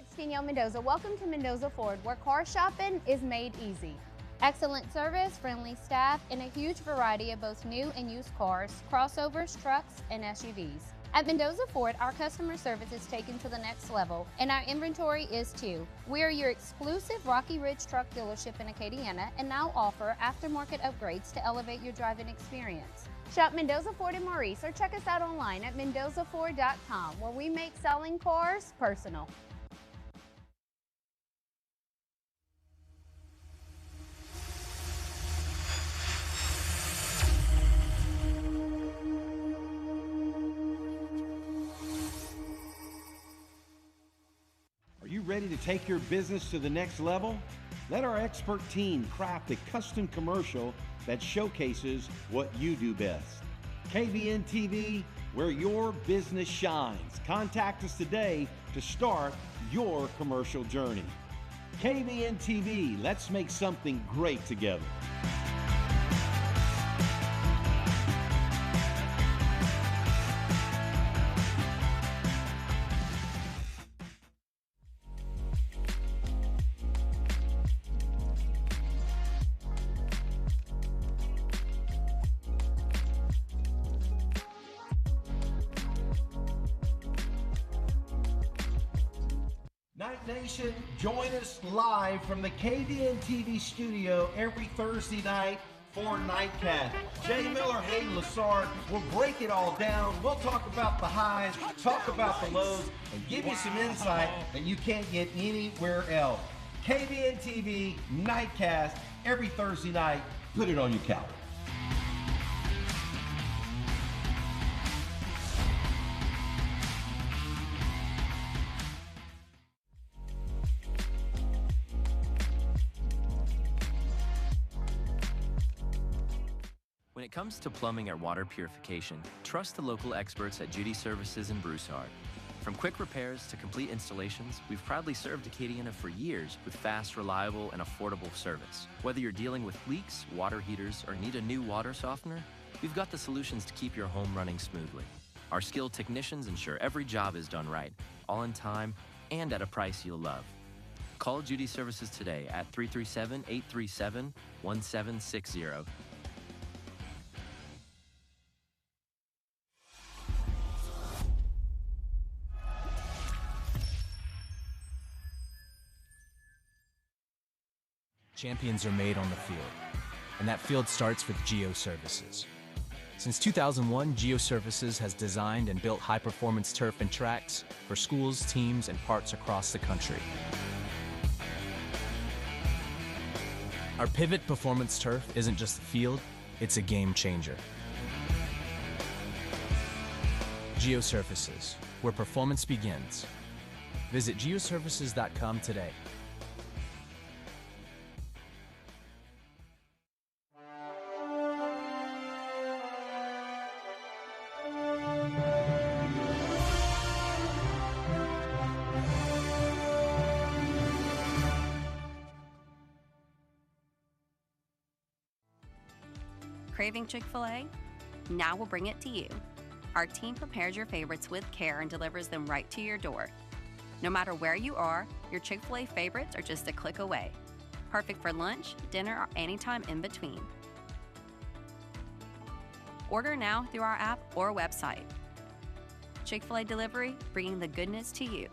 it's Danielle Mendoza. Welcome to Mendoza Ford, where car shopping is made easy. Excellent service, friendly staff, and a huge variety of both new and used cars, crossovers, trucks, and SUVs. At Mendoza Ford, our customer service is taken to the next level, and our inventory is too. We are your exclusive Rocky Ridge truck dealership in Acadiana and now offer aftermarket upgrades to elevate your driving experience. Shop Mendoza Ford in Maurice or check us out online at mendozaford.com, where we make selling cars personal. Are you ready to take your business to the next level? Let our expert team craft a custom commercial that showcases what you do best. KVNTV, where your business shines. Contact us today to start your commercial journey. KVNTV, let's make something great together. Night Nation, join us live from the KVNTV studio every Thursday night for Nightcast. Jay Miller, Hayden Lassard will break it all down. We'll talk about the highs, talk about the lows, and give you some insight that you can't get anywhere else. KVNTV Nightcast every Thursday night. Put it on your calendar. When it comes to plumbing or water purification, trust the local experts at Judy Services in Broussard. From quick repairs to complete installations, we've proudly served Acadiana for years with fast, reliable, and affordable service. Whether you're dealing with leaks, water heaters, or need a new water softener, we've got the solutions to keep your home running smoothly. Our skilled technicians ensure every job is done right, all in time, and at a price you'll love. Call Judy Services today at 337-837-1760. Champions are made on the field, and that field starts with Geo Services. Since 2001, Geo Services has designed and built high-performance turf and tracks for schools, teams, and parks across the country. Our Pivot Performance Turf isn't just a field, it's a game changer. Geo Services, where performance begins. Visit geoservices.com today. Craving Chick-fil-A? Now we'll bring it to you. Our team prepares your favorites with care and delivers them right to your door. No matter where you are, your Chick-fil-A favorites are just a click away. Perfect for lunch, dinner, or anytime in between. Order now through our app or website. Chick-fil-A delivery, bringing the goodness to you.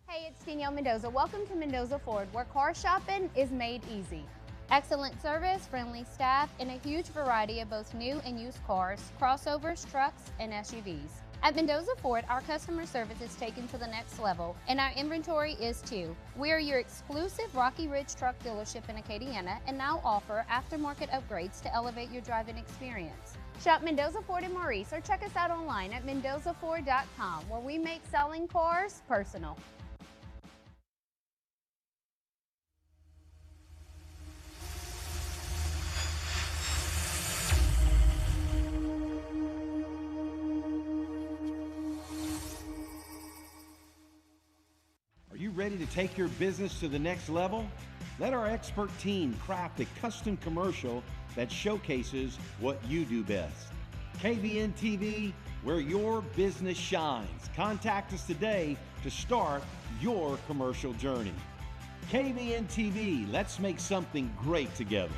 Hey, it's Danielle Mendoza. Welcome to Mendoza Ford, where car shopping is made easy. Excellent service, friendly staff, and a huge variety of both new and used cars, crossovers, trucks, and SUVs. At Mendoza Ford, our customer service is taken to the next level, and our inventory is too. We are your exclusive Rocky Ridge truck dealership in Acadiana and now offer aftermarket upgrades to elevate your driving experience. Shop Mendoza Ford in Maurice or check us out online at mendozaford.com, where we make selling cars personal. Are you ready to take your business to the next level? Let our expert team craft a custom commercial that showcases what you do best. KVNTV, where your business shines. Contact us today to start your commercial journey. KVNTV, let's make something great together.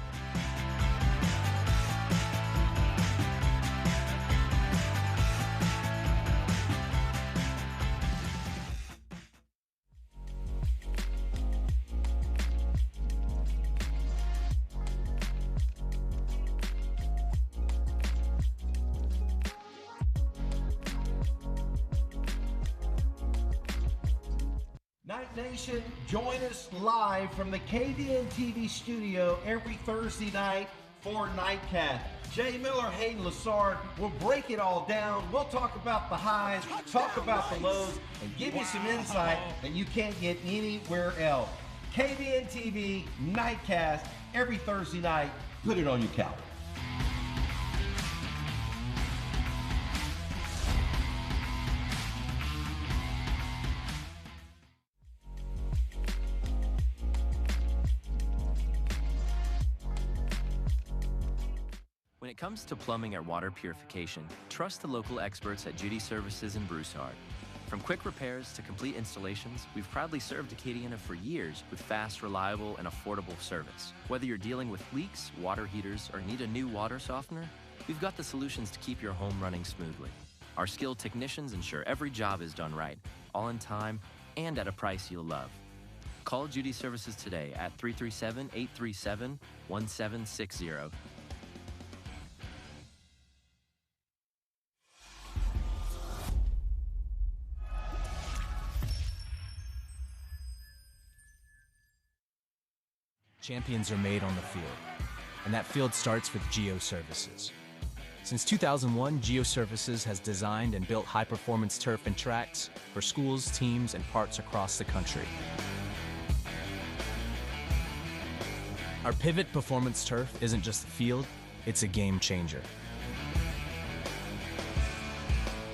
Night Nation, join us live from the KVNTV studio every Thursday night for Nightcat. Jay Miller, Hayden Lassard will break it all down. We'll talk about the highs, talk about the lows, and give you some insight that you can't get anywhere else. KVNTV Nightcast every Thursday night. Put it on your calendar. When it comes to plumbing or water purification, trust the local experts at Judy Services in Broussard. From quick repairs to complete installations, we've proudly served Acadiana for years with fast, reliable, and affordable service. Whether you're dealing with leaks, water heaters, or need a new water softener, we've got the solutions to keep your home running smoothly. Our skilled technicians ensure every job is done right, all in time, and at a price you'll love. Call Judy Services today at 337-837-1760. Champions are made on the field, and that field starts with Geo Services. Since 2001, Geo Services has designed and built high-performance turf and tracks for schools, teams, and parks across the country. Our Pivot Performance Turf isn't just a field, it's a game changer.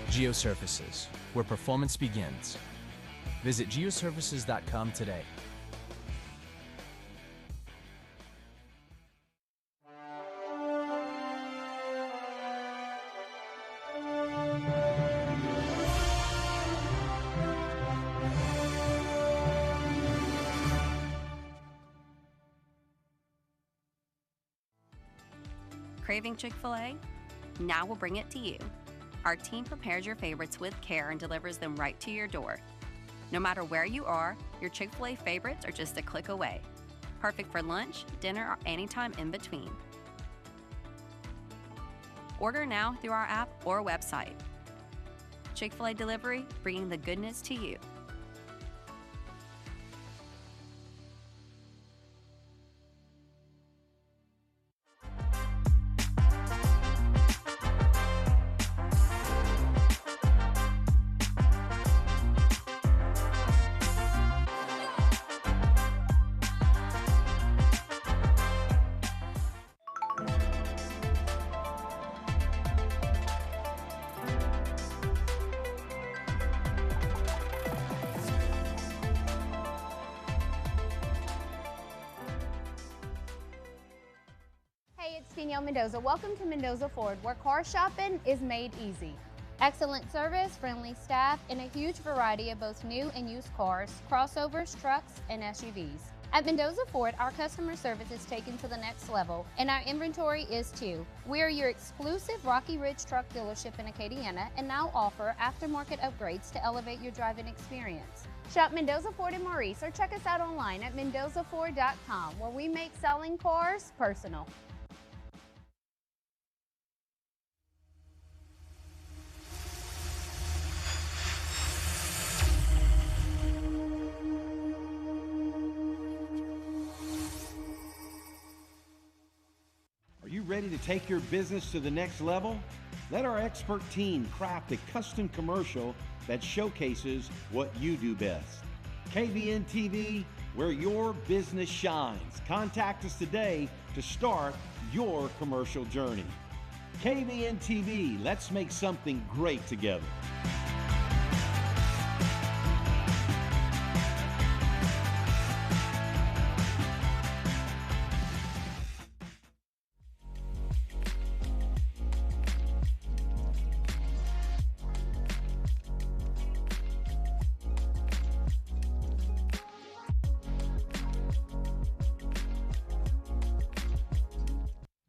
Geo Services, where performance begins. Visit geoservices.com today. Craving Chick-fil-A? Now we'll bring it to you. Our team prepares your favorites with care and delivers them right to your door. No matter where you are, your Chick-fil-A favorites are just a click away. Perfect for lunch, dinner, or anytime in between. Order now through our app or website. Chick-fil-A Delivery, bringing the goodness to you. Mendoza. Welcome to Mendoza Ford, where car shopping is made easy. Excellent service, friendly staff, and a huge variety of both new and used cars, crossovers, trucks, and SUVs. At Mendoza Ford, our customer service is taken to the next level, and our inventory is too. We are your exclusive Rocky Ridge truck dealership in Acadiana and now offer aftermarket upgrades to elevate your driving experience. Shop Mendoza Ford in Maurice or check us out online at mendozaford.com, where we make selling cars personal. to take your business to the next level? Let our expert team craft a custom commercial that showcases what you do best. KVNTV, where your business shines. Contact us today to start your commercial journey. KVNTV, let's make something great together.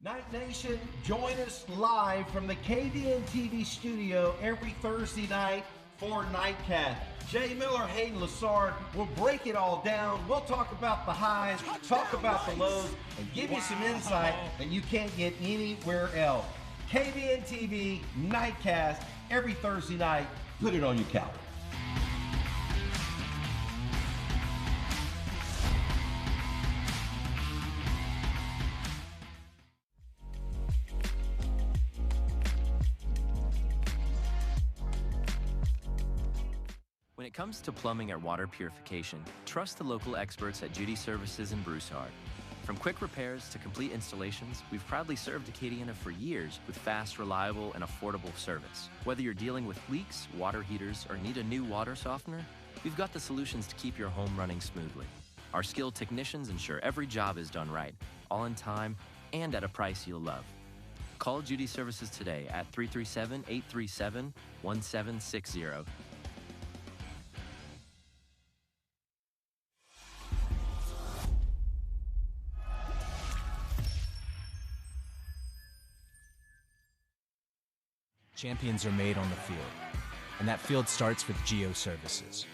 Night Nation, join us live from the KVNTV studio every Thursday night for Nightcat. Jay Miller, Hayden Lassard will break it all down. We'll talk about the highs, talk about the lows, and give you some insight that you can't get anywhere else. KVNTV Nightcast every Thursday night. Put it on your calendar. When it comes to plumbing or water purification, trust the local experts at Judy Services in Broussard. From quick repairs to complete installations, we've proudly served Acadiana for years with fast, reliable, and affordable service. Whether you're dealing with leaks, water heaters, or need a new water softener, we've got the solutions to keep your home running smoothly. Our skilled technicians ensure every job is done right, all in time, and at a price you'll love. Call Judy Services today at 337-837-1760. Champions are made on the field, and that field starts with Geo Services.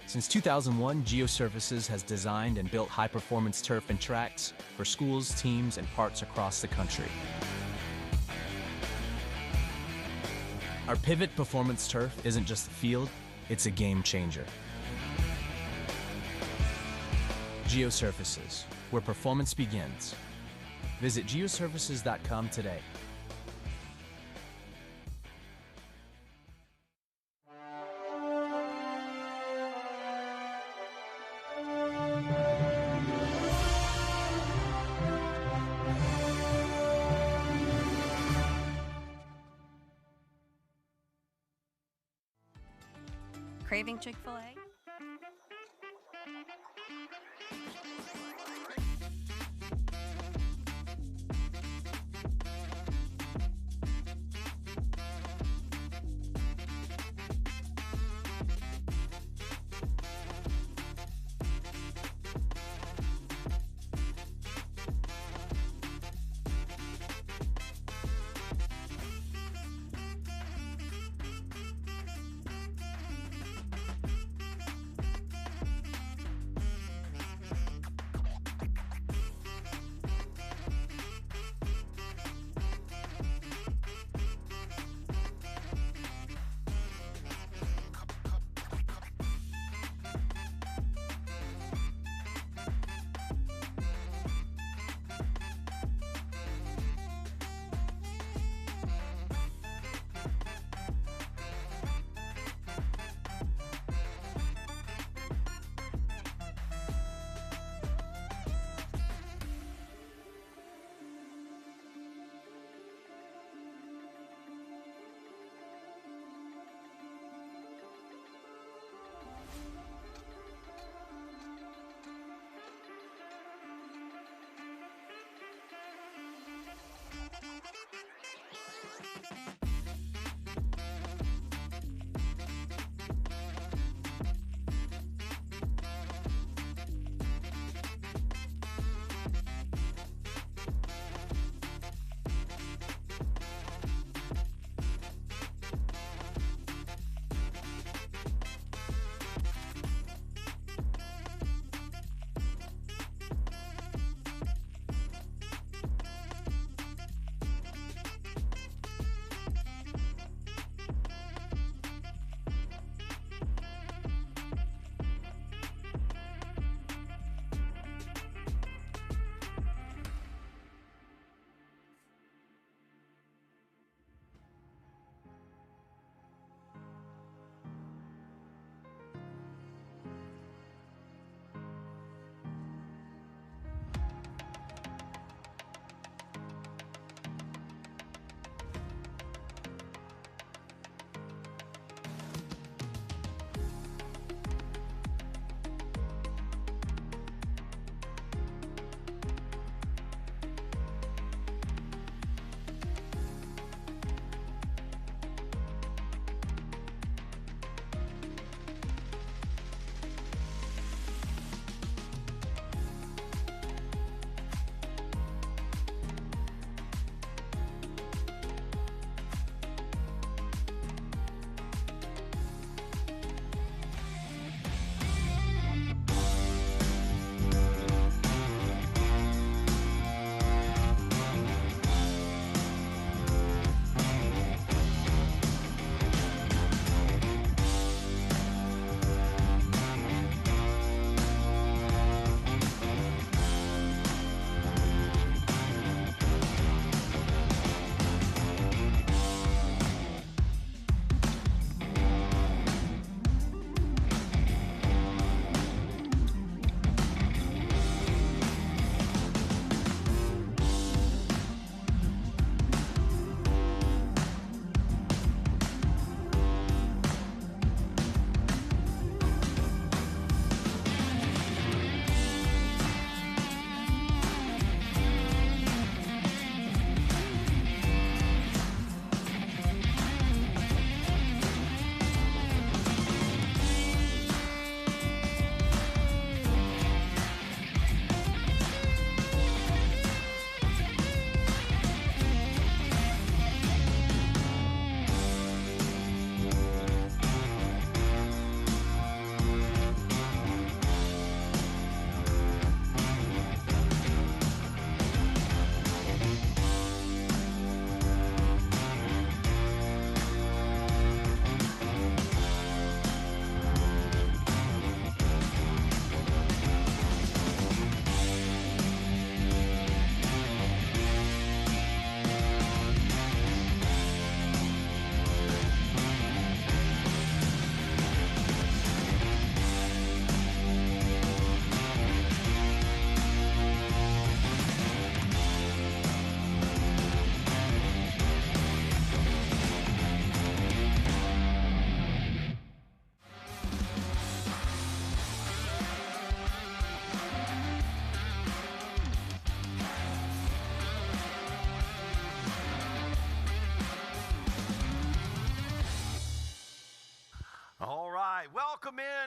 Since 2001, Geo Services has designed and built high-performance turf and tracks for schools, teams, and parks across the country. Our Pivot Performance Turf isn't just a field, it's a game changer. Geo Services, where performance begins. Visit geoservices.com today. Craving Chick-fil-A?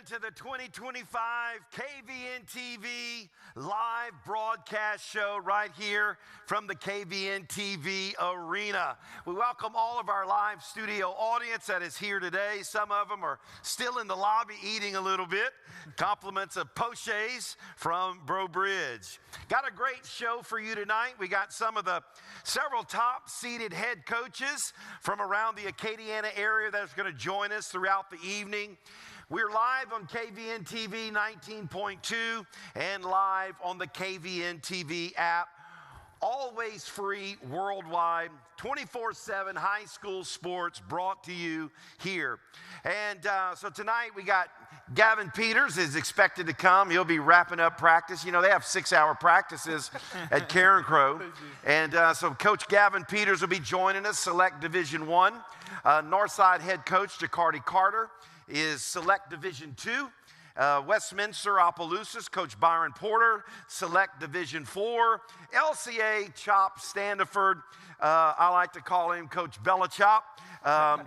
to the 2025 KVNTV live broadcast show right here from the KVNTV arena. We welcome all of our live studio audience that is here today. Some of them are still in the lobby eating a little bit. Compliments of pochés from Bro Bridge. Got a great show for you tonight. We got several top seated head coaches from around the Acadiana area that's going to join us throughout the evening. We're live on KVNTV 19.2 and live on the KVNTV app. Always free worldwide, 24/7 high school sports brought to you here. And so tonight we got Gavin Peters is expected to come. He'll be wrapping up practice. You know, they have 6-hour practices at Carencro. And so Coach Gavin Peters will be joining us, Select Division I. Northside head coach Jacardi Carter is Select Division II. Westminster Opelousas, Coach Byron Porter, Select Division IV. LCA Chop Standiford, I like to call him Coach Bella Chop,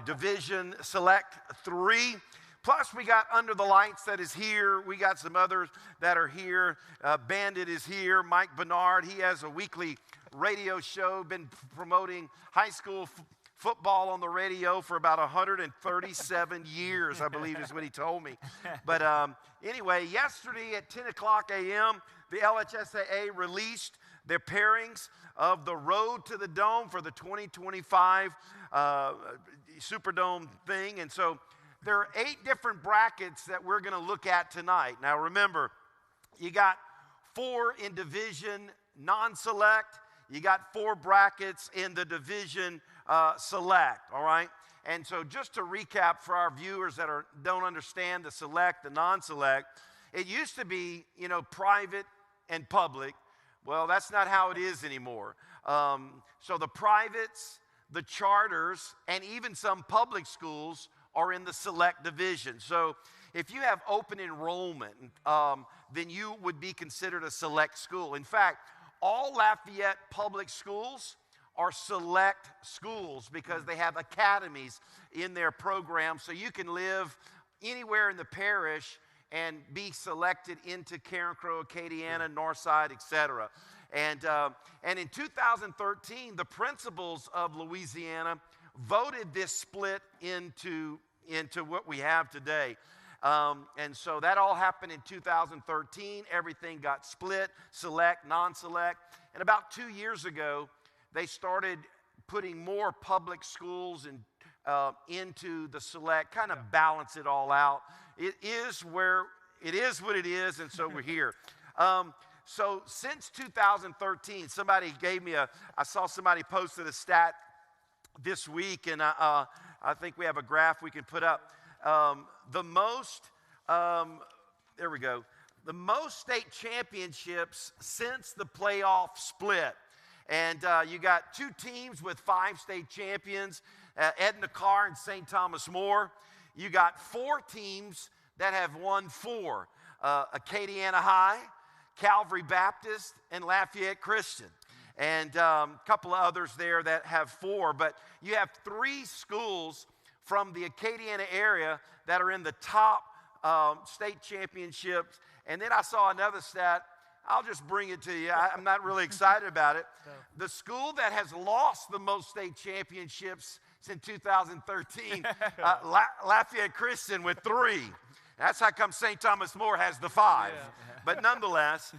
Division Select III. Plus, we got Under the Lights that is here. We got some others that are here. Bandit is here. Mike Bernard, he has a weekly radio show, been promoting high school football on the radio for about 137 years, I believe is what he told me. But anyway, yesterday at 10 o'clock a.m., the LHSAA released their pairings of the Road to the Dome for the 2025 Superdome thing. And so there are 8 different brackets that we're going to look at tonight. Now remember, you got 4 in Division non-select. You got 4 brackets in the Division select, all right? And so just to recap for our viewers that don't understand the select, the non-select, it used to be, you know, private and public. Well, that's not how it is anymore. So the privates, the charters, and even some public schools are in the select division. So if you have open enrollment, then you would be considered a select school. In fact, all Lafayette public schools are select schools because they have academies in their program, so you can live anywhere in the parish and be selected into Carencro, Acadiana, Northside, etc. And in 2013, the principals of Louisiana voted this split into what we have today. And so that all happened in 2013. Everything got split, select, non-select. And about 2 years ago, they started putting more public schools into the select, kind of balance it all out. It is what it is, and so we're here. So since 2013, somebody gave me I saw somebody posted a stat this week, and I think we have a graph we can put up. The most state championships since the playoff split. And you got 2 teams with 5 state champions, Edna Carr and St. Thomas More. You got 4 teams that have won 4, Acadiana High, Calvary Baptist, and Lafayette Christian. And a couple of others there that have 4. But you have 3 schools from the Acadiana area that are in the top state championships. And then I saw another stat. I'll just bring it to you. I'm not really excited about it. The school that has lost the most state championships since 2013, Lafayette Christian with 3. That's how come St. Thomas More has the 5. Yeah. But nonetheless,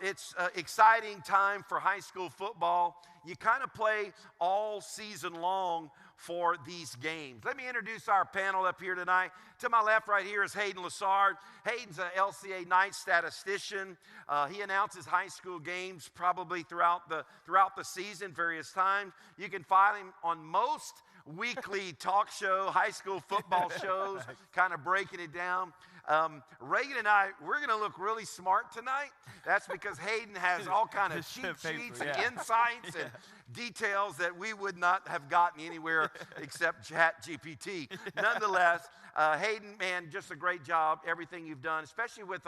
it's an exciting time for high school football. You kind of play all season long for these games. Let me introduce our panel up here tonight. To my left right here is Hayden Lassard. Hayden's an LCA night statistician. He announces high school games probably throughout the season, various times. You can find him on most weekly talk show, high school football shows, kind of breaking it down. Reagan and I, we're going to look really smart tonight. That's because Hayden has all kind of cheat sheets and insights and details that we would not have gotten anywhere except ChatGPT. Nonetheless, Hayden, man, just a great job, everything you've done, especially with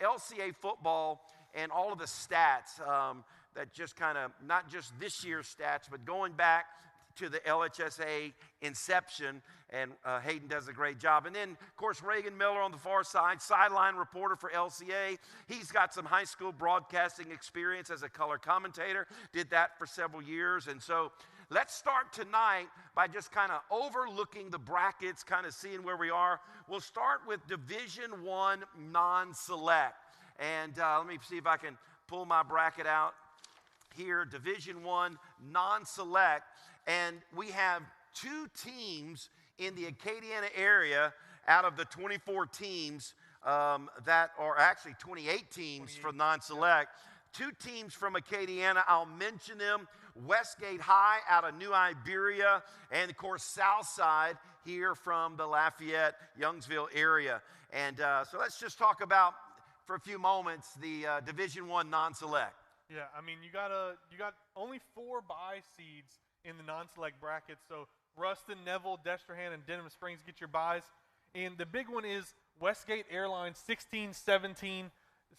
LCA football and all of the stats that just kind of, not just this year's stats, but going back to the LHSA inception, and Hayden does a great job. And then, of course, Reagan Miller on the far side, sideline reporter for LCA. He's got some high school broadcasting experience as a color commentator, did that for several years. And so let's start tonight by just kind of overlooking the brackets, kind of seeing where we are. We'll start with Division I non-select. And let me see if I can pull my bracket out here. Division I non-select. And we have 2 teams in the Acadiana area out of the 24 teams that are actually 28 teams for non-select. 2 teams from Acadiana, I'll mention them. Westgate High out of New Iberia, and of course Southside here from the Lafayette, Youngsville area. And so let's just talk about, for a few moments, the Division I non-select. Yeah, I mean, you got only 4 bye seeds in the non-select bracket. So Ruston, Neville, Destrehan, and Denham Springs get your byes. And the big one is Westgate Airlines, 16-17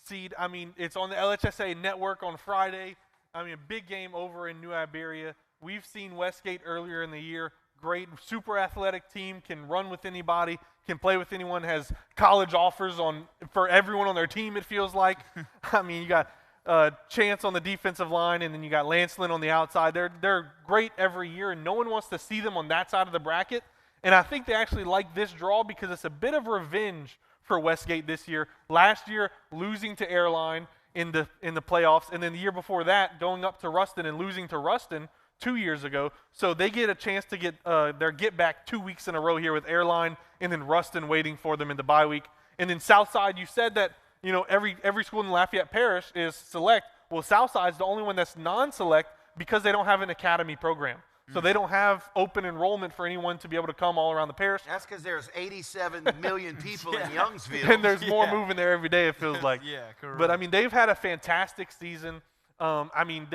seed. I mean, it's on the LHSA network on Friday. I mean, a big game over in New Iberia. We've seen Westgate earlier in the year. Great, super athletic team, can run with anybody, can play with anyone, has college offers for everyone on their team, it feels like. I mean, you got Chance on the defensive line, and then you got Lance Lynn on the outside. They're great every year, and no one wants to see them on that side of the bracket. And I think they actually like this draw because it's a bit of revenge for Westgate this year. Last year, losing to Airline in the playoffs, and then the year before that, going up to Ruston and losing to Ruston 2 years ago. So they get a chance to get their get back 2 weeks in a row here with Airline, and then Ruston waiting for them in the bye week. And then Southside, you said that, you know, every school in Lafayette Parish is select. Well, Southside's the only one that's non-select because they don't have an academy program. So they don't have open enrollment for anyone to be able to come all around the parish. That's because there's 87 million people in Youngsville. And there's more moving there every day, it feels like. Yeah, correct. But, I mean, they've had a fantastic season. I mean,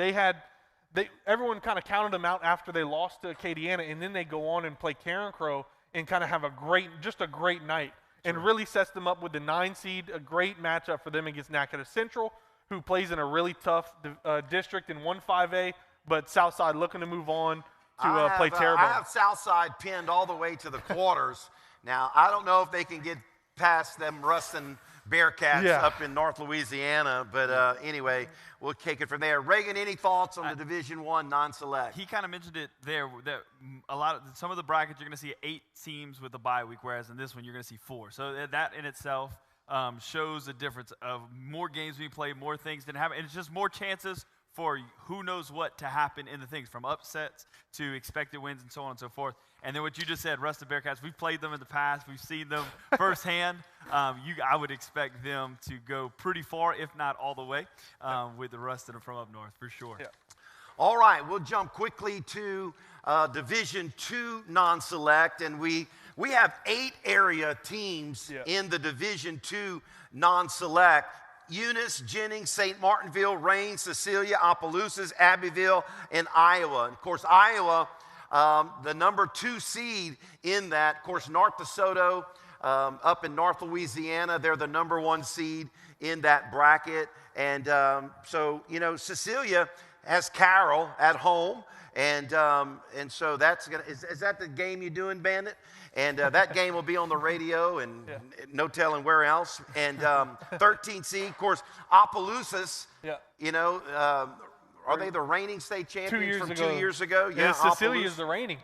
everyone kind of counted them out after they lost to Acadiana, and then they go on and play Karen Crow and kind of have a great night. And really sets them up with the 9 seed, a great matchup for them against Nakata Central, who plays in a really tough district in 1-5A, but Southside looking to move on to play Terrebonne. I have Southside pinned all the way to the quarters. Now, I don't know if they can get past them Ruston Bearcats up in North Louisiana, but anyway, we'll take it from there. Reagan, any thoughts on the Division I non-select? He kind of mentioned it there that some of the brackets you're going to see 8 teams with a bye week, whereas in this one you're going to see 4. So that in itself shows a difference of more games being played, more things didn't happen, and it's just more chances for who knows what to happen in the things, from upsets to expected wins and so on and so forth. And then what you just said, Ruston Bearcats, we've played them in the past. We've seen them firsthand. I would expect them to go pretty far, if not all the way, with the Ruston from up north, for sure. Yeah. All right, we'll jump quickly to Division II non-select, and we have 8 area teams in the Division II non-select. Eunice, Jennings, St. Martinville, Rains, Cecilia, Opelousas, Abbeville, and Iowa. And of course, Iowa, the number 2 seed in that. Of course, North DeSoto up in North Louisiana, they're the number 1 seed in that bracket. And so, you know, Cecilia has Carroll at home. And so that's going to, is that the game you're doing, Bandit? And that game will be on the radio and no telling where else. And 13 seed, of course, Opelousas, you know, are they the reigning state champions from 2 years ago? Yeah, Cecilia is the reigning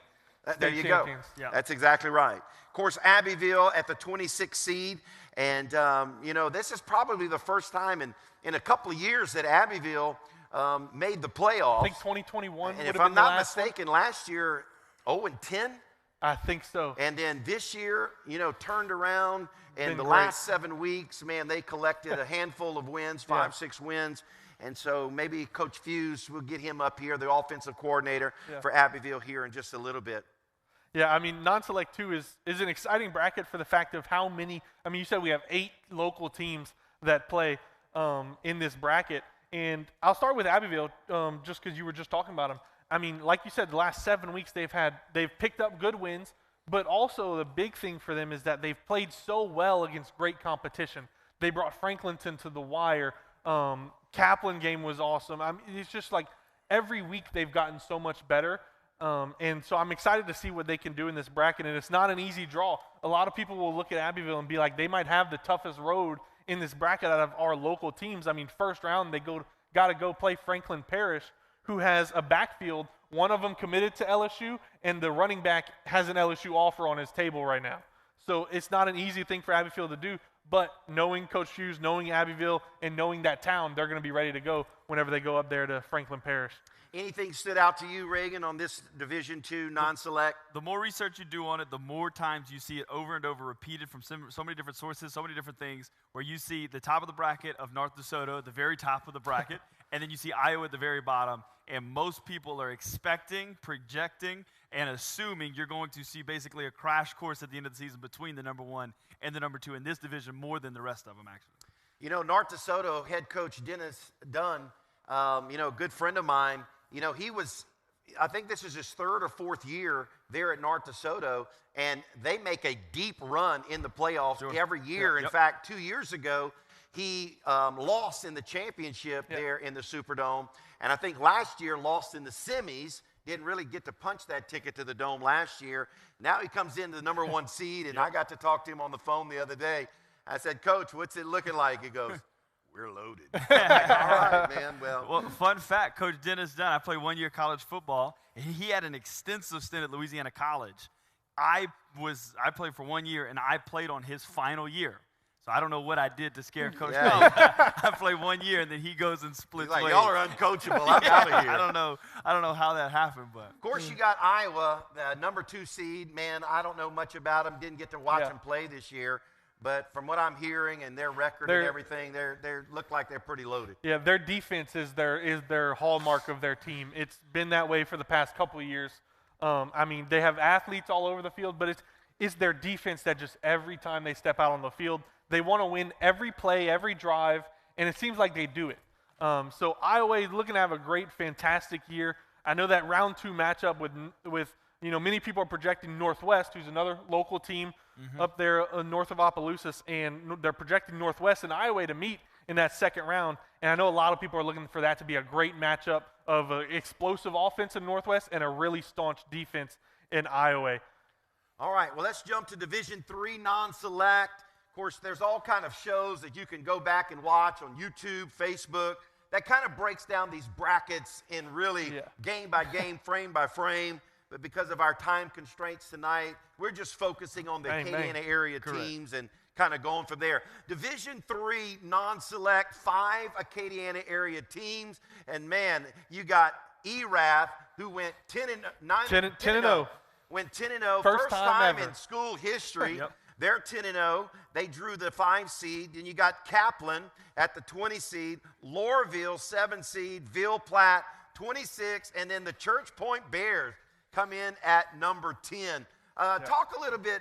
there you go. Yeah. That's exactly right. Of course, Abbeville at the 26th seed. And, you know, this is probably the first time in a couple of years that Abbeville made the playoffs. I think 2021 and if I'm not mistaken, last year, 0-10. I think so. And then this year, you know, turned around, and the last 7 weeks, man, they collected a handful of wins, 5-6 wins. And so maybe Coach Fuse will get him up here, the offensive coordinator for Abbeville here in just a little bit. Yeah, I mean, non-select 2 is an exciting bracket for the fact of how many. I mean, you said we have 8 local teams that play in this bracket. And I'll start with Abbeville just because you were just talking about them. I mean, like you said, the last 7 weeks they've picked up good wins, but also the big thing for them is that they've played so well against great competition. They brought Franklinton to the wire. Kaplan game was awesome. I mean, it's just like every week they've gotten so much better. And so I'm excited to see what they can do in this bracket, and it's not an easy draw. A lot of people will look at Abbeville and be like, they might have the toughest road in this bracket out of our local teams. I mean, first round, they got to go play Franklin Parish, who has a backfield, one of them committed to LSU, and the running back has an LSU offer on his table right now. So it's not an easy thing for Abbeville to do, but knowing Coach Hughes, knowing Abbeville, and knowing that town, they're going to be ready to go whenever they go up there to Franklin Parish. Anything stood out to you, Reagan, on this Division II non-select? The more research you do on it, the more times you see it over and over repeated from so many different sources, so many different things, where you see the top of the bracket of North DeSoto at the very top of the bracket, and then you see Iowa at the very bottom, and most people are expecting, projecting, and assuming you're going to see basically a crash course at the end of the season between the number 1 and the number 2 in this division more than the rest of them, actually. You know, North DeSoto head coach Dennis Dunn, a good friend of mine, I think this is his 3rd or 4th year there at North DeSoto, and they make a deep run in the playoffs every year. In fact, 2 years ago, he lost in the championship there in the Superdome, and I think last year lost in the semis, didn't really get to punch that ticket to the Dome last year. Now he comes into the number 1 seed, and I got to talk to him on the phone the other day. I said, Coach, what's it looking like? He goes, we're loaded. All right, man. Well, fun fact, Coach Dennis Dunn, I played 1 year college football, and he had an extensive stint at Louisiana College. I played for 1 year, and I played on his final year. So I don't know what I did to scare Coach Dunn. I played 1 year, and then he goes and splits ways. Y'all are uncoachable. I'm out of here. I don't know how that happened, but. Of course, you got Iowa, the number 2 seed. Man, I don't know much about them. Didn't get to watch them play this year. But from what I'm hearing and their record and everything, they look like they're pretty loaded. Yeah, their defense is their hallmark of their team. It's been that way for the past couple of years. I mean, they have athletes all over the field, but it's their defense that just every time they step out on the field, they want to win every play, every drive, and it seems like they do it. So Iowa is looking to have a great, fantastic year. I know that round 2 matchup with many people are projecting Northwest, who's another local team up there north of Opelousas, and they're projecting Northwest and Iowa to meet in that second round. And I know a lot of people are looking for that to be a great matchup of an explosive offense in Northwest and a really staunch defense in Iowa. All right, well, let's jump to Division III non-select. Of course, there's all kind of shows that you can go back and watch on YouTube, Facebook, that kind of breaks down these brackets in really game by game, frame by frame. But because of our time constraints tonight, we're just focusing on the Acadiana area teams and kind of going from there. Division III non-select, 5 Acadiana area teams. And, man, you got ERAF, who went 10-0. Went 10-0, first time in school history. They're 10-0. They drew the 5 seed. Then you got Kaplan at the 20 seed, Lorville 7 seed, Ville Platte 26, and then the Church Point Bears come in at number 10. Talk a little bit,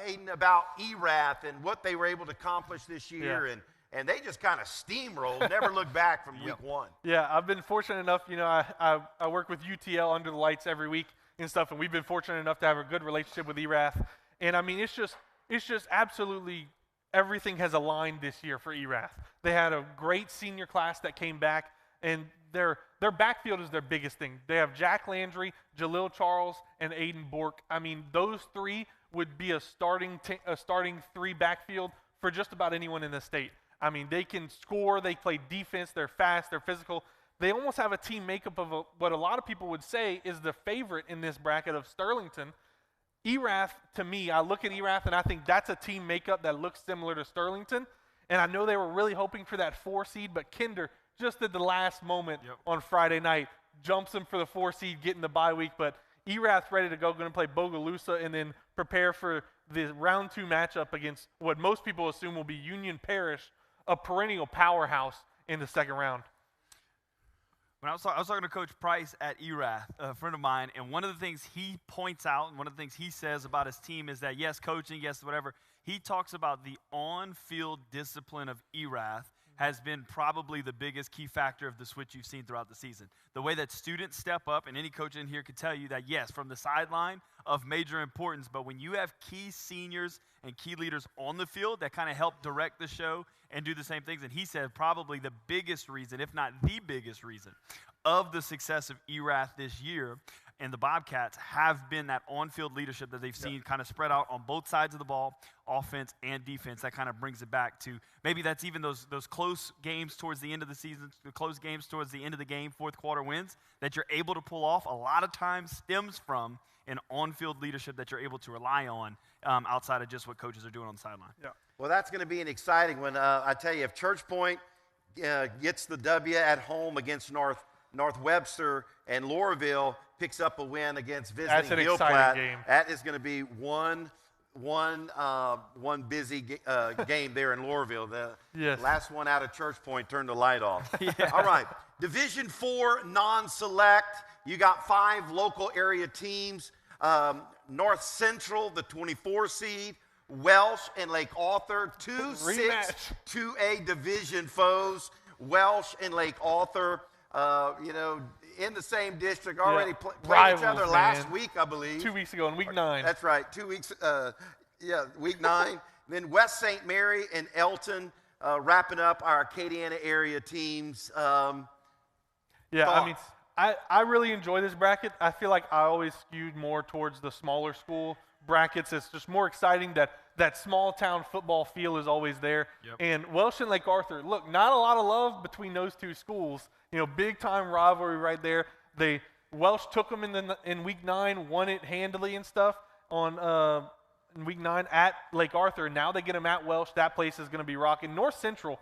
Hayden, about ERAF and what they were able to accomplish this year. And they just kind of steamrolled, never looked back from week 1. Yeah, I've been fortunate enough, I work with UTL under the lights every week and stuff, and we've been fortunate enough to have a good relationship with ERAF. And, I mean, it's just absolutely everything has aligned this year for ERAF. They had a great senior class that came back, and their backfield is their biggest thing. They have Jack Landry, Jalil Charles, and Aiden Bork. I mean, those 3 would be a starting 3 backfield for just about anyone in the state. I mean, they can score, they play defense, they're fast, they're physical. They almost have a team makeup of what a lot of people would say is the favorite in this bracket of Sterlington. ERAF, to me, I look at ERAF and I think that's a team makeup that looks similar to Sterlington. And I know they were really hoping for that 4 seed, but Kinder, just at the last moment on Friday night, jumps them for the 4 seed, getting the bye week. But ERAF's ready to go, going to play Bogalusa and then prepare for the round 2 matchup against what most people assume will be Union Parish, a perennial powerhouse in the second round. When I was talking to Coach Price at ERAF, a friend of mine, and one of the things he points out and one of the things he says about his team is that, yes, coaching, yes, whatever, he talks about the on-field discipline of ERAF has been probably the biggest key factor of the switch you've seen throughout the season. The way that students step up, and any coach in here could tell you that, yes, from the sideline of major importance, but when you have key seniors and key leaders on the field that kind of help direct the show and do the same things, and he said probably the biggest reason, if not the biggest reason, of the success of ERAF this year and the Bobcats have been that on-field leadership that they've seen kind of spread out on both sides of the ball, offense and defense. That kind of brings it back to maybe that's even those close games towards the end of the season, the close games towards the end of the game, fourth quarter wins that you're able to pull off. A lot of times stems from an on-field leadership that you're able to rely on outside of just what coaches are doing on the sideline. Yeah. Well, that's going to be an exciting one. I tell you, if Church Point gets the W at home against North Webster, and Loreauville picks up a win against visiting Gil Platte, game. that is going to be one busy game there in Loreauville. The last one out of Church Point turned the light off. All right, Division IV non-select. You got 5 local area teams. North Central, the 24 seed. Welsh and Lake Arthur, 2-6 2A division foes. Welsh and Lake Arthur, in the same district, already played each other last week, I believe. 2 weeks ago in week 9. That's right, 2 weeks, week 9. Then West St. Mary and Elton wrapping up our Acadiana area teams. I mean, I really enjoy this bracket. I feel like I always skewed more towards the smaller school brackets. It's just more exciting that small town football feel is always there. Yep. And Welsh and Lake Arthur, look, not a lot of love between those two schools. Big time rivalry right there. Welsh took them in week 9, won it handily and stuff on in week 9 at Lake Arthur. Now they get them at Welsh. That place is going to be rocking. North Central,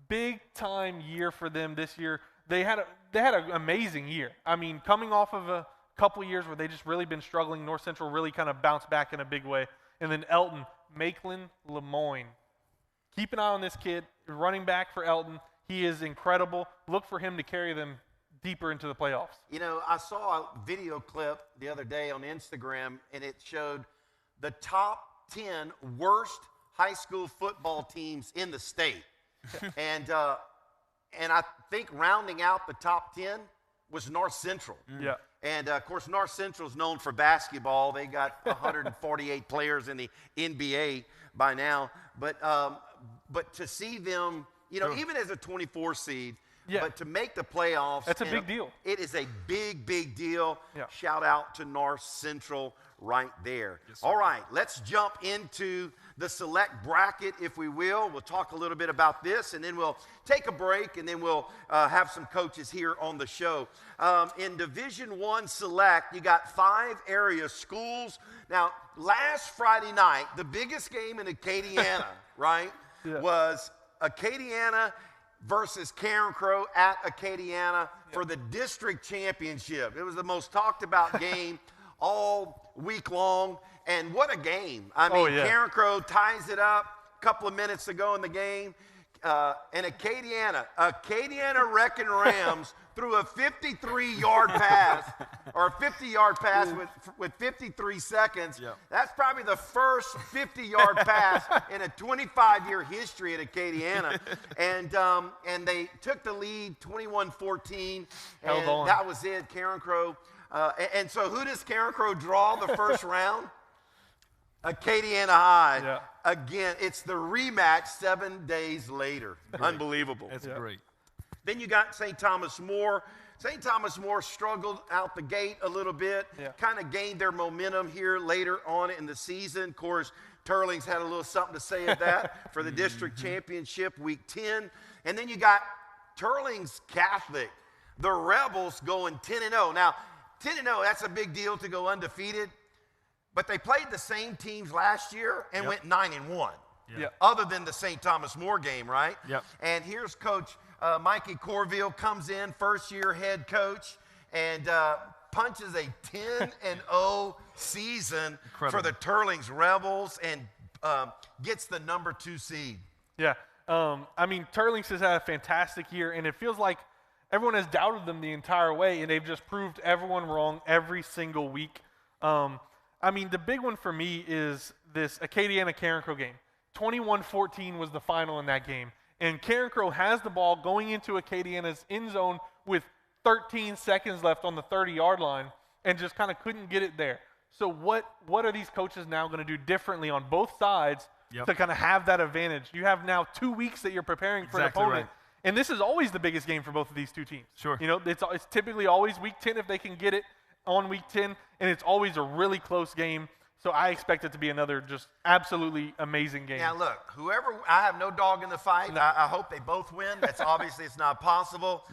big time year for them this year. They had an amazing year. I mean, coming off of a couple years where they just really been struggling, North Central really kind of bounced back in a big way. And then Elton, Maitland, Lemoyne. Keep an eye on this kid, running back for Elton. He is incredible. Look for him to carry them deeper into the playoffs. I saw a video clip the other day on Instagram, and it showed the top 10 worst high school football teams in the state. And I think rounding out the top 10 was North Central. Yeah. And, of course, North Central is known for basketball. They got 148 players in the NBA by now. But to see them, even as a 24 seed, but to make the playoffs. That's a big deal. It is a big, big deal. Yeah. Shout out to North Central right there. Yes, all right, let's jump into the select bracket, if we will. We'll talk a little bit about this, and then we'll take a break, and then we'll have some coaches here on the show. In Division I select, you got 5 area schools. Now, last Friday night, the biggest game in Acadiana, right, was Acadiana versus Carencro at Acadiana for the district championship. It was the most talked about game all week long, and what a game. I mean, Carencro ties it up a couple of minutes ago in the game, and Acadiana Wrecking Rams threw a 53-yard pass, or a 50-yard pass with 53 seconds. Yep. That's probably the first 50-yard pass in a 25-year history at Acadiana. And they took the lead 21-14. Held on. That was it, Carencro. And so who does Carencro draw the first round? Acadiana High. Yeah. Again, it's the rematch 7 days later. Great. Unbelievable. That's great. Then you got St. Thomas More. St. Thomas More struggled out the gate a little bit, kind of gained their momentum here later on in the season. Of course, Turlings had a little something to say at that for the district championship, week 10. And then you got Turlings Catholic, the Rebels going 10-0. Now, 10-0, that's a big deal to go undefeated, but they played the same teams last year and went 9-1, other than the St. Thomas More game, right? Yep. And here's Coach Mikey Corville comes in, first-year head coach, and punches a 10-0 season for the Turlings Rebels and gets the number 2 seed. Yeah. I mean, Turlings has had a fantastic year, and it feels like everyone has doubted them the entire way, and they've just proved everyone wrong every single week. I mean, the big one for me is this Acadiana-Carencro game. 21-14 was the final in that game. And Carencro has the ball going into Acadiana's end zone with 13 seconds left on the 30-yard line and just kind of couldn't get it there. So what are these coaches now going to do differently on both sides to kind of have that advantage? You have now 2 weeks that you're preparing for an opponent. Right. And this is always the biggest game for both of these two teams. Sure. It's typically always week 10 if they can get it. on week 10, and it's always a really close game. So I expect it to be another just absolutely amazing game. Now look, I have no dog in the fight. No. I hope they both win. That's obviously it's not possible.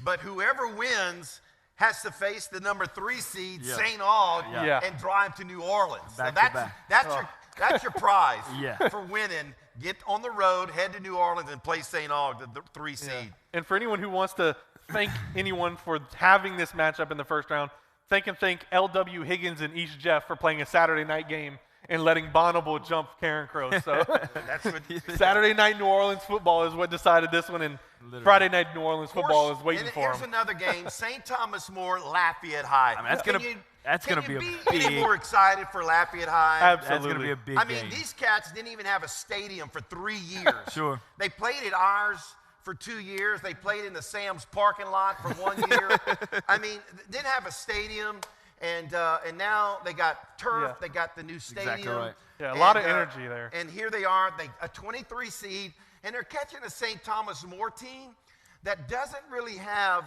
But whoever wins has to face the number 3 seed, St. Aug, and drive to New Orleans. Back so to back. that's your prize Yeah. for winning. Get on the road, head to New Orleans, and play St. Aug, the 3 seed. Yeah. And for anyone who wants to thank anyone for having this matchup in the first round, thank L.W. Higgins and East Jeff for playing a Saturday night game and letting Bonnable jump Karen Crow. So That's what Saturday night New Orleans football is what decided this one, and Friday night New Orleans football is waiting for Here's them. another game: St. Thomas More, Lafayette High. I mean, that's gonna be a any big. more excited for Lafayette High? Absolutely. That's going to be a big I mean, game. these cats didn't even have a stadium for 3 years. Sure. They played at ours for 2 years. They played in the Sam's parking lot for 1 year. I mean, didn't have a stadium, and now they got turf. Yeah. They got the new stadium. Exactly right. Yeah, a lot of energy there. And here they are, a 23 seed, and they're catching a St. Thomas More team that doesn't really have,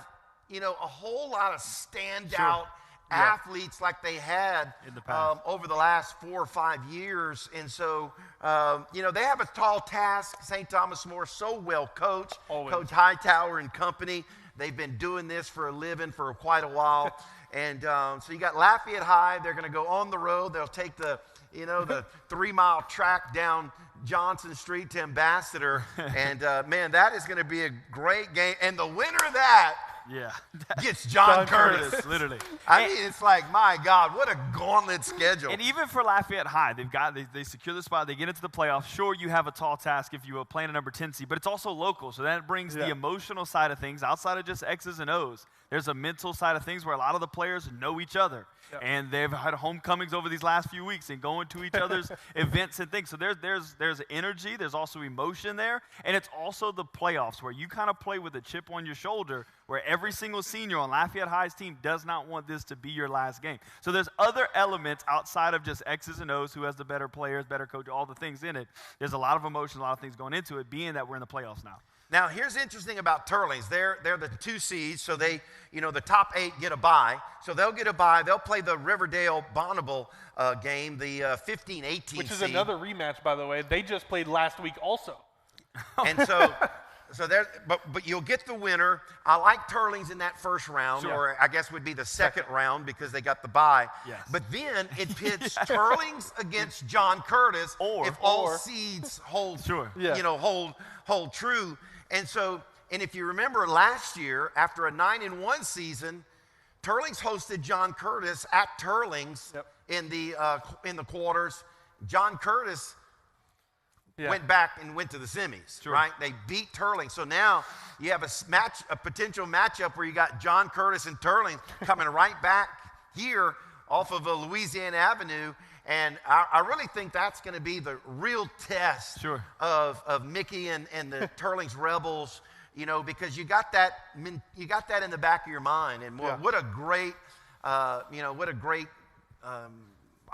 a whole lot of standout athletes like they had In the past. over the last 4 or 5 years. And so, they have a tall task. St. Thomas More, so well coached. Always. Coach Hightower and company. They've been doing this for a living for quite a while. And so you got Lafayette High. They're going to go on the road. They'll take the 3-mile track down Johnson Street to Ambassador. And, man, that is going to be a great game. And the winner of that gets John Curtis. Literally. I mean, it's like, my God, what a gauntlet schedule. And even for Lafayette High, they secure the spot, they get into the playoffs. Sure, you have a tall task if you will playing a number 10 seed, but it's also local, so that brings the emotional side of things outside of just X's and O's. There's a mental side of things where a lot of the players know each other, and they've had homecomings over these last few weeks and going to each other's events and things. So there's energy, there's also emotion there, and it's also the playoffs where you kind of play with a chip on your shoulder, where every single senior on Lafayette High's team does not want this to be your last game. So there's other elements outside of just X's and O's, who has the better players, better coach, all the things in it. There's a lot of emotion, a lot of things going into it, being that we're in the playoffs now. Now, here's interesting about Turlings. They're the 2 seeds, so they, the top 8 get a bye. So they'll get a bye. They'll play the Riverdale Bonnable game, the 15-18 Which is seed. another rematch, by the way. They just played last week also. And so there, but you'll get the winner. I like Turlings in that first round, or I guess would be the second round because they got the bye. Yes. But then it pits Turlings against John Curtis if all seeds hold, hold true. And if you remember last year, after a 9-1 season, Turlings hosted John Curtis at Turlings in the quarters. John Curtis went back and went to the semis, right? They beat Turlings. So now you have a potential matchup where you got John Curtis and Turlings coming right back here off of Louisiana Avenue. And I really think that's going to be the real test of Mickey and the Turlings Rebels, because you got that in the back of your mind. And what a great,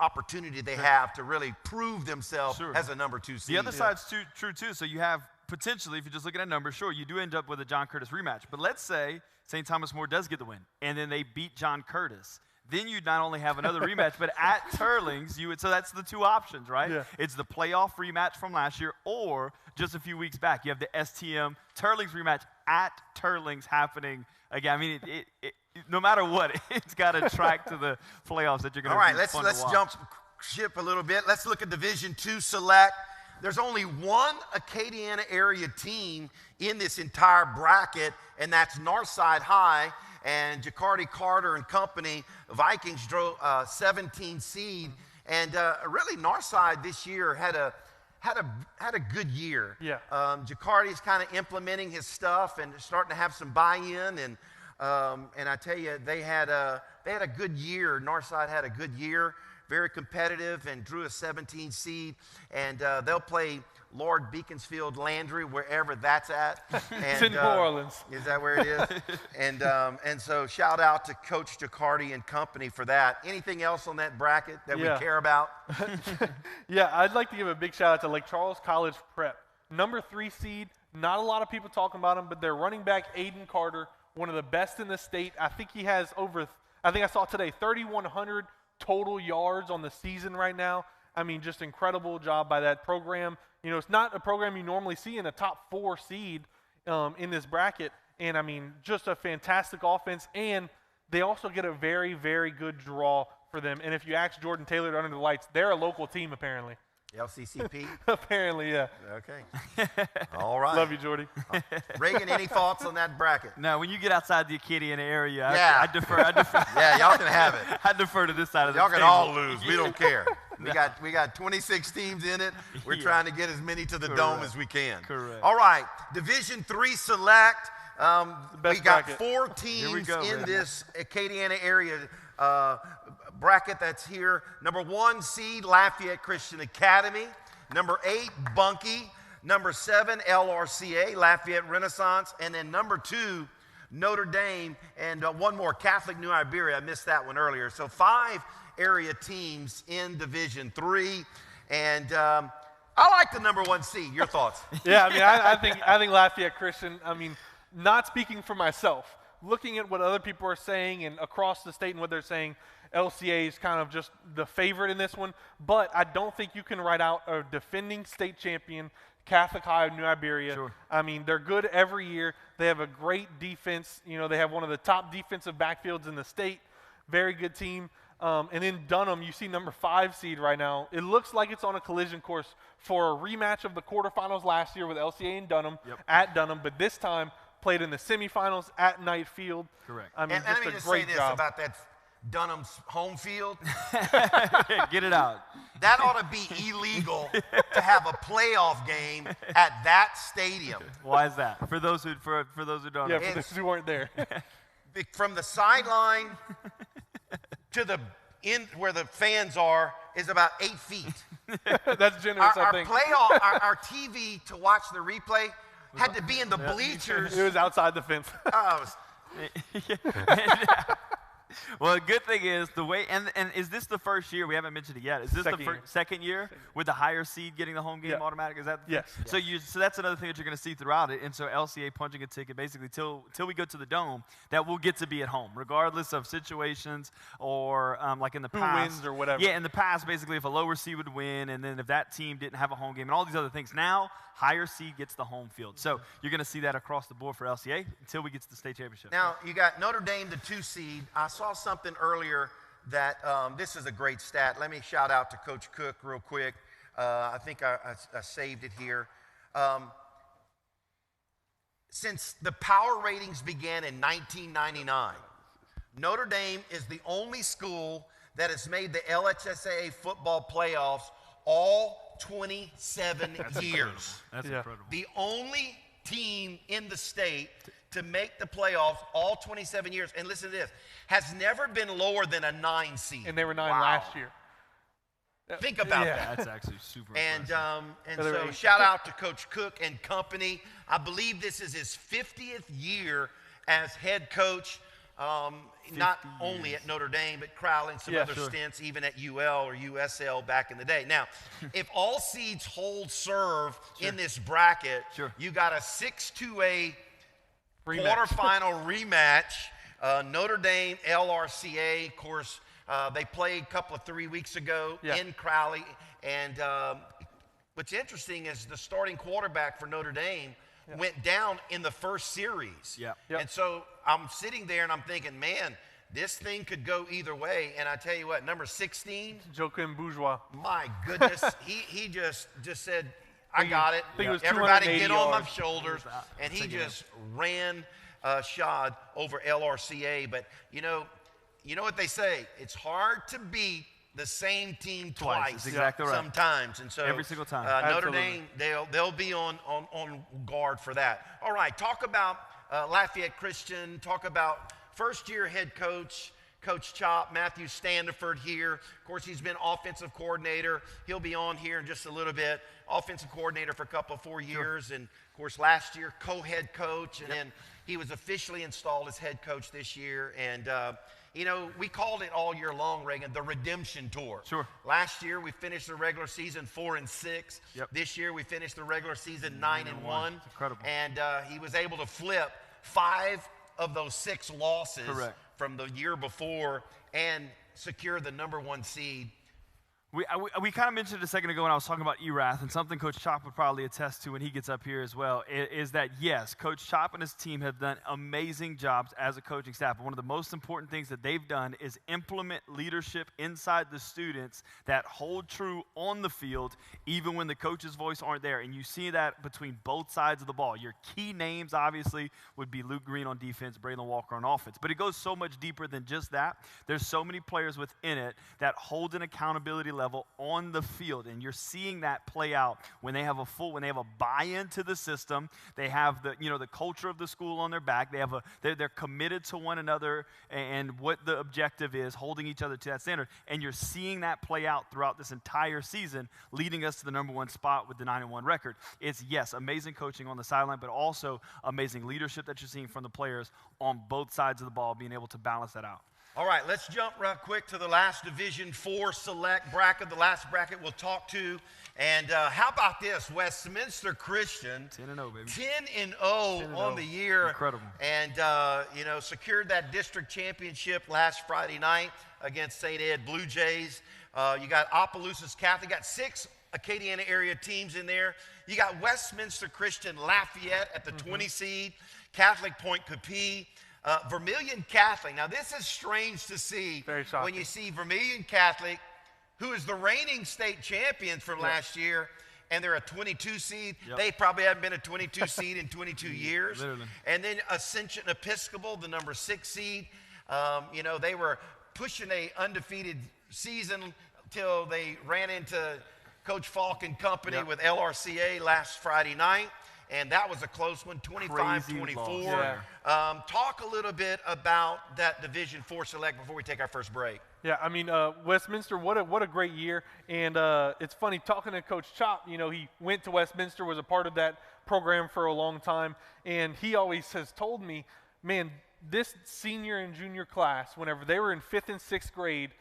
opportunity they have to really prove themselves as a number 2 seed. The other side's true too. So you have potentially, if you're just looking at numbers, you do end up with a John Curtis rematch. But let's say St. Thomas More does get the win, and then they beat John Curtis. Then you not only have another rematch, but at Turlings, so that's the 2 options, right? Yeah. It's the playoff rematch from last year, or just a few weeks back, you have the STM Turlings rematch at Turlings happening again. I mean, no matter what, it's got to track to the playoffs that you're going to. All right, let's jump ship a little bit. Let's look at Division II Select. There's only one Acadiana area team in this entire bracket, and that's Northside High. And Jacardi Carter and company, Vikings drove 17 seed, and really Northside this year had a good year. Yeah. Jacardi's kind of implementing his stuff and starting to have some buy-in, and I tell you, they had a good year. Northside had a good year, very competitive, and drew a 17 seed, and they'll play Lord Beaconsfield Landry, wherever that's at. And, it's in New Orleans. Is that where it is? And so shout out to Coach Jacardi and company for that. Anything else on that bracket that we care about? Yeah, I'd like to give a big shout out to Lake Charles College Prep. Number 3 seed, not a lot of people talking about him, but their running back, Aiden Carter, one of the best in the state. I think he has over I think I saw today 3,100 total yards on the season right now. I mean, just incredible job by that program. You know, it's not a program you normally see in a top 4 seed in this bracket. And, I mean, just a fantastic offense. And they also get a very, very good draw for them. And if you ask Jordan Taylor under the lights, they're a local team apparently. LCCP? Apparently, yeah. Okay. All right. Love you, Jordy. Reagan, any thoughts on that bracket? No, when you get outside the Acadiana area, Yeah. I defer. Yeah, y'all can have it. I defer to this side of the Y'all table. can all lose. We don't care. We got 26 teams in it. We're trying to get as many to the dome as we can. Correct. All right. Division III select. We got bracket. 4 teams Here we go, in man. this Acadiana area bracket that's here. Number 1 seed, Lafayette Christian Academy. Number 8, Bunkie. Number 7, LRCA, Lafayette Renaissance. And then number 2, Notre Dame. And one more, Catholic New Iberia. I missed that one earlier. So 5 area teams in Division III. And I like the number 1 seed. Your thoughts? Yeah, I mean, I think Lafayette Christian, I mean, not speaking for myself, looking at what other people are saying and across the state and what they're saying, LCA is kind of just the favorite in this one, but I don't think you can write out a defending state champion, Catholic High of New Iberia. Sure. I mean, they're good every year. They have a great defense. You know, they have one of the top defensive backfields in the state. Very good team. And in Dunham, you see number 5 seed right now. It looks like it's on a collision course for a rematch of the quarterfinals last year with LCA and Dunham at Dunham, but this time played in the semifinals at Knight Field. Correct. I mean, And just let me a just great say this job. about that Dunham's home field. Get it out. That ought to be illegal to have a playoff game at that stadium. Why is that? For those who don't Yeah, know. for those who weren't there. From the sideline to the end where the fans are is about 8 feet. That's generous, I Our think. playoff, our TV to watch the replay had to be in the bleachers. It was outside the fence. Oh, Well, the good thing is the way, and is this the first year? We haven't mentioned it yet. Is this Second the year. second year with the higher seed getting the home game Yeah. automatic? Is that Yes. So that's another thing that you're going to see throughout it. And so LCA punching a ticket basically till we go to the dome that we'll get to be at home, regardless of situations or like in the Who past. wins or whatever. Yeah, in the past, basically, if a lower seed would win, and then if that team didn't have a home game, and all these other things. Now, higher seed gets the home field. So you're going to see that across the board for LCA until we get to the state championship. now you got Notre Dame, the 2 seed. I saw something earlier that this is a great stat. Let me shout out to Coach Cook real quick. I think I saved it here. Since the power ratings began in 1999, Notre Dame is the only school that has made the LHSAA football playoffs all 27 years. That's Yeah. incredible. The only team in the state to make the playoffs all 27 years, and listen to this, has never been lower than a 9 seed. And they were 9 Wow. last year. Think about Yeah. that. That's actually super And impressive. and They're so really- shout out to Coach Cook and company. I believe this is his 50th year as head coach, not only at Notre Dame, but Crowley and some Yeah, other sure. stints, even at UL or USL back in the day. Now, if all seeds hold serve in this bracket, Sure. you got a 6-2A Rematch. quarterfinal rematch. Notre Dame, LRCA, of course, they played a couple of 3 weeks ago Yeah. in Crowley. And what's interesting is the starting quarterback for Notre Dame went down in the first series. Yeah. Yep. And so I'm sitting there and I'm thinking, man, this thing could go either way. And I tell you what, number 16, Joaquin Bourgeois. my goodness, he just said, I got it. I think it was Everybody 280 get on my yards. shoulders. And he Take it in. just ran shod over LRCA. But you know what they say? It's hard to beat the same team twice. That's exactly right. Sometimes. And so Every single time. Notre Absolutely. Dame, they'll be on guard for that. All right, talk about Lafayette Christian. Talk about first-year head coach, Coach Chop, Matthew Standiford here. Of course, he's been offensive coordinator. He'll be on here in just a little bit. Offensive coordinator for a couple of 4 years. And, of course, last year, co-head coach. And then he was officially installed as head coach this year. And, we called it all year long, Reagan, the redemption tour. Sure. Last year, we finished the regular season 4-6. Yep. This year, we finished the regular season 9-1. It's incredible. And he was able to flip 5 of those 6 losses Correct. from the year before and secure the #1 seed. We kind of mentioned it a second ago when I was talking about Erath, and something Coach Chop would probably attest to when he gets up here as well, is that, yes, Coach Chop and his team have done amazing jobs as a coaching staff. But one of the most important things that they've done is implement leadership inside the students that hold true on the field, even when the coach's voice aren't there. And you see that between both sides of the ball. Your key names, obviously, would be Luke Green on defense, Braylon Walker on offense. But it goes so much deeper than just that. There's so many players within it that hold an accountability level on the field, and you're seeing that play out when they have a buy-in to the system. They have the culture of the school on their back. They're committed to one another and what the objective is, holding each other to that standard. And you're seeing that play out throughout this entire season, leading us to the #1 spot with the 9-1 record. It's, yes, amazing coaching on the sideline, but also amazing leadership that you're seeing from the players on both sides of the ball, being able to balance that out. All right, let's jump real quick to the last Division IV select bracket, the last bracket we'll talk to. And how about this? Westminster Christian. 10-0, baby. 10-0 on the year. Incredible. And, secured that district championship last Friday night against St. Ed Blue Jays. You got Opelousas Catholic. You got 6 Acadiana area teams in there. You got Westminster Christian Lafayette at the 20 seed. Catholic Point Capee. Vermilion Catholic. Now, this is strange to see when you see Vermilion Catholic, who is the reigning state champions from last year, and they're a 22 seed. Yep. They probably haven't been a 22 seed in 22 years. Literally. And then Ascension Episcopal, the #6 seed. They were pushing a undefeated season till they ran into Coach Falk and company with LRCA last Friday night. And that was a close one, 25-24. Talk a little bit about that Division IV select before we take our first break. Yeah, I mean, Westminster, what a great year. And it's funny, talking to Coach Chop, he went to Westminster, was a part of that program for a long time. And he always has told me, man, this senior and junior class, whenever they were in 5th and 6th grade,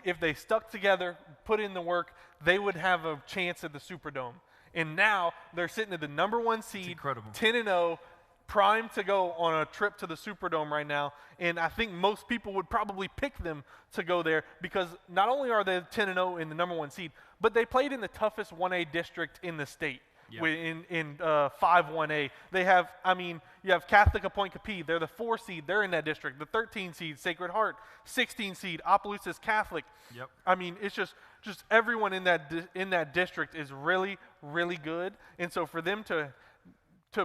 if they stuck together, put in the work, they would have a chance at the Superdome. And now they're sitting at the #1 seed, 10-0, primed to go on a trip to the Superdome right now. And I think most people would probably pick them to go there because not only are they 10-0 in the #1 seed, but they played in the toughest 1A district in the state. Yep. In 5-1A. They have, you have Catholic of Point Capee. They're the 4 seed. They're in that district. The 13 seed, Sacred Heart. 16 seed, Opelousas Catholic. Yep. It's just everyone in that district is really, really good. And so for them to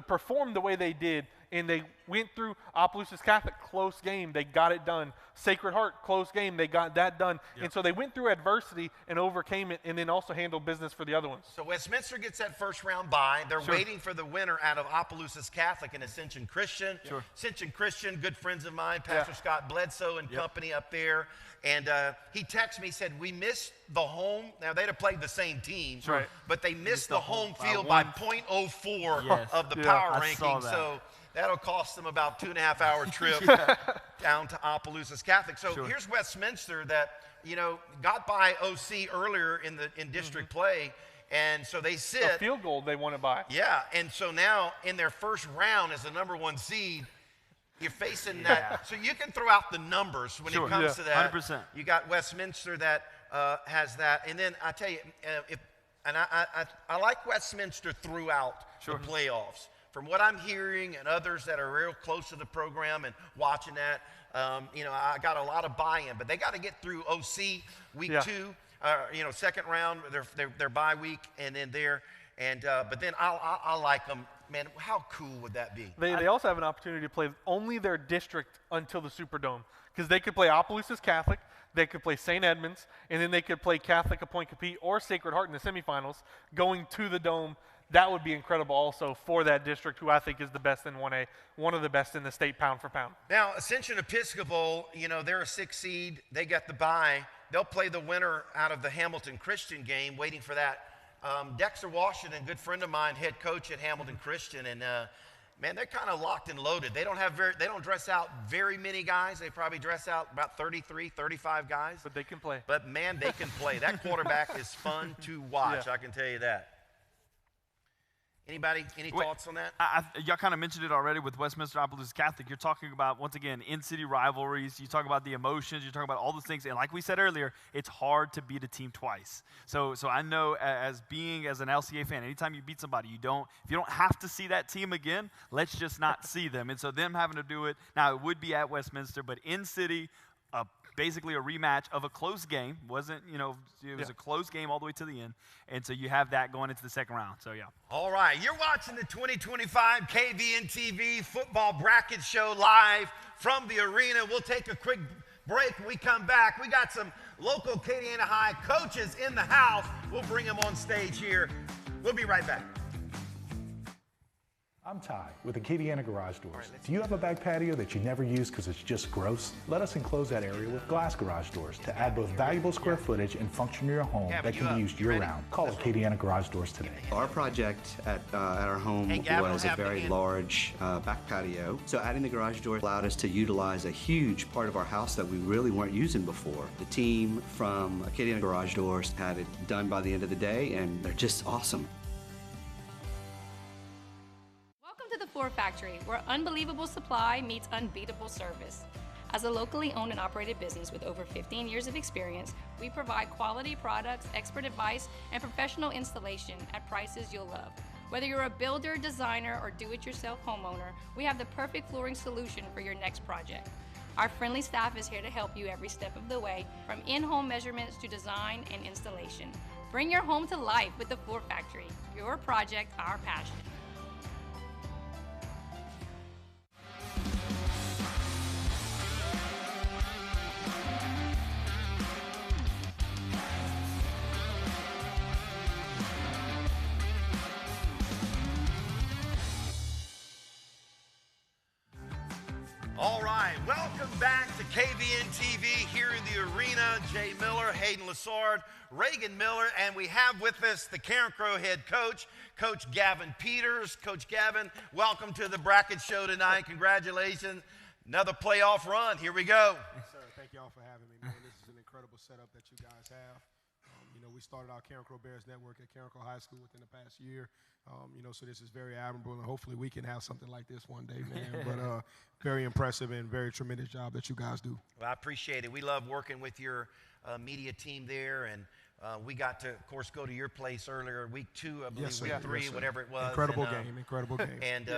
perform the way they did, and they went through Opelousas Catholic, close game, they got it done. Sacred Heart, close game, they got that done. Yep. And so they went through adversity and overcame it, and then also handled business for the other ones. So Westminster gets that first round bye. They're waiting for the winner out of Opelousas Catholic and Ascension Christian. Ascension Christian, good friends of mine, Pastor Scott Bledsoe and company up there. And he texted me, said, we missed the home. Now, they'd have played the same team, but they missed the home field by 0.04 of the power ranking. So that'll cost them about 2.5-hour trip down to Opelousas Catholic. So here's Westminster that, got by OC earlier in district play. And so they sit. A field goal they won it by. Yeah, and so now in their first round as the #1 seed, you're facing that. So you can throw out the numbers when it comes to that. 100%. You got Westminster that has that. And then I tell you, I like Westminster throughout the playoffs. From what I'm hearing and others that are real close to the program and watching that, I got a lot of buy-in. But they got to get through OC week 2, second round, their bye week, and then there. And but then I like them. Man, how cool would that be? They also have an opportunity to play only their district until the Superdome, because they could play Opelousas Catholic, they could play St. Edmunds, and then they could play Catholic of Point Capee or Sacred Heart in the semifinals, going to the Dome. That would be incredible also for that district, who I think is the best in 1A, one of the best in the state pound for pound. Now, Ascension Episcopal, they're a 6 seed. They got the bye. They'll play the winner out of the Hamilton Christian game, waiting for that. Dexter Washington, good friend of mine, head coach at Hamilton Christian, and man, they're kind of locked and loaded. They don't dress out very many guys. They probably dress out about 33, 35 guys. But they can play. But man, they can play. That quarterback is fun to watch. I can tell you that. Anybody, any thoughts on that? Y'all kind of mentioned it already with Westminster Opelousas Catholic. You're talking about, once again, in-city rivalries. You talk about the emotions. You talk about all those things. And like we said earlier, it's hard to beat a team twice. So I know as an LCA fan, anytime you beat somebody, if you don't have to see that team again, let's just not see them. And so them having to do it, now it would be at Westminster, but in-city, basically a rematch of a close game. It was a close game all the way to the end. And so you have that going into the second round. So, yeah. All right. You're watching the 2025 KVNTV Football Bracket Show live from the arena. We'll take a quick break. When we come back, we got some local Acadiana High coaches in the house. We'll bring them on stage here. We'll be right back. I'm Ty with Acadiana Garage Doors. Do you have a back patio that you never use because it's just gross? Let us enclose that area with glass garage doors to add both valuable square footage and function to your home that can be used year-round. Call Acadiana Garage Doors today. Our project at our home was a very large back patio. So adding the garage door allowed us to utilize a huge part of our house that we really weren't using before. The team from Acadiana Garage Doors had it done by the end of the day, and they're just awesome. To the Floor Factory, where unbelievable supply meets unbeatable service. As a locally owned and operated business with over 15 years of experience, we provide quality products, expert advice, and professional installation at prices you'll love. Whether you're a builder, designer, or do-it-yourself homeowner, we have the perfect flooring solution for your next project. Our friendly staff is here to help you every step of the way, from in-home measurements to design and installation. Bring your home to life with the Floor Factory. Your project, our passion. All right, welcome back to KVNTV here in the arena. Jay Miller, Hayden Lassard, Reagan Miller, and we have with us the Carencro head coach, Coach Gavin Peters. Coach Gavin, welcome to the bracket show tonight. Congratulations. Another playoff run. Here we go. Yes, sir. Thank you all for having me, man. This is an incredible setup that you guys have. We started our Carencro Bears Network at Carencro High School within the past year. So this is very admirable, and hopefully we can have something like this one day, man. But very impressive and very tremendous job that you guys do. Well, I appreciate it. We love working with your media team there, and we got to, of course, go to your place earlier, week 2, I believe, week 3, whatever it was. Incredible game. And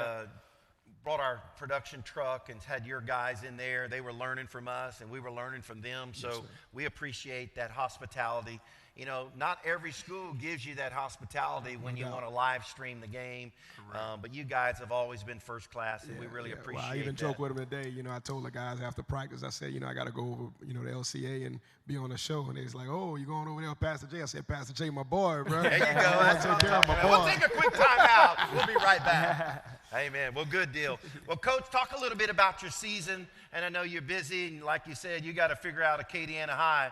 brought our production truck and had your guys in there. They were learning from us, and we were learning from them. So we appreciate that hospitality. You know, not every school gives you that hospitality when you want to live stream the game. But you guys have always been first class, and we really appreciate it. Well, I even joked with them today. I told the guys after practice, I said, I got to go over, the LCA and be on the show. And they was like, oh, you going over there with Pastor J? I said, Pastor J, my boy, bro. There you go. That's what I'm talking about. We'll take a quick time out. We'll be right back. Amen. Well, good deal. Well, Coach, talk a little bit about your season. And I know you're busy, and like you said, you got to figure out Acadiana High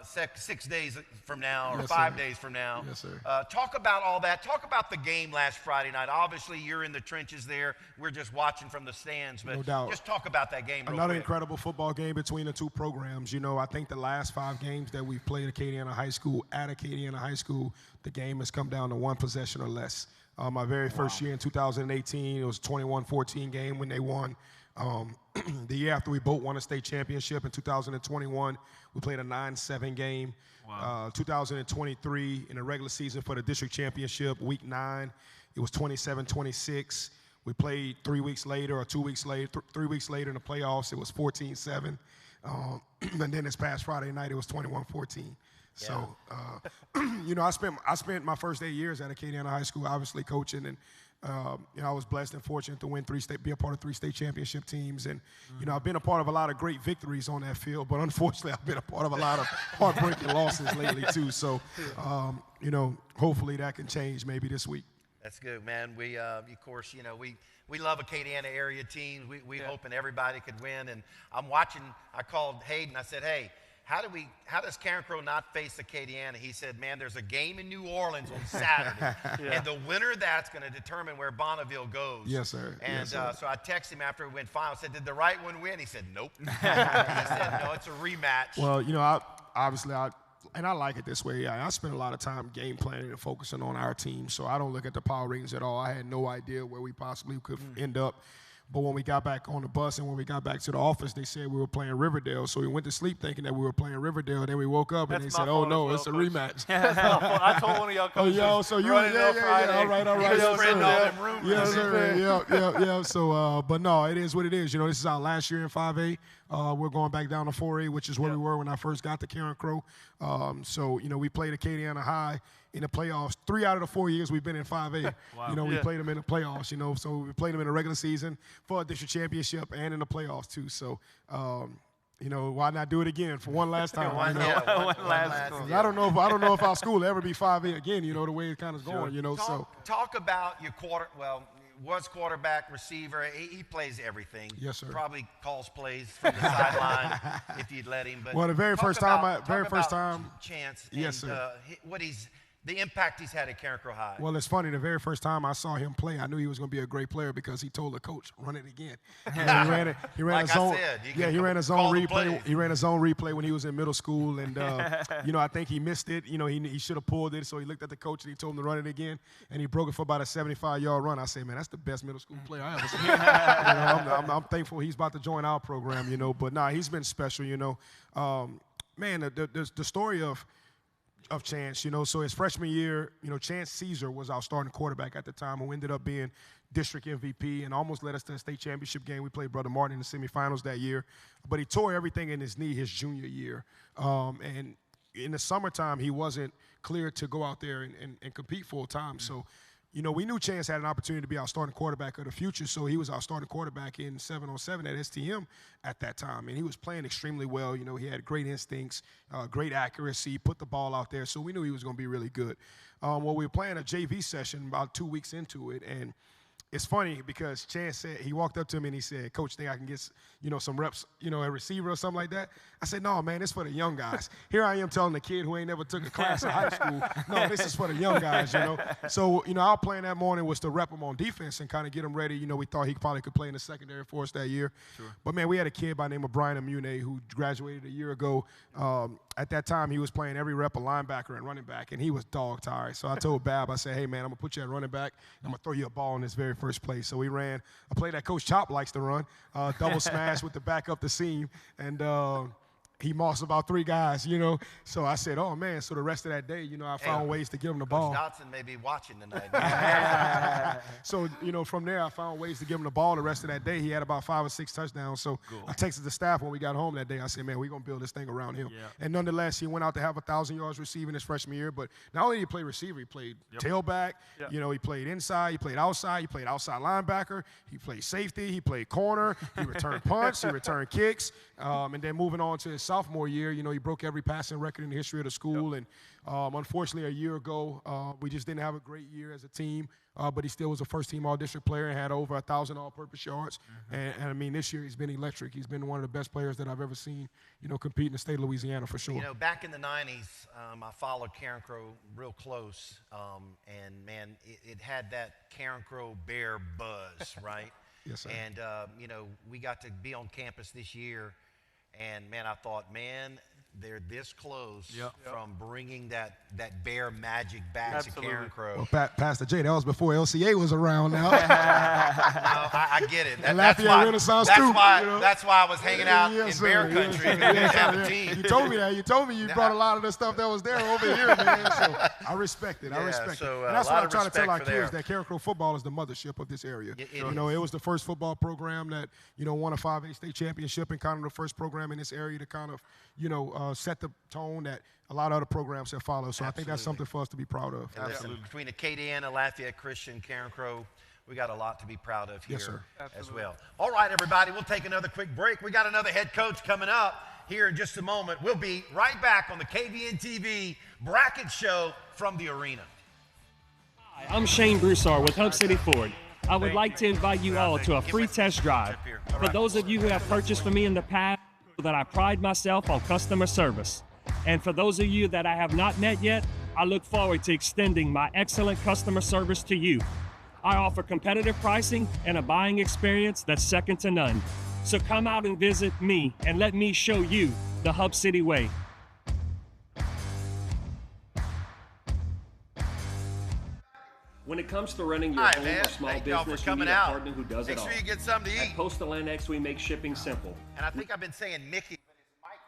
6 days from now or 5 days from now. Yes, sir. Talk about all that. Talk about the game last Friday night. Obviously, you're in the trenches there. We're just watching from the stands. But no doubt. Just talk about that game real Another quick. incredible football game between the two programs. I think the last 5 games that we've played Acadiana High School, at Acadiana High School, the game has come down to 1 possession or less. My very first year in 2018, it was a 21-14 game when they won. The year after we both won a state championship in 2021, we played a 9-7 game. 2023 in the regular season for the district championship, week 9, it was 27-26. We played 3 weeks later or 2 weeks later, 3 weeks later in the playoffs, it was 14-7. And then this past Friday night, it was 21-14. So, I spent my first 8 years at Acadiana High School, obviously coaching, and I was blessed and fortunate to win be a part of 3 state championship teams, and I've been a part of a lot of great victories on that field, but unfortunately, I've been a part of a lot of heartbreaking losses lately too. So, hopefully that can change maybe this week. That's good, man. We, of course, we love Acadiana area teams. We hoping everybody could win, and I'm watching. I called Hayden. I said, hey, how does Carencro not face Acadiana? He said, man, there's a game in New Orleans on Saturday, and the winner of that's going to determine where Bonneville goes. Yes, sir. And so I texted him after we went final. I said, did the right one win? He said, nope. He said, no, it's a rematch. Well, and I like it this way. I spend a lot of time game planning and focusing on our team, so I don't look at the power ratings at all. I had no idea where we possibly could end up. But when we got back on the bus and when we got back to the office, they said we were playing Riverdale. So we went to sleep thinking that we were playing Riverdale. Then we woke up and they said, "Oh no, it's a rematch." I told one of y'all coaches. Oh, yo, so you, yeah. All right. Yes, sir. Yeah. So, but no, it is what it is. You know, this is our last year in 5A. We're going back down to 4A, which is where we were when I first got to Karen Crow. So, you know, we played Acadiana High in the playoffs. 3 out of the 4 years we've been in 5A. Wow. You know, we played them in the playoffs, you know. So we played them in the regular season for a district championship and in the playoffs, too. So, you know, why not do it again for one last time? One last. I don't know if our school will ever be 5A again, you know, the way it kind of going, you know. Talk about your was quarterback, receiver. He plays everything. Yes, sir. Probably calls plays from the sideline if you'd let him. But well, the very first time, Chance. Yes, and, sir. The impact he's had at Karen Crow High. Well, it's funny. The very first time I saw him play, I knew he was going to be a great player because he told the coach, "Run it again." You know, he ran like a zone. I said, he ran a zone replay. He ran a zone replay when he was in middle school, and you know, I think he missed it. You know, he should have pulled it. So he looked at the coach and he told him to run it again, and he broke it for about a 75-yard run. I said, "Man, that's the best middle school player I ever seen." You know, I'm thankful he's about to join our program. You know, but nah, he's been special. You know, man, the story of Chance, you know, so his freshman year, you know, Chance Caesar was our starting quarterback at the time, who ended up being district MVP and almost led us to the state championship game. We played Brother Martin in the semifinals that year, but he tore everything in his knee his junior year. And in the summertime, he wasn't cleared to go out there and compete full time. So, you know, we knew Chance had an opportunity to be our starting quarterback of the future, so he was our starting quarterback in 7-on-7 at STM at that time, and he was playing extremely well. You know, he had great instincts, great accuracy, put the ball out there, so we knew he was going to be really good. Well, we were playing a JV session about 2 weeks into it, and it's funny because Chance said, he walked up to me and he said, "Coach, think I can get, you know, some reps, you know, a receiver or something like that?" I said, "No, man, it's for the young guys." Here I am telling the kid who ain't never took a class in high school, no, this is for the young guys, you know. So, you know, our plan that morning was to rep him on defense and kind of get him ready. You know, we thought he probably could play in the secondary for us that year. Sure. But, man, we had a kid by the name of Brian Amune who graduated a year ago. At that time, he was playing every rep of linebacker and running back, and he was dog tired. So I told Bab, I said, "Hey, man, I'm going to put you at running back. I'm going to throw you a ball in this very first play." So we ran a play that Coach Chop likes to run, double smash with the back up the seam, and he mossed about 3 guys, you know. So I said, "Oh, man." So the rest of that day, you know, I found ways to give him the ball. Coach Dotson may be watching tonight. So, you know, from there, I found ways to give him the ball the rest of that day. He had about 5 or 6 touchdowns. So I texted the staff when we got home that day. I said, "Man, we're going to build this thing around him." Yeah. And nonetheless, he went out to have 1,000 yards receiving his freshman year. But not only did he play receiver, he played tailback. Yep. You know, he played inside. He played outside. He played outside linebacker. He played safety. He played corner. He returned punts. He returned kicks. And then moving on to his sophomore year, you know, he broke every passing record in the history of the school. Yep. And unfortunately, a year ago, we just didn't have a great year as a team. But he still was a first-team all-district player and had over 1,000 all-purpose yards. Mm-hmm. And, I mean, this year he's been electric. He's been one of the best players that I've ever seen, you know, compete in the state of Louisiana for sure. You know, back in the 90s, I followed Karen Crow real close. And, man, it had that Karen Crow Bear buzz, right? Yes, sir. And, you know, we got to be on campus this year. And, man, I thought, man, they're this close from bringing that Bear magic back to Karen Crow. Well, Pastor Jay, that was before LCA was around now. No, I get it. That's why Renaissance too. That's why I was hanging out in Bear country. We didn't have a team. You told me that. You told me you brought a lot of the stuff that was there over here, man. So I respect it. I respect it. And that's what I'm trying to tell our kids, that Karen Crow football is the mothership of this area. You know, it was the first football program that, you know, won a 5A state championship and kind of the first program in this area to kind of, you know, set the tone that a lot of other programs have followed. So I think that's something for us to be proud of. Absolutely. Between Acadiana, Lafayette Christian, Karen Crow, we got a lot to be proud of here as well. All right, everybody, we'll take another quick break. We got another head coach coming up here in just a moment. We'll be right back on the KVNTV Bracket Show from the arena. Hi, I'm Shane Broussard with Hub City Ford. I would like to invite you all to a free test drive. For those of you who have purchased from me in the past, that I pride myself on customer service. And for those of you that I have not met yet, I look forward to extending my excellent customer service to you. I offer competitive pricing and a buying experience that's second to none. So come out and visit me and let me show you the Hub City way. When it comes to running your Hi, home man. or small Thank y'all for business, you coming need a out. partner who does Make it all. sure you get something to eat. At Postal Annex, we make shipping simple. And I think I've been saying Mickey, but it's Mikey.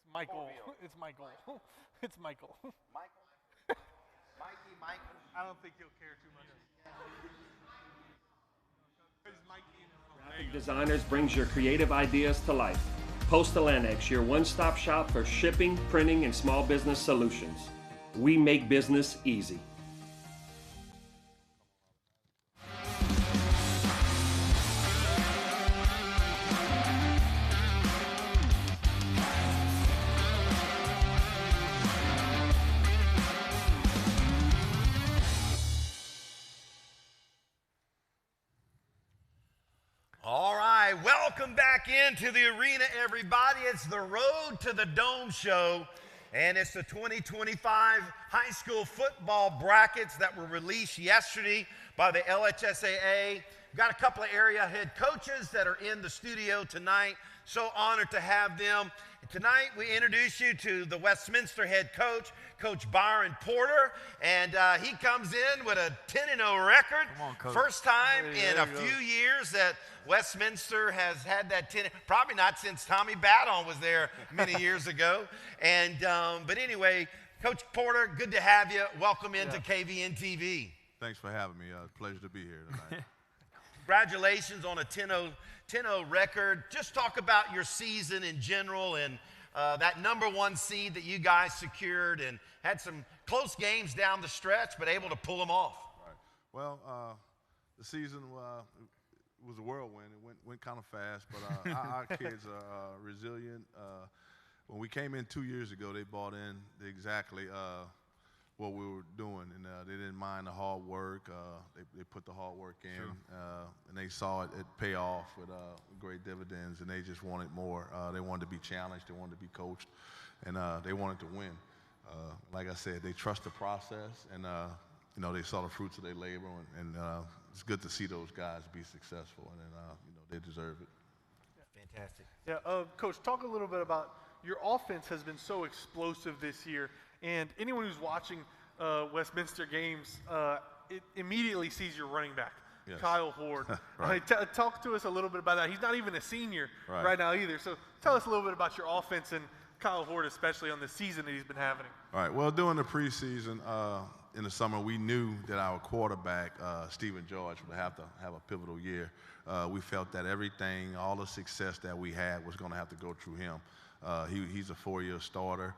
It's Michael. It's Michael. It's Michael. Michael? Michael? I don't think he'll care too much. Graphic Designers brings your creative ideas to life. Postal Annex, your one-stop shop for shipping, printing, and small business solutions. We make business easy. All right, welcome back into the arena, everybody. It's the Road to the Dome show, and it's the 2025 high school football brackets that were released yesterday by the LHSAA. We've got a couple of area head coaches that are in the studio tonight. So honored to have them. And tonight we introduce you to the Westminster head coach, Coach Byron Porter, and he comes in with a 10-0 record. Come on, Coach. First time There in you a go. few years that Westminster has had that 10, probably not since Tommy Badon was there many years ago. And but anyway, Coach Porter, good to have you. Welcome into KVNTV. Thanks for having me. Pleasure to be here tonight. Congratulations on a 10-0 record. Just talk about your season in general and that #1 seed that you guys secured and had some close games down the stretch, but able to pull them off. Right. Well, the season was a whirlwind. It went kind of fast, but our kids are resilient. When we came in 2 years ago, they bought in exactly what we were doing, and they didn't mind the hard work. They put the hard work in, and they saw it pay off with great dividends, and they just wanted more. They wanted to be challenged, they wanted to be coached, and they wanted to win. Like I said, they trust the process, and you know, they saw the fruits of their labor, and it's good to see those guys be successful, and you know, they deserve it. Fantastic. Yeah, Coach, talk a little bit about your offense has been so explosive this year, and anyone who's watching Westminster games it immediately sees your running back, Yes. Kyle Horde. Right. Talk to us a little bit about that. He's not even a senior Right. right now either, so tell us a little bit about your offense and Kyle Horde, especially on the season that he's been having. All right. Well, during the preseason in the summer, we knew that our quarterback, Stephen George, would have to have a pivotal year. We felt that everything, all the success that we had was going to have to go through him. He's a 4-year starter.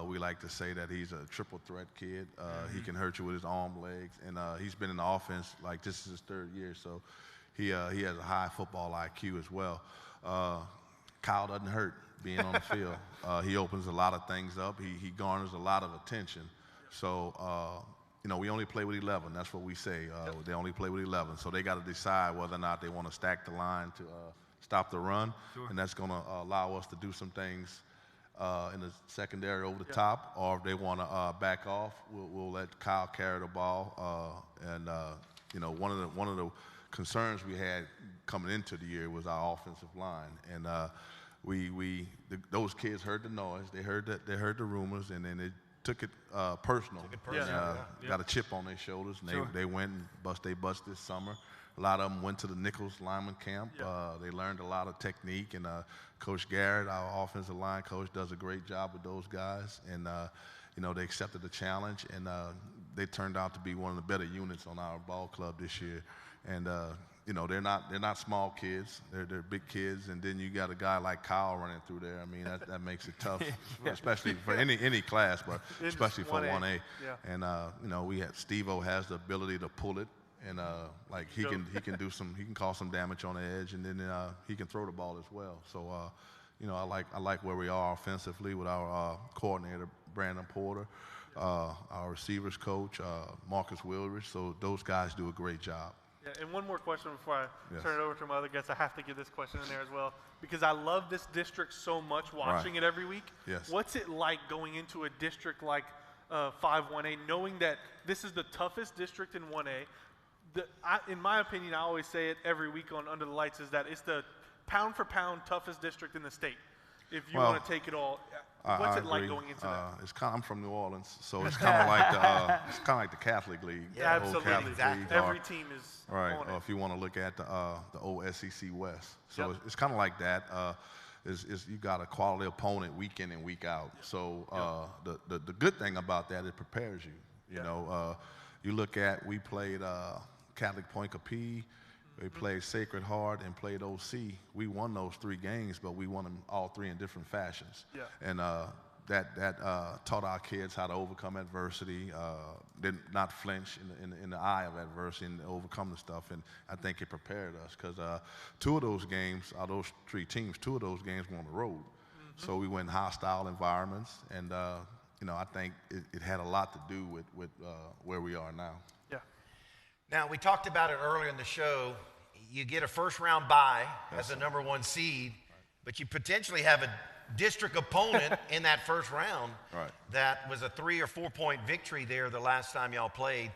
We like to say that he's a triple threat kid. He can hurt you with his arm, legs, and he's been in the offense like this is his 3rd year, so he has a high football IQ as well. Kyle doesn't hurt being on the field. He opens a lot of things up. He garners a lot of attention. So, you know, we only play with 11. That's what we say. They only play with 11. So they got to decide whether or not they want to stack the line to stop the run, and that's going to allow us to do some things in the secondary over the top, or if they want to back off, we'll let Kyle carry the ball. You know, one of the concerns we had coming into the year was our offensive line, and those kids heard the noise, they heard the rumors, and then they took it personal. Got a chip on their shoulders, and they went and bust this summer. A lot of them went to the Nichols lineman camp. They learned a lot of technique, and Coach Garrett, our offensive line coach, does a great job with those guys. And you know, they accepted the challenge, and they turned out to be one of the better units on our ball club this year. And you know, they're not small kids; they're big kids. And then you got a guy like Kyle running through there. I mean, that makes it tough, especially for any class, but especially for 1A. And you know, Steve-O has the ability to pull it. And like he can cause some damage on the edge, and then he can throw the ball as well. So you know, I like where we are offensively with our coordinator Brandon Porter, our receivers coach Marcus Wildridge. So those guys do a great job. Yeah, and one more question before I turn it over to my other guests. I have to get this question in there as well because I love this district so much, watching it every week. Yes. What's it like going into a district like 5-1A, knowing that this is the toughest district in 1A? In my opinion, I always say it every week on Under the Lights, is that it's the pound-for-pound toughest district in the state. if you want to take it all, what's it like going into that? It's I'm from New Orleans, so it's kind of like the Catholic League. Yeah, absolutely. Catholic League, Every team is right. on Or it. if you want to look at the old SEC West, so it's kind of like that. You got a quality opponent week in and week out. So the good thing about that, it prepares you. You know, you look at, we played Catholic Point Capee, we played Sacred Heart, and played OC. We won those 3 games, but we won them all 3 in different fashions. Yeah. And that taught our kids how to overcome adversity, did not flinch in the eye of adversity and overcome the stuff. And I think it prepared us because 2 of those games, out of those 3 teams, 2 of those games were on the road. So we went in hostile environments, and you know, I think it had a lot to do with where we are now. Yeah. Now, we talked about it earlier in the show. You get a first-round bye as a number 1 seed, but you potentially have a district opponent in that first round that was a 3 or 4 point victory there the last time y'all played.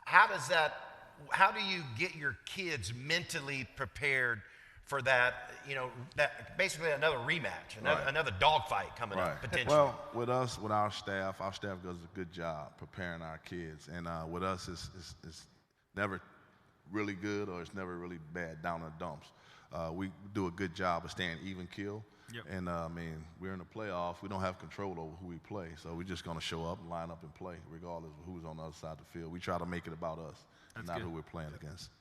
How do you get your kids mentally prepared for that, you know, that basically another rematch, another dogfight coming up potentially? Well, with our staff does a good job preparing our kids, and with us it's never really good or it's never really bad down in the dumps. We do a good job of staying even keel. Yep. And I mean, we're in the playoffs. We don't have control over who we play, so we're just going to show up and line up and play, regardless of who's on the other side of the field. We try to make it about us, and not who we're playing against.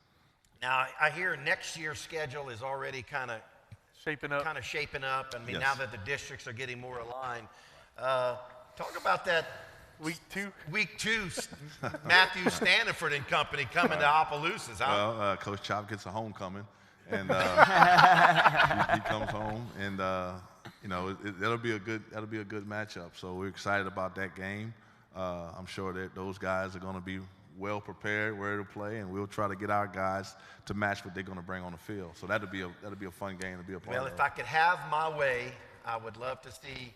Now, I hear next year's schedule is already kind of shaping up. I mean, now that the districts are getting more aligned, talk about that. Week 2, Matthew Standiford and company coming to Opelousas. Well, Coach Chop gets a homecoming. And he comes home, and you know, that'll be a good matchup. So we're excited about that game. I'm sure that those guys are going to be well prepared, ready to play, and we'll try to get our guys to match what they're going to bring on the field. So that'll be a fun game to be a part of. Well, if I could have my way, I would love to see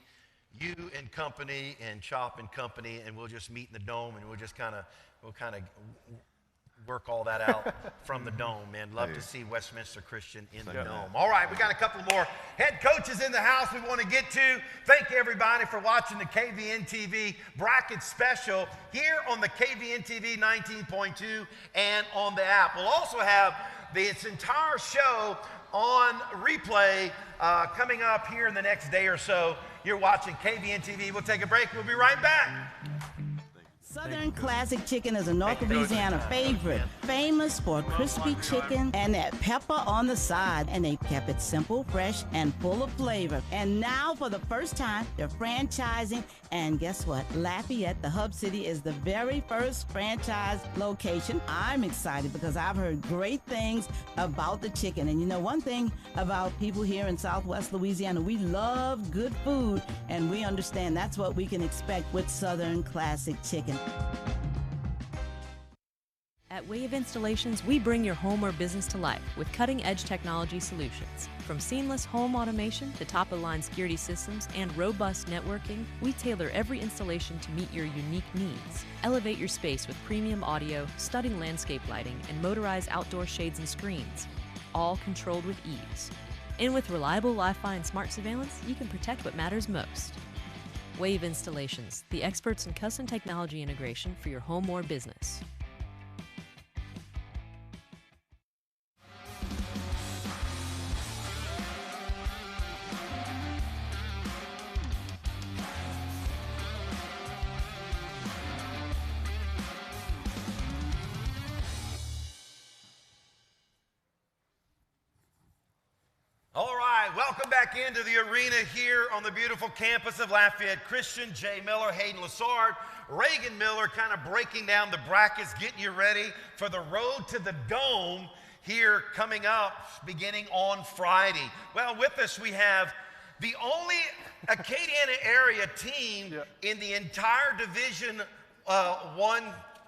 you and company and Chop and company, and we'll just meet in the dome, and we'll kind of work all that out from the dome, man. Love to see Westminster Christian in the dome. All right, we got a couple more head coaches in the house we want to get to. Thank everybody for watching the KVNTV Bracket Special here on the KVNTV 19.2 and on the app. We'll also have its entire show on replay coming up here in the next day or so. You're watching KVNTV. We'll take a break. We'll be right back. Southern Classic Chicken is a North Louisiana favorite, famous for crispy chicken and that pepper on the side. And they kept it simple, fresh, and full of flavor. And now, for the first time, they're franchising. And guess what? Lafayette, the hub city, is the very first franchise location. I'm excited because I've heard great things about the chicken. And you know, one thing about people here in Southwest Louisiana, we love good food, and we understand that's what we can expect with Southern Classic Chicken. At Wave Installations, we bring your home or business to life with cutting-edge technology solutions. From seamless home automation to top-of-the-line security systems and robust networking, we tailor every installation to meet your unique needs. Elevate your space with premium audio, stunning landscape lighting, and motorized outdoor shades and screens, all controlled with ease. And with reliable Wi-Fi and smart surveillance, you can protect what matters most. Wave Installations, the experts in custom technology integration for your home or business. All right, welcome back into the arena here on the beautiful campus of Lafayette Christian. Jay Miller, Hayden Lassard, Reagan Miller kind of breaking down the brackets, getting you ready for the road to the Dome here coming up beginning on Friday. Well, with us we have the only Acadiana area team in the entire Division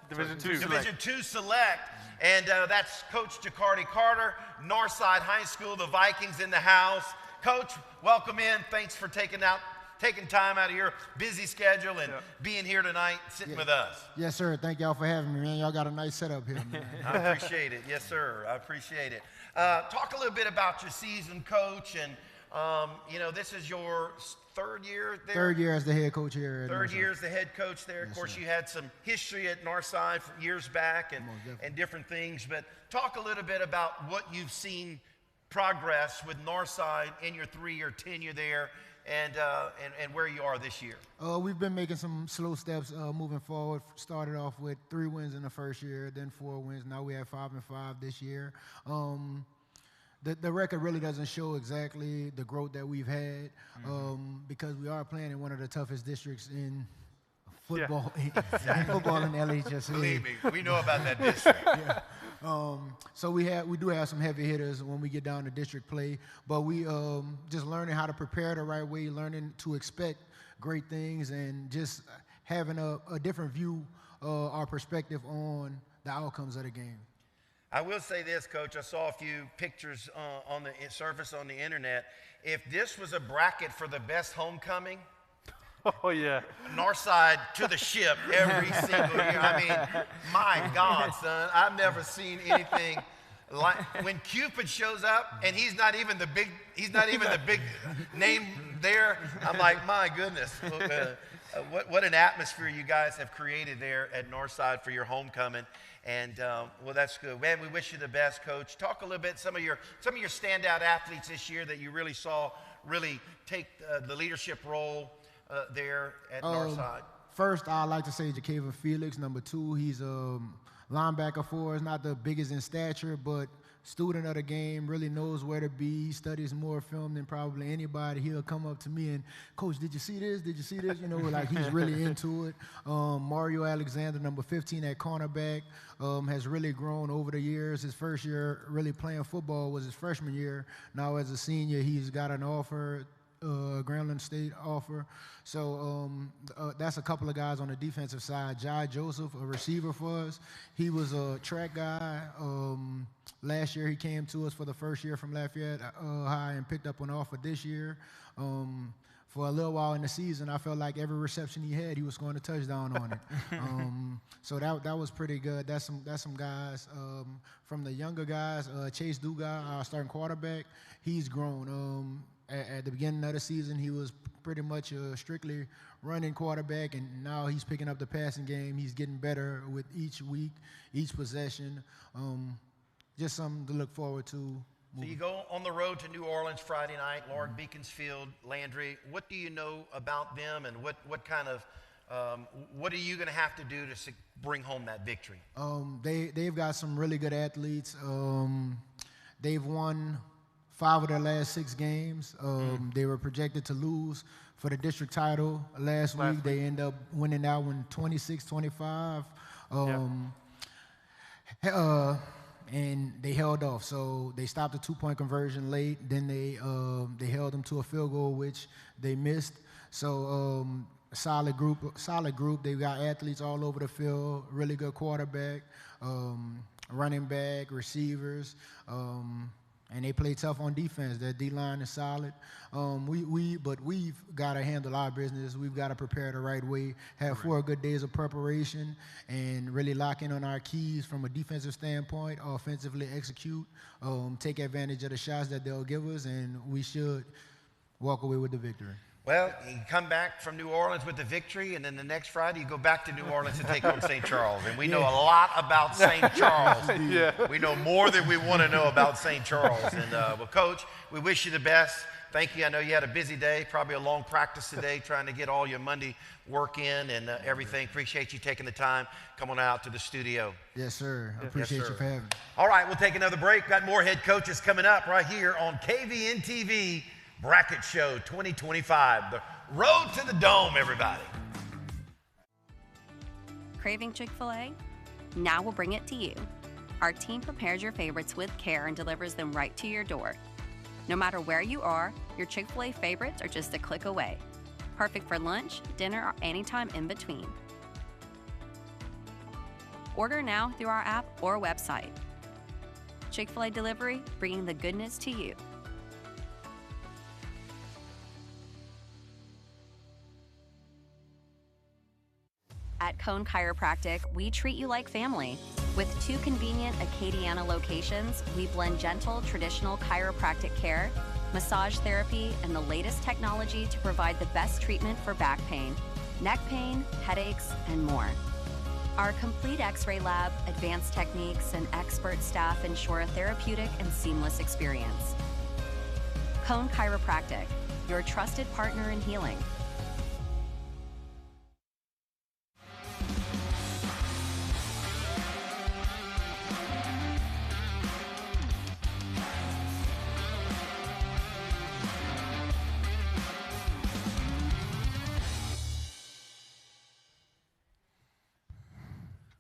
Division 2 Select. And that's Coach Jacardi Carter, Northside High School, the Vikings in the house. Coach, welcome in. Thanks for taking time out of your busy schedule and being here tonight, sitting with us. Yes, sir. Thank y'all for having me, man. Y'all got a nice setup here, man. I appreciate it. Yes, sir. I appreciate it. Talk a little bit about your season, Coach, and This is your third year there? Third year as the head coach here. Third year as the head coach there. Of course, you had some history at Northside from years back and different things. But talk a little bit about what you've seen progress with Northside in your 3-year tenure there and where you are this year. We've been making some slow steps moving forward. Started off with 3 wins in the first year, then 4 wins. Now we have 5-5 this year. The record really doesn't show exactly the growth that we've had because we are playing in one of the toughest districts in football, football in LHS. Believe me, we know about that district. So we do have some heavy hitters when we get down to district play, but we just learning how to prepare the right way, learning to expect great things, and just having a different view or perspective on the outcomes of the game. I will say this, Coach. I saw a few pictures on the surface on the internet. If this was a bracket for the best homecoming, oh yeah, Northside to the ship every single year. I mean, my God, son, I've never seen anything like when Cupid shows up and he's not even the big name there. I'm like, my goodness. What an atmosphere you guys have created there at Northside for your homecoming. And well, that's good. Man, we wish you the best, Coach. Talk a little bit some of your standout athletes this year that you really saw really take the leadership role there at Northside. First, I'd like to say Ja'Kavon Felix. Number 2, he's a linebacker for us. Not the biggest in stature, but student of the game, really knows where to be. He studies more film than probably anybody. He'll come up to me and, Coach, did you see this? Did you see this? You know, like he's really into it. Mario Alexander, number 15 at cornerback, has really grown over the years. His first year really playing football was his freshman year. Now as a senior, he's got an offer, Grambling State offer. So that's a couple of guys on the defensive side. Jai Joseph, a receiver for us. He was a track guy. Last year he came to us for the first year from Lafayette High and picked up an offer this year. For a little while in the season, I felt like every reception he had, he was scoring a touchdown on it. So that was pretty good. That's some guys. From the younger guys, Chase Dugas, our starting quarterback, he's grown. At the beginning of the season, he was pretty much a strictly running quarterback, and now he's picking up the passing game. He's getting better with each week, each possession. Just something to look forward to. So you go on the road to New Orleans Friday night, Lord Beaconsfield, Landry. What do you know about them, and what kind of what are you going to have to do to bring home that victory? They've got some really good athletes. They've won 5 of their last 6 games. They were projected to lose for the district title last week. They end up winning that one 26-25. And they held off. So they stopped the 2-point conversion late. Then they held them to a field goal, which they missed. So solid group. They've got athletes all over the field, really good quarterback, running back, receivers. And they play tough on defense. Their D-line is solid. But we've got to handle our business. We've got to prepare the right way, have 4 good days of preparation, and really lock in on our keys from a defensive standpoint, offensively execute, take advantage of the shots that they'll give us, and we should walk away with the victory. Well, you come back from New Orleans with the victory, and then the next Friday you go back to New Orleans to take on St. Charles. And we know a lot about St. Charles. We know more than we want to know about St. Charles. And, well, Coach, we wish you the best. Thank you. I know you had a busy day, probably a long practice today, trying to get all your Monday work in and everything. Appreciate you taking the time. Come on out to the studio. Yes, sir. I appreciate you for having me. All right, we'll take another break. Got more head coaches coming up right here on KVNTV. Bracket Show 2025, the road to the dome, everybody. Craving Chick-fil-A? Now we'll bring it to you. Our team prepares your favorites with care and delivers them right to your door. No matter where you are, your Chick-fil-A favorites are just a click away. Perfect for lunch, dinner, or anytime in between. Order now through our app or website. Chick-fil-A Delivery, bringing the goodness to you. At Cone Chiropractic, we treat you like family. With 2 convenient Acadiana locations, we blend gentle, traditional chiropractic care massage therapy, and the latest technology to provide the best treatment for back pain, neck pain, headaches, and more. Our complete X-ray lab, advanced techniques, and expert staff ensure a therapeutic and seamless experience. Cone Chiropractic, your trusted partner in healing.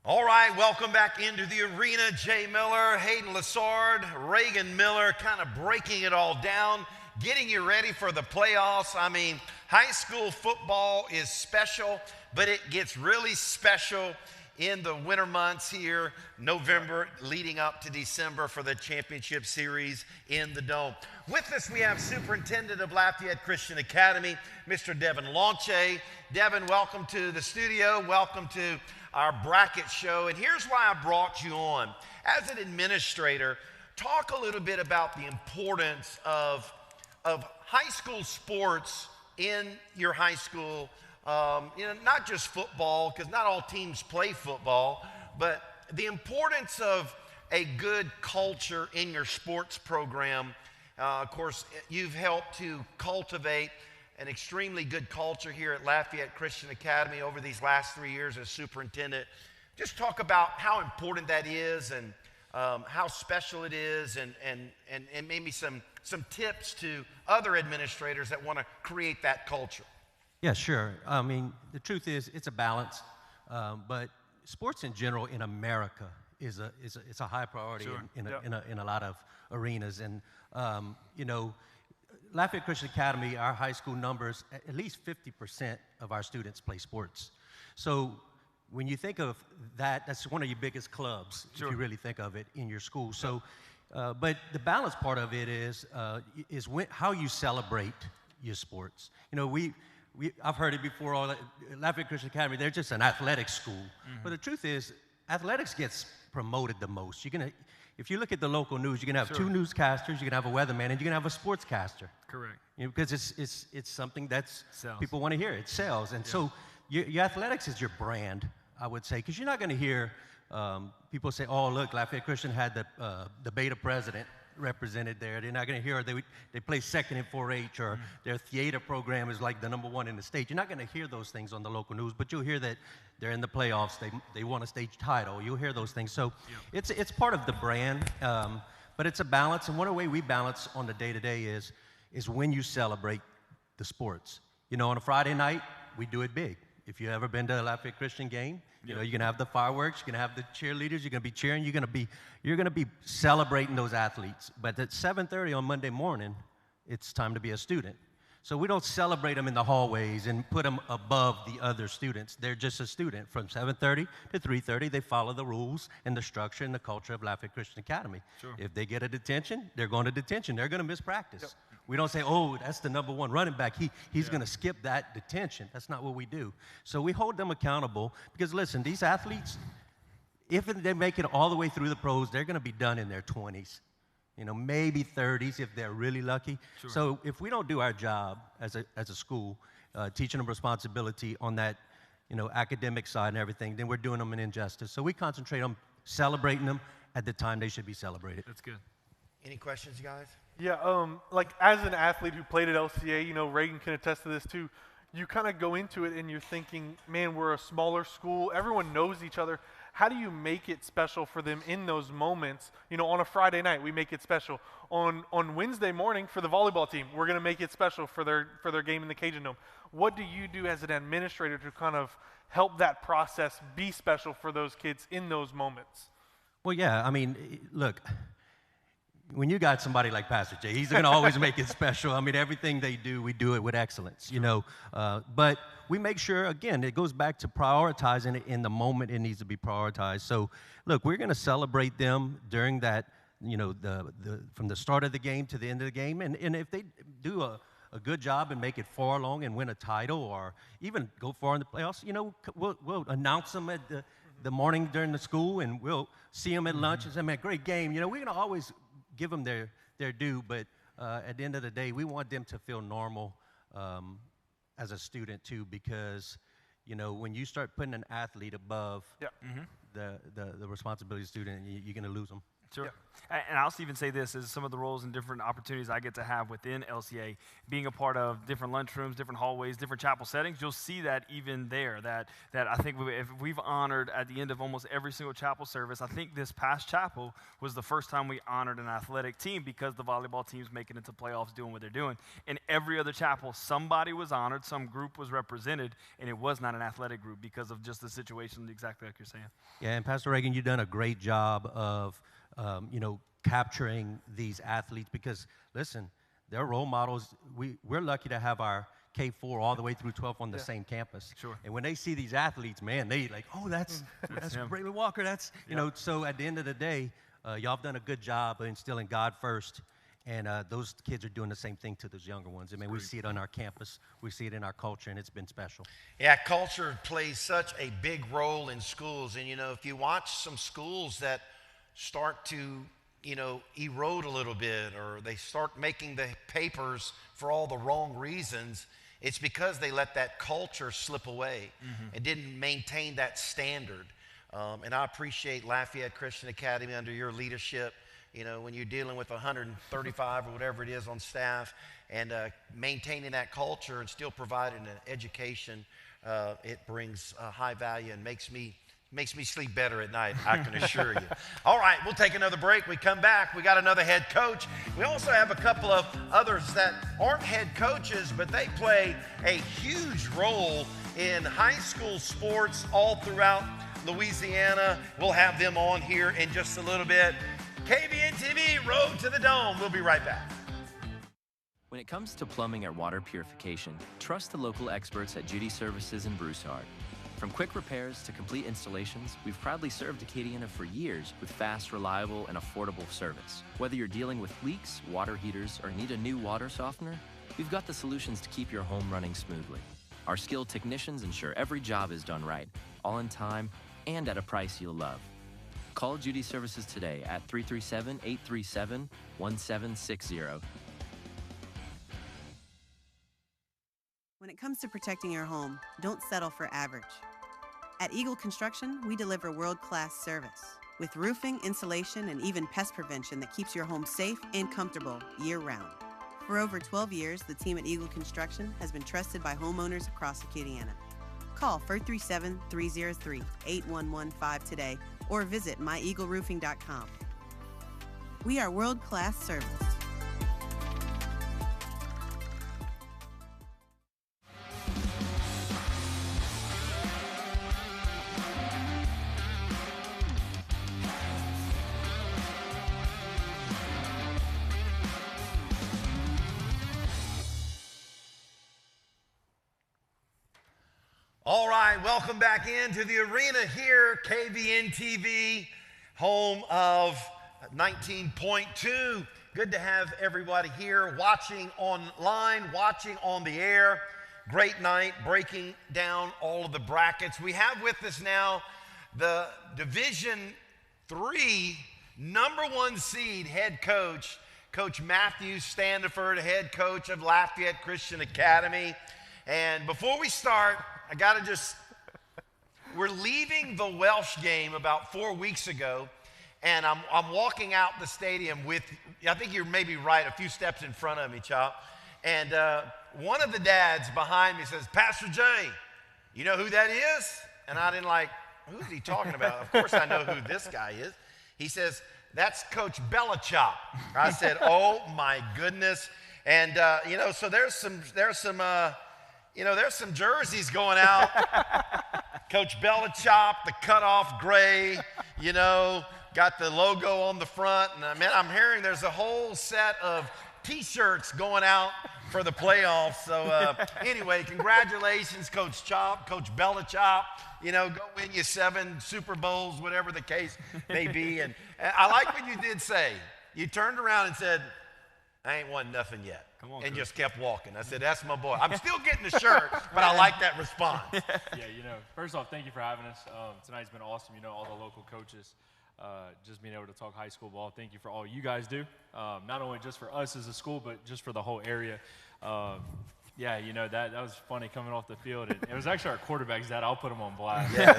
All right, welcome back into the arena. Jay Miller, Hayden Lessard, Reagan Miller, kind of breaking it all down, getting you ready for the playoffs. I mean, high school football is special, but it gets really special in the winter months here, November leading up to December for the championship series in the Dome. With us, we have Superintendent of Lafayette Christian Academy, Mr. Devin Launche. Devin, welcome to the studio. Welcome to our bracket show. And here's why I brought you on. As an administrator, talk a little bit about the importance of high school sports in your high school. Not just football, because not all teams play football, but the importance of a good culture in your sports program. Of course, you've helped to cultivate an extremely good culture here at Lafayette Christian Academy over these last 3 years as superintendent. Just talk about how important that is and how special it is, and maybe some tips to other administrators that want to create that culture. Yeah, sure. I mean, the truth is it's a balance, but sports in general in America is a high priority in a lot of arenas. And Lafayette Christian Academy, our high school numbers, at least 50% of our students play sports. So when you think of that, that's one of your biggest clubs, if you really think of it, in your school. So, but the balance part of it is how you celebrate your sports. I've heard it before, Lafayette Christian Academy, they're just an athletic school. Mm-hmm. But the truth is, athletics gets promoted the most. If you look at the local news, you're going to have two newscasters, you're going to have a weatherman, and you're going to have a sportscaster. Correct. Because it's something that's people want to hear. It sells. And so your athletics is your brand, I would say, because you're not going to hear people say, oh, look, Lafayette Christian had the beta president represented there. They're not going to hear they play second in 4-H, or their theater program is like the #1 in the state. You're not going to hear those things on the local news, but you'll hear that they're in the playoffs, they won a state title. You'll hear those things. So it's part of the brand, but it's a balance. And one way we balance on the day-to-day is when you celebrate the sports. On a Friday night, we do it big. If you've ever been to a Lafayette Christian game, you're going to have the fireworks, you're going to have the cheerleaders, you're going to be cheering, you're going to be celebrating those athletes. But at 7:30 on Monday morning, it's time to be a student. So we don't celebrate them in the hallways and put them above the other students. They're just a student. From 7:30 to 3:30, they follow the rules and the structure and the culture of Lafayette Christian Academy. Sure. If they get a detention, they're going to detention. They're going to miss practice. Yep. We don't say, oh, that's the #1 running back. He's going to skip that detention. That's not what we do. So we hold them accountable because, listen, these athletes, if they make it all the way through the pros, they're going to be done in their 20s. Maybe 30s if they're really lucky. Sure. So if we don't do our job as a school, teaching them responsibility on that, academic side and everything, then we're doing them an injustice. So we concentrate on celebrating them at the time they should be celebrated. That's good. Any questions, guys? Yeah, like as an athlete who played at LCA, Reagan can attest to this too. You kind of go into it and you're thinking, man, we're a smaller school. Everyone knows each other. How do you make it special for them in those moments? On a Friday night, we make it special. On Wednesday morning for the volleyball team, we're going to make it special for their game in the Cajun Dome. What do you do as an administrator to kind of help that process be special for those kids in those moments? Well, yeah, I mean, look, when you got somebody like Pastor Jay, he's going to always make it special. I mean, everything they do, we do it with excellence, But we make sure, again, it goes back to prioritizing it in the moment it needs to be prioritized. So, look, we're going to celebrate them during that, from the start of the game to the end of the game. And if they do a good job and make it far along and win a title or even go far in the playoffs, we'll announce them at the morning during the school, and we'll see them at lunch and say, man, great game. We're going to always give them their due, but at the end of the day, we want them to feel normal as a student too, because you know, when you start putting an athlete above the responsibility of the student, you're going to lose them. Sure. Yeah. And I'll even say this as some of the roles and different opportunities I get to have within LCA, being a part of different lunchrooms, different hallways, different chapel settings, you'll see that even there, that I think if we've honored at the end of almost every single chapel service. I think this past chapel was the first time we honored an athletic team because the volleyball team's making it to playoffs doing what they're doing. In every other chapel, somebody was honored, some group was represented, and it was not an athletic group because of just the situation exactly like you're saying. Yeah, and Pastor Reagan, you've done a great job of you know, capturing these athletes because, listen, they're role models. We're lucky to have our K4 all the way through 12 on the same campus. Sure. And when they see these athletes, man, they like, oh, that's Braylon Walker. That's, you know, so at the end of the day, y'all have done a good job of instilling God first. And those kids are doing the same thing to those younger ones. I mean, we see it on our campus. We see it in our culture, and it's been special. Yeah, culture plays such a big role in schools. And, you know, if you watch some schools that start to, you know, erode a little bit, or they start making the papers for all the wrong reasons, it's because they let that culture slip away and didn't maintain that standard. And I appreciate Lafayette Christian Academy under your leadership. You know, when you're dealing with 135 or whatever it is on staff, and maintaining that culture and still providing an education, it brings high value and makes me sleep better at night, I can assure you. All right, we'll take another break. We come back, we got another head coach. We also have a couple of others that aren't head coaches, but they play a huge role in high school sports all throughout Louisiana. We'll have them on here in just a little bit. KVNTV, Road to the Dome. We'll be right back. When it comes to plumbing or water purification, trust the local experts at Judy Services in Broussard. From quick repairs to complete installations, we've proudly served Acadiana for years with fast, reliable, and affordable service. Whether you're dealing with leaks, water heaters, or need a new water softener, we've got the solutions to keep your home running smoothly. Our skilled technicians ensure every job is done right, all in time, and at a price you'll love. Call Judy Services today at 337-837-1760. When it comes to protecting your home, don't settle for average. At Eagle Construction, we deliver world-class service with roofing, insulation, and even pest prevention that keeps your home safe and comfortable year-round. For over 12 years, the team at Eagle Construction has been trusted by homeowners across Acadiana. Call 437-303-8115 today or visit myeagleroofing.com. We are world-class service. All right, welcome back into the arena here, KVNTV, home of 19.2. Good to have everybody here watching online, watching on the air. Great night breaking down all of the brackets. We have with us now the Division III #1 seed head coach, Coach Matthew Standiford, head coach of Lafayette Christian Academy. And before we start, I got to we're leaving the Welsh game about 4 weeks ago, and I'm walking out the stadium with, I think you're maybe right, a few steps in front of me, Chop. And one of the dads behind me says, Pastor Jay, you know who that is? And I didn't who's he talking about? Of course I know who this guy is. He says, that's Coach Belichop. I said, oh my goodness. And, you know, so there's some jerseys going out. Coach Belichop, the cutoff gray, you know, got the logo on the front. And man, I'm hearing there's a whole set of T-shirts going out for the playoffs. So anyway, congratulations, Coach Chop, Coach Belichop. You know, go win you 7 Super Bowls, whatever the case may be. And I like what you did say. You turned around and said, I ain't won nothing yet. Come on, and Coach. just kept walking. I said, that's my boy. I'm still getting the shirt, but I like that response. Yeah, you know, first off, thank you for having us. Tonight's been awesome. You know, all the local coaches. just being able to talk high school ball. Thank you for all you guys do, not only just for us as a school, but just for the whole area. Yeah, you know, that was funny coming off the field. And it was actually our quarterback's dad. I'll put him on blast. Yeah.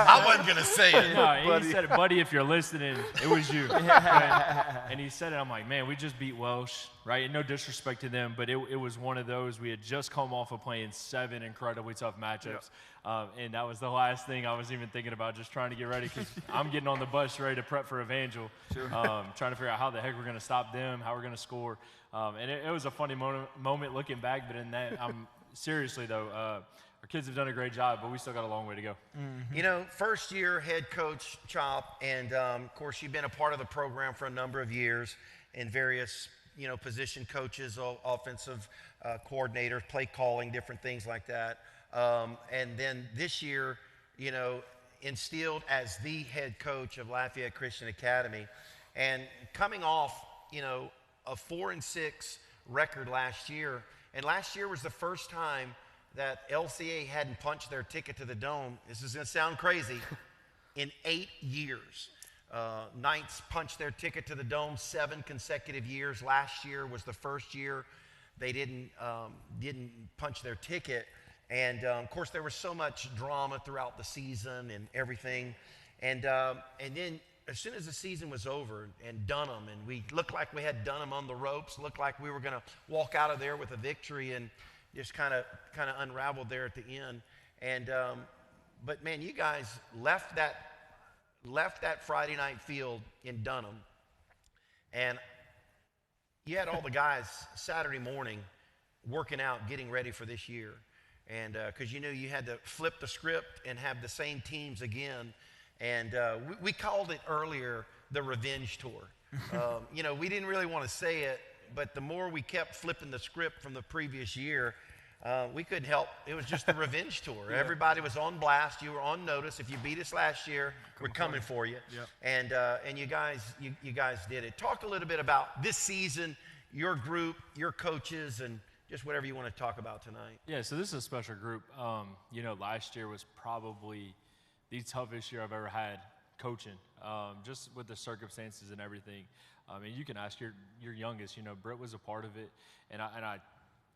I wasn't going to say it. No, he said it, buddy, if you're listening, it was you. And he said it. I'm like, man, we just beat Welsh, right? And no disrespect to them, but it was one of those. We had just come off of playing 7 incredibly tough matchups. And that was the last thing I was even thinking about, just trying to get ready, because I'm getting on the bus ready to prep for Evangel, trying to figure out how the heck we're going to stop them, how we're going to score. And it was a funny moment looking back, but in that, seriously though, our kids have done a great job, but we still got a long way to go. You know, first year head coach, Chop, and of course you've been a part of the program for a number of years in various, you know, position coaches, offensive coordinators, play calling, different things like that. And then this year, you know, instilled as the head coach of Lafayette Christian Academy, and coming off, you know, a 4-6 record last year. And last year was the first time that LCA hadn't punched their ticket to the Dome. This is going to sound crazy. In 8 years. Knights punched their ticket to the Dome 7 consecutive years. Last year was the first year they didn't punch their ticket. And of course, there was so much drama throughout the season and everything. And then as soon as the season was over and Dunham, and we looked like we had Dunham on the ropes, looked like we were going to walk out of there with a victory, and just kind of unraveled there at the end. And but man, you guys left that Friday night field in Dunham, and you had all the guys Saturday morning working out, getting ready for this year. And because you knew you had to flip the script and have the same teams again. And we called it earlier the revenge tour. You know, we didn't really want to say it, but the more we kept flipping the script from the previous year, we couldn't help. It was just the revenge tour. Yeah. Everybody was on blast. You were on notice. If you beat us last year, we're coming for you. Yep. And you guys did it. Talk a little bit about this season, your group, your coaches, and just whatever you want to talk about tonight. Yeah, so this is a special group. You know, last year was probably the toughest year I've ever had coaching, just with the circumstances and everything. And you can ask your youngest, you know, Britt was a part of it. And I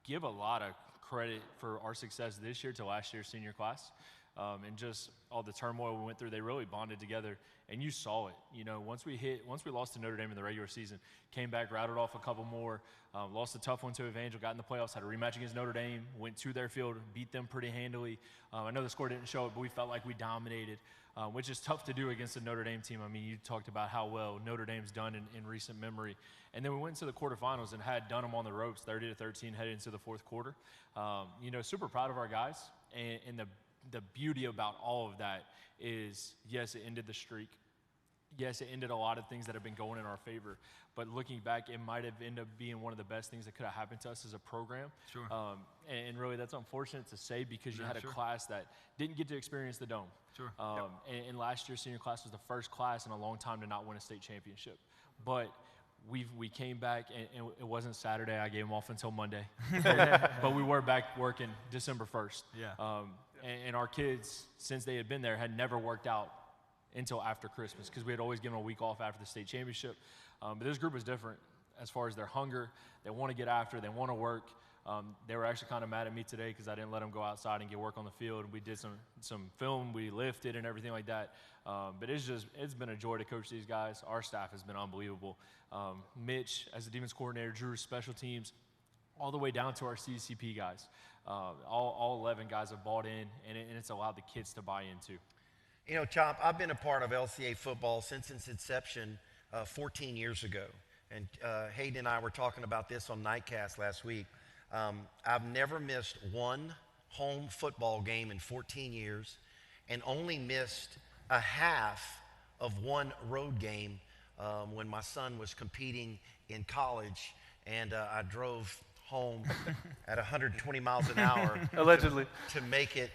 give a lot of credit for our success this year to last year's senior class. And just all the turmoil we went through, they really bonded together, and you saw it. You know, once we lost to Notre Dame in the regular season, came back, rattled off a couple more, lost a tough one to Evangel, got in the playoffs, had a rematch against Notre Dame, went to their field, beat them pretty handily. I know the score didn't show it, but we felt like we dominated, which is tough to do against a Notre Dame team. I mean, you talked about how well Notre Dame's done in recent memory. And then we went to the quarterfinals and had Dunham on the ropes, 30-13, headed into the fourth quarter. You know, super proud of our guys, and the beauty about all of that is, yes, it ended the streak. Yes, it ended a lot of things that have been going in our favor. But looking back, it might have ended up being one of the best things that could have happened to us as a program. Sure. And really, that's unfortunate to say, because you had a class that didn't get to experience the Dome. Sure. And last year's senior class was the first class in a long time to not win a state championship. But we came back, and it wasn't Saturday. I gave them off until Monday. But we were back working December 1st. Yeah. And our kids, since they had been there, had never worked out until after Christmas, because we had always given a week off after the state championship. But this group is different as far as their hunger. They want to get after. They want to work. They were actually kind of mad at me today because I didn't let them go outside and get work on the field. We did some film. We lifted and everything like that. But it's been a joy to coach these guys. Our staff has been unbelievable. Mitch, as the defense coordinator, Drew, special teams, all the way down to our CCP guys. All 11 guys have bought in, and it's allowed the kids to buy in too. You know, Chop, I've been a part of LCA football since its inception 14 years ago. And Hayden and I were talking about this on Nightcast last week. I've never missed one home football game in 14 years, and only missed a half of one road game when my son was competing in college, and I drove home at 120 miles an hour allegedly to make it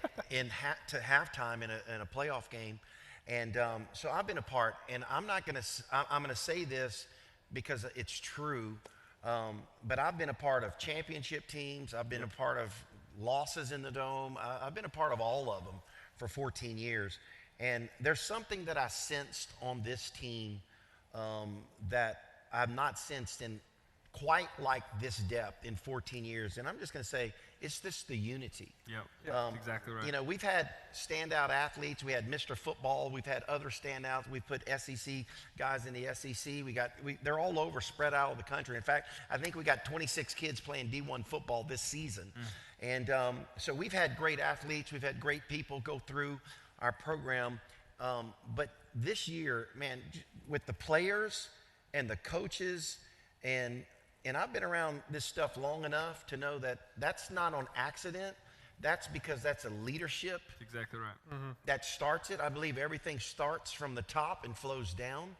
to halftime in a playoff game. And so I've been a part, and I'm gonna say this because it's true, but I've been a part of championship teams. I've been a part of losses in the Dome. I've been a part of all of them for 14 years. And there's something that I sensed on this team that I've not sensed in quite like this depth in 14 years. And I'm just going to say, it's just the unity. Yep, exactly right. You know, we've had standout athletes. We had Mr. Football. We've had other standouts. We've put SEC guys in the SEC. They're all over, spread out of the country. In fact, I think we got 26 kids playing D1 football this season. And so we've had great athletes. We've had great people go through our program. But this year, man, with the players and the coaches, and I've been around this stuff long enough to know that that's not on accident. That's because that's a leadership. Exactly right. That starts it. I believe everything starts from the top and flows down.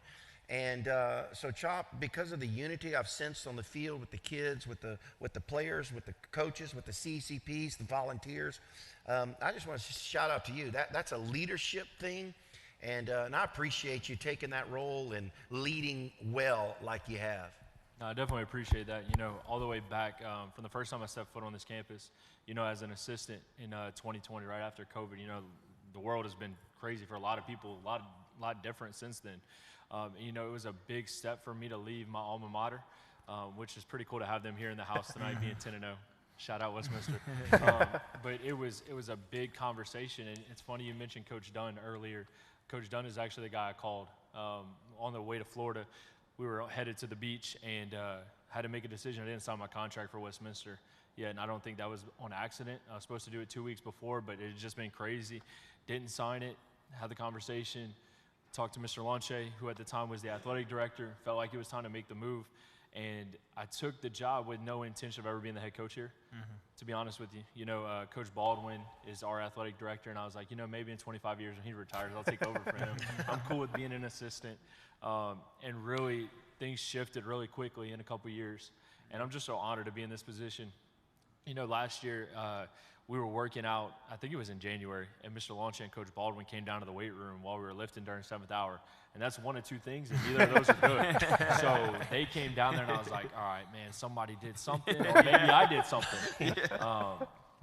And so, Chop, because of the unity I've sensed on the field with the kids, with the players, with the coaches, with the CCPs, the volunteers, I just want to shout out to you. That's a leadership thing, and I appreciate you taking that role and leading well like you have. No, I definitely appreciate that. You know, all the way back from the first time I stepped foot on this campus, you know, as an assistant in 2020, right after COVID, you know, the world has been crazy for a lot of people, a lot different since then. You know, it was a big step for me to leave my alma mater, which is pretty cool to have them here in the house tonight, being 10-0. Shout out Westminster. But it was a big conversation, and it's funny you mentioned Coach Dunn earlier. Coach Dunn is actually the guy I called on the way to Florida. We were headed to the beach and had to make a decision. I didn't sign my contract for Westminster yet, and I don't think that was on accident. I was supposed to do it 2 weeks before, but it had just been crazy. Didn't sign it, had the conversation, talked to Mr. Lanche, who at the time was the athletic director, felt like it was time to make the move. And I took the job with no intention of ever being the head coach here, to be honest with you. You know, Coach Baldwin is our athletic director, and I was like, you know, maybe in 25 years when he retires, I'll take over for him. I'm cool with being an assistant. And really, things shifted really quickly in a couple years. And I'm just so honored to be in this position. You know, last year, we were working out, I think it was in January, and Mr. Lanche and Coach Baldwin came down to the weight room while we were lifting during 7th hour. And that's one of two things, and neither of those are good. So they came down there, and I was like, all right, man, somebody did something, or maybe I did something.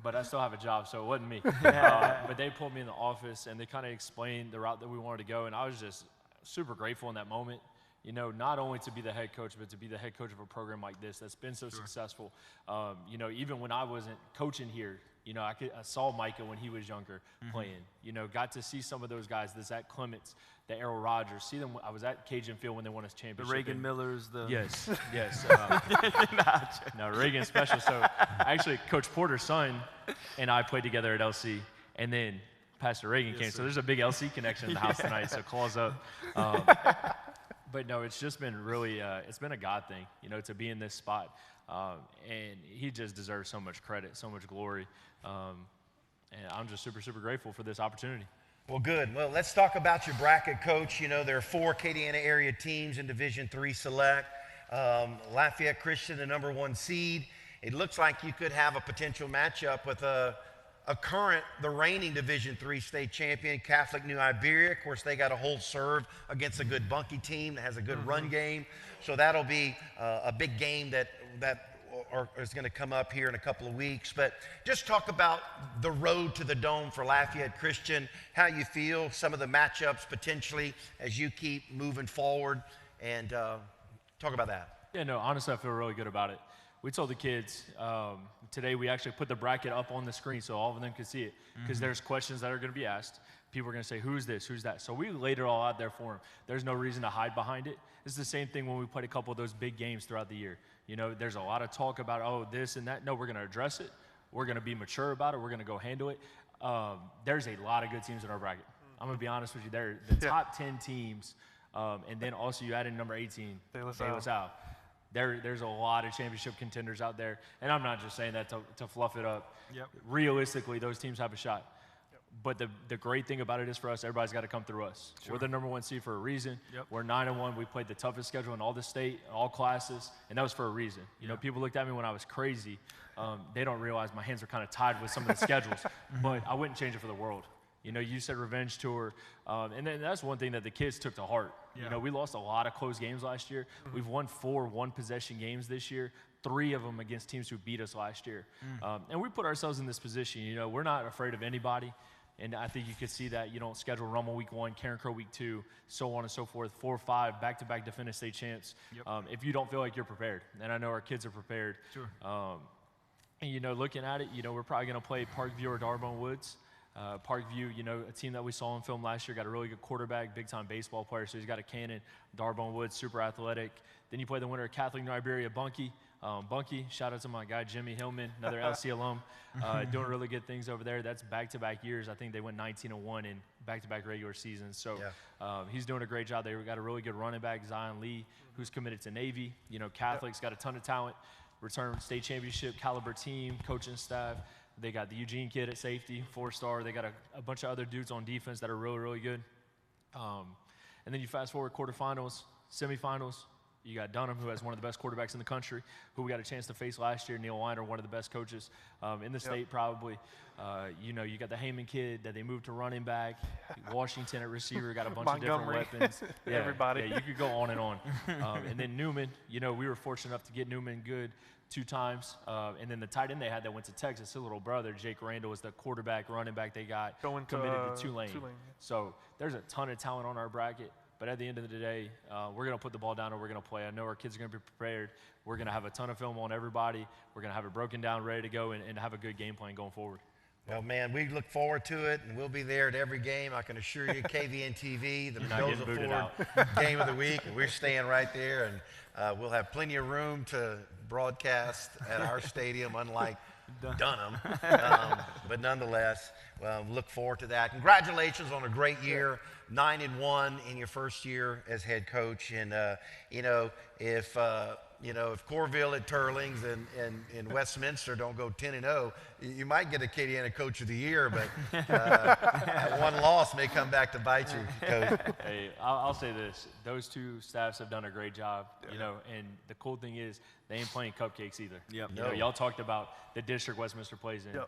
But I still have a job, so it wasn't me. But they pulled me in the office, and they kind of explained the route that we wanted to go, and I was just super grateful in that moment. You know, not only to be the head coach, but to be the head coach of a program like this that's been so successful. You know, even when I wasn't coaching here, you know, I saw Micah when he was younger playing. You know, got to see some of those guys, the Zach Clements, the Errol Rogers, see them. I was at Cajun Field when they won us championship. The Reagan Millers, Yes. No, Reagan special. So actually, Coach Porter's son and I played together at LC, and then Pastor Reagan came. So there's a big LC connection in the house tonight, so claws up. But no, it's just been really, it's been a God thing, you know, to be in this spot. And he just deserves so much credit, so much glory. And I'm just super, super grateful for this opportunity. Well, good. Well, let's talk about your bracket, Coach. You know, there are 4 Acadiana area teams in Division III Select. Lafayette Christian, the #1 seed. It looks like you could have a potential matchup with the reigning Division III state champion, Catholic New Iberia. Of course, they got a hold serve against a good Bunkie team that has a good run game. So that'll be a big game that is going to come up here in a couple of weeks. But just talk about the road to the Dome for Lafayette Christian, how you feel, some of the matchups potentially as you keep moving forward, and talk about that. Yeah, no, honestly, I feel really good about it. We told the kids today we actually put the bracket up on the screen so all of them could see it, because there's questions that are going to be asked. People are going to say, who's this, who's that? So we laid it all out there for them. There's no reason to hide behind it. It's the same thing when we played a couple of those big games throughout the year. You know, there's a lot of talk about, oh, this and that. No, we're going to address it. We're going to be mature about it. We're going to go handle it. There's a lot of good teams in our bracket. I'm going to be honest with you. They're the top 10 teams, and then also you add in number 18, De La Salle. There's a lot of championship contenders out there, and I'm not just saying that to fluff it up. Realistically, those teams have a shot. But the great thing about it is for us, everybody's got to come through us. We're the #1 seed for a reason. We're 9-1. We played the toughest schedule in all the state, all classes, and that was for a reason. You know, people looked at me when I was crazy. They don't realize my hands were kind of tied with some of the schedules, but I wouldn't change it for the world. You know, you said revenge tour, and then that's one thing that the kids took to heart. You know, we lost a lot of close games last year. We've won 4 one-possession games this year, 3 of them against teams who beat us last year. And we put ourselves in this position. You know, we're not afraid of anybody. And I think you could see that, you don't schedule Rummel week 1, Karen Crow week 2, so on and so forth, 4 or 5, back-to-back defending state champs, if you don't feel like you're prepared. And I know our kids are prepared. Sure. And, you know, looking at it, you know, we're probably going to play Parkview or Darbone Woods. Parkview, you know, a team that we saw in film last year, got a really good quarterback, big-time baseball player, so he's got a cannon. Darbone Woods, super athletic. Then you play the winner of Catholic New Iberia, Bunkie. Bunkie, shout out to my guy Jimmy Hillman, another LC alum, doing really good things over there. That's back-to-back years. I think they went 19-1 in back-to-back regular seasons. So he's doing a great job. They got a really good running back, Zion Lee, who's committed to Navy. You know, Catholic's got a ton of talent. Return state championship caliber team, coaching staff. They got the Eugene kid at safety, 4-star. They got a bunch of other dudes on defense that are really, really good. And then you fast forward quarterfinals, semifinals. You got Dunham, who has one of the best quarterbacks in the country, who we got a chance to face last year. Neil Weiner, one of the best coaches in the state, probably. You know, you got the Heyman kid that they moved to running back. Washington at receiver, got a bunch of different weapons. Yeah, everybody. Yeah, you could go on and on. And then Newman, you know, we were fortunate enough to get Newman good 2 times. And then the tight end they had that went to Texas, his little brother, Jake Randall, was the quarterback, running back they got committed to Tulane. So there's a ton of talent on our bracket. But at the end of the day, we're going to put the ball down and we're going to play. I know our kids are going to be prepared. We're going to have a ton of film on everybody. We're going to have it broken down, ready to go, and have a good game plan going forward. Well, man, we look forward to it, and we'll be there at every game. I can assure you, KVNTV, the Mendoza Ford game of the week, and we're staying right there, and we'll have plenty of room to broadcast at our stadium, unlike Dunham. But nonetheless, look forward to that. Congratulations on a great year, 9-1 in your first year as head coach. And you know, if Corville at Turlings and Westminster don't go 10-0, you might get a Acadiana Coach of the Year, but that one loss may come back to bite you, Coach. Hey, I'll say this. Those 2 staffs have done a great job, you know, and the cool thing is they ain't playing cupcakes either. You know, y'all talked about the district Westminster plays in.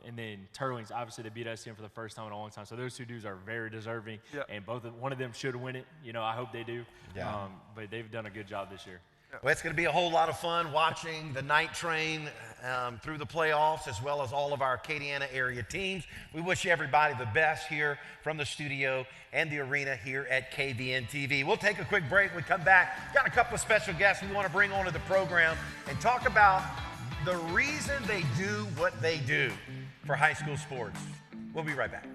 And then Turlings, obviously they beat SCM for the first time in a long time. So those 2 dudes are very deserving, and one of them should win it. You know, I hope they do. But they've done a good job this year. Well, it's going to be a whole lot of fun watching the night train through the playoffs, as well as all of our Acadiana area teams. We wish everybody the best here from the studio and the arena here at KVNTV. We'll take a quick break. When we come back, got a couple of special guests we want to bring onto the program and talk about the reason they do what they do for high school sports. We'll be right back.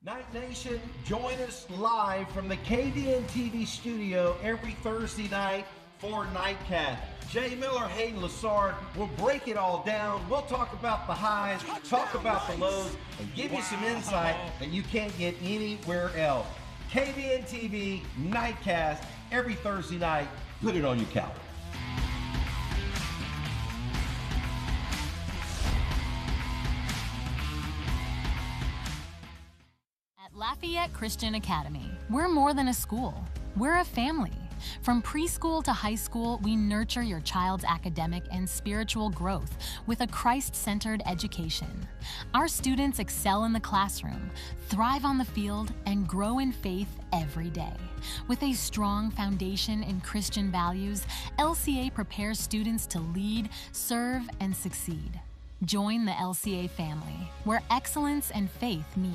Night Nation, join us live from the KVNTV studio every Thursday night for Nightcast. Jay Miller, Hayden Lassard will break it all down. We'll talk about the highs, talk about the lows, and give you some insight that you can't get anywhere else. KVNTV Nightcast every Thursday night. Put it on your calendar. Lafayette Christian Academy. We're more than a school. We're a family. From preschool to high school, we nurture your child's academic and spiritual growth with a Christ-centered education. Our students excel in the classroom, thrive on the field, and grow in faith every day. With a strong foundation in Christian values, LCA prepares students to lead, serve, and succeed. Join the LCA family, where excellence and faith meet.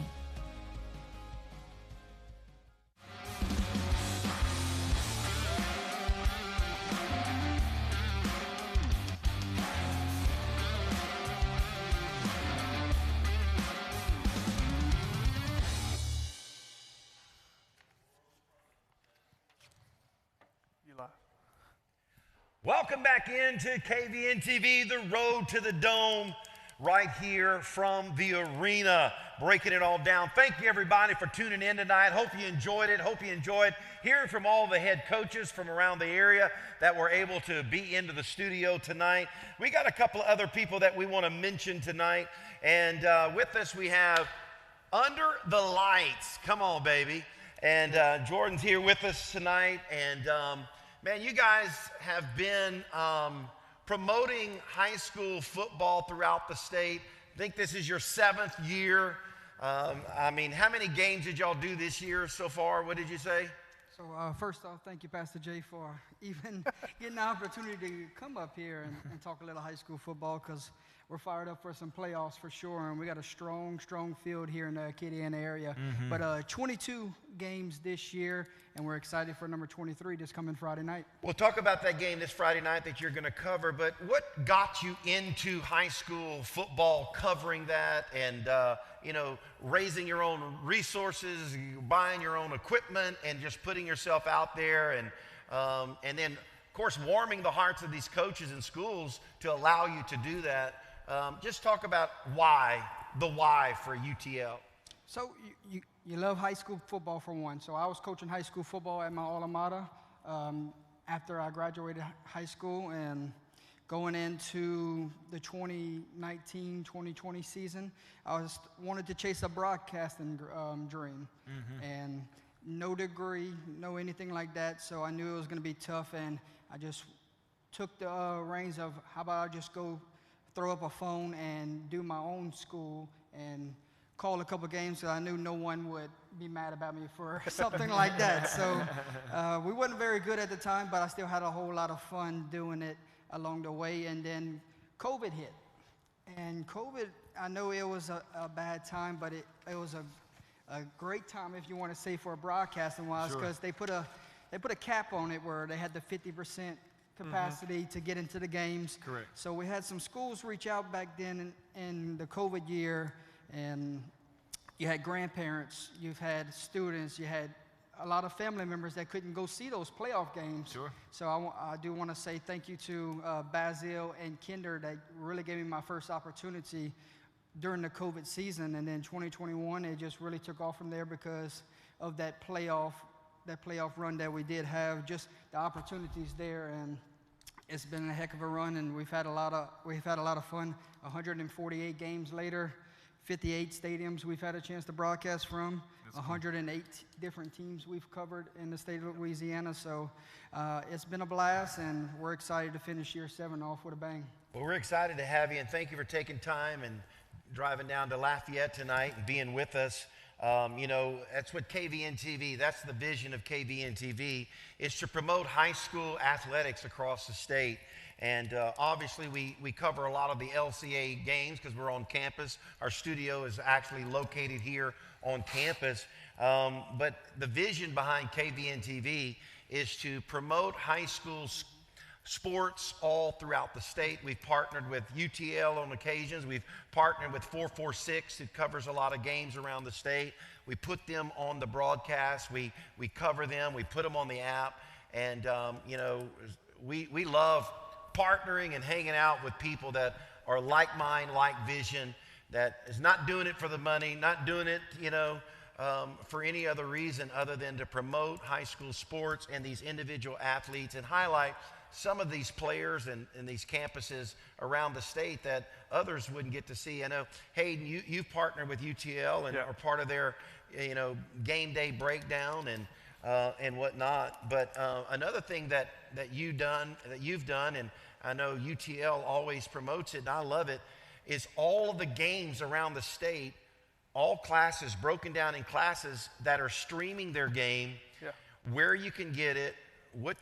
Welcome back into KVNTV, the road to the dome, right here from the arena, breaking it all down. Thank you, everybody, for tuning in tonight. Hope you enjoyed it. Hope you enjoyed hearing from all the head coaches from around the area that were able to be into the studio tonight. We got a couple of other people that we want to mention tonight. And with us, we have Under the Lights. Come on, baby. And Jordan's here with us tonight. And man, you guys have been promoting high school football throughout the state. I think this is your 7th year. I mean, how many games did y'all do this year so far? What did you say? So first off, thank you, Pastor Jay, for even getting the opportunity to come up here and talk a little high school football, because we're fired up for some playoffs for sure, and we got a strong field here in the Acadiana area. But 22 games this year, and we're excited for number 23 this coming Friday night. We'll talk about that game this Friday night that you're going to cover, but what got you into high school football, covering that, and raising your own resources, buying your own equipment, and just putting yourself out there, and then, of course, warming the hearts of these coaches and schools to allow you to do that. Just talk about the why for UTL. So you love high school football for one. So I was coaching high school football at my alma mater after I graduated high school, and going into the 2019-2020 season, I wanted to chase a broadcasting dream, and no degree, no anything like that. So I knew it was going to be tough, and I just took the reins of how about I just go throw up a phone and do my own school and call a couple games, so I knew no one would be mad about me for something like that. So we wasn't very good at the time, but I still had a whole lot of fun doing it along the way. And then COVID hit. And COVID, I know it was a bad time, but it was a great time, if you want to say, for broadcasting wise, because they put a cap on it where they had the 50% capacity to get into the games. Correct. So we had some schools reach out back then in the COVID year, and you had grandparents, you've had students, you had a lot of family members that couldn't go see those playoff games. Sure. So I do want to say thank you to Basil and Kinder that really gave me my first opportunity during the COVID season. And then 2021, it just really took off from there because of that playoff run that we did have, just the opportunities there. And it's been a heck of a run, and we've had a lot of fun. 148 games later, 58 stadiums we've had a chance to broadcast from. That's 108 different teams we've covered in the state of Louisiana. So it's been a blast, and we're excited to finish year 7 off with a bang. Well, we're excited to have you, and thank you for taking time and driving down to Lafayette tonight and being with us. That's what KVNTV, that's the vision of KVNTV, is to promote high school athletics across the state. And obviously we cover a lot of the LCA games because we're on campus. Our studio is actually located here on campus. But the vision behind KVNTV is to promote high school sports all throughout the state. We've partnered with UTL on occasions. We've partnered with 446. It covers a lot of games around the state. We put them on the broadcast. We cover them. We put them on the app. And, we love partnering and hanging out with people that are like mind, like vision, that is not doing it for the money, not doing it, for any other reason other than to promote high school sports and these individual athletes and highlight some of these players and these campuses around the state that others wouldn't get to see. I know, Hayden, you've partnered with UTL and are part of their, game day breakdown and whatnot. But another thing that you've done, and I know UTL always promotes it, and I love it, is all of the games around the state, all classes broken down in classes that are streaming their game, where you can get it, what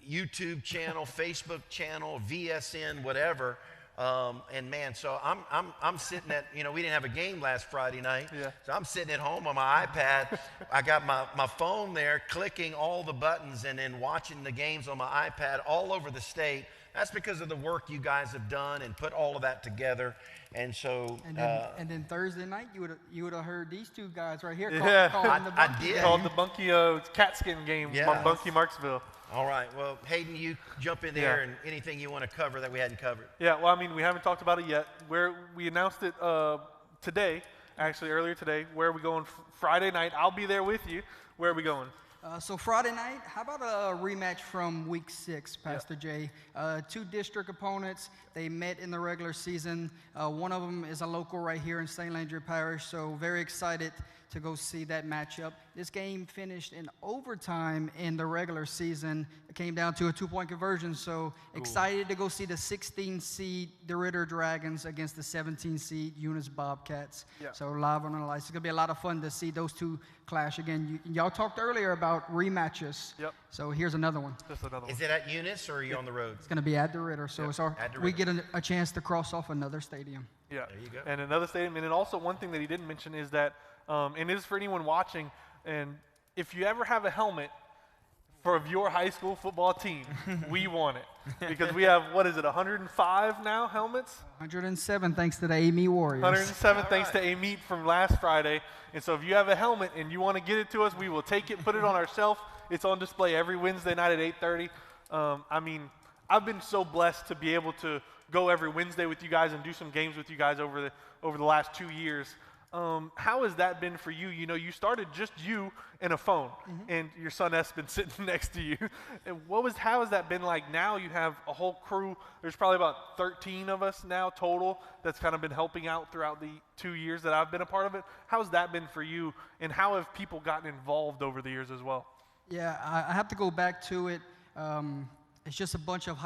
YouTube channel, Facebook channel, VSN, whatever. And man, so I'm sitting at, we didn't have a game last Friday night. So I'm sitting at home on my iPad. I got my phone there, clicking all the buttons and then watching the games on my iPad all over the state. That's because of the work you guys have done and put all of that together. And so, and then Thursday night, you would have heard these two guys right here calling the Bunkie. I did. Called the Bunkie cat skin game on Bunkie Marksville. All right. Well, Hayden, you jump in there and anything you want to cover that we hadn't covered. Yeah. Well, we haven't talked about it yet. We announced it today, actually earlier today. Where are we going Friday night? I'll be there with you. Where are we going? So Friday night, how about a rematch from Week 6, Pastor Jay? 2 district opponents. They met in the regular season. One of them is a local right here in St. Landry Parish, so very excited to go see that matchup. This game finished in overtime in the regular season. It came down to a 2-point conversion, so excited to go see the 16-seed DeRidder Dragons against the 17-seed Eunice Bobcats. Yeah. So live on the lights. It's going to be a lot of fun to see those two clash again. Y'all talked earlier about rematches. Yep. So here's another one. Just another one. Is it at Eunice or are you on the road? It's going to be at DeRidder, so it's we get a chance to cross off another stadium. Yeah, there you go. And another stadium, and then also one thing that he didn't mention is that, and it is for anyone watching, and if you ever have a helmet for your high school football team, we want it. Because we have, 105 now helmets? 107 thanks to the Amy Warriors. 107 thanks to Amy from last Friday. And so if you have a helmet and you want to get it to us, we will take it, put it on our shelf. It's on display every Wednesday night at 8:30. I mean, I've been so blessed to be able to go every Wednesday with you guys and do some games with you guys over the last 2 years. How has that been for you? You know, you started just you and a phone, and your son S been sitting next to you. And how has that been like? Now you have a whole crew. There's probably about 13 of us now total that's kind of been helping out throughout the 2 years that I've been a part of it. How's that been for you, and how have people gotten involved over the years as well? Yeah, I have to go back to it. It's just a bunch of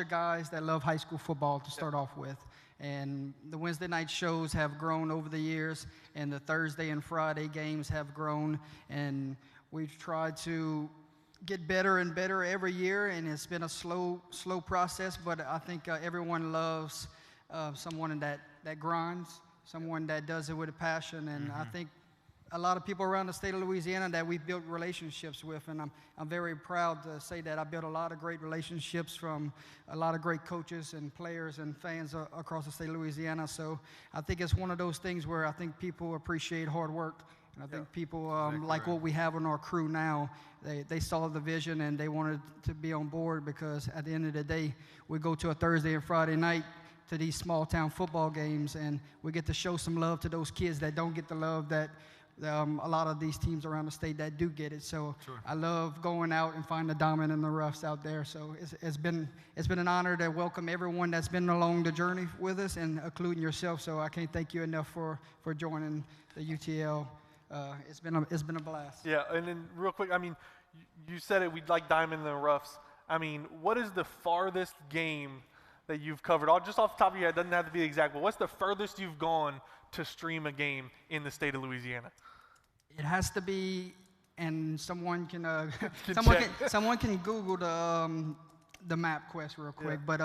guys that love high school football to start off with. And the Wednesday night shows have grown over the years, and the Thursday and Friday games have grown. And we've tried to get better and better every year, and it's been a slow process. But I think everyone loves someone that grinds, someone that does it with a passion. And I think a lot of people around the state of Louisiana that we've built relationships with, and I'm very proud to say that I built a lot of great relationships from a lot of great coaches and players and fans across the state of Louisiana. So I think it's one of those things where I think people appreciate hard work, and I think people like what we have on our crew now. They saw the vision and they wanted to be on board, because at the end of the day, we go to a Thursday and Friday night to these small town football games, and we get to show some love to those kids that don't get the love that a lot of these teams around the state that do get it. So I love going out and finding the diamond in the roughs out there. So it's been an honor to welcome everyone that's been along the journey with us, and including yourself. So I can't thank you enough for joining the UTL. It's been a blast. Yeah, and then real quick, I mean, you said it. We'd like diamond in the roughs. I mean, what is the farthest game that you've covered? Just off the top of your head, it doesn't have to be exact, but what's the furthest you've gone to stream a game in the state of Louisiana? It has to be, and someone can someone can Google the map quest real quick. But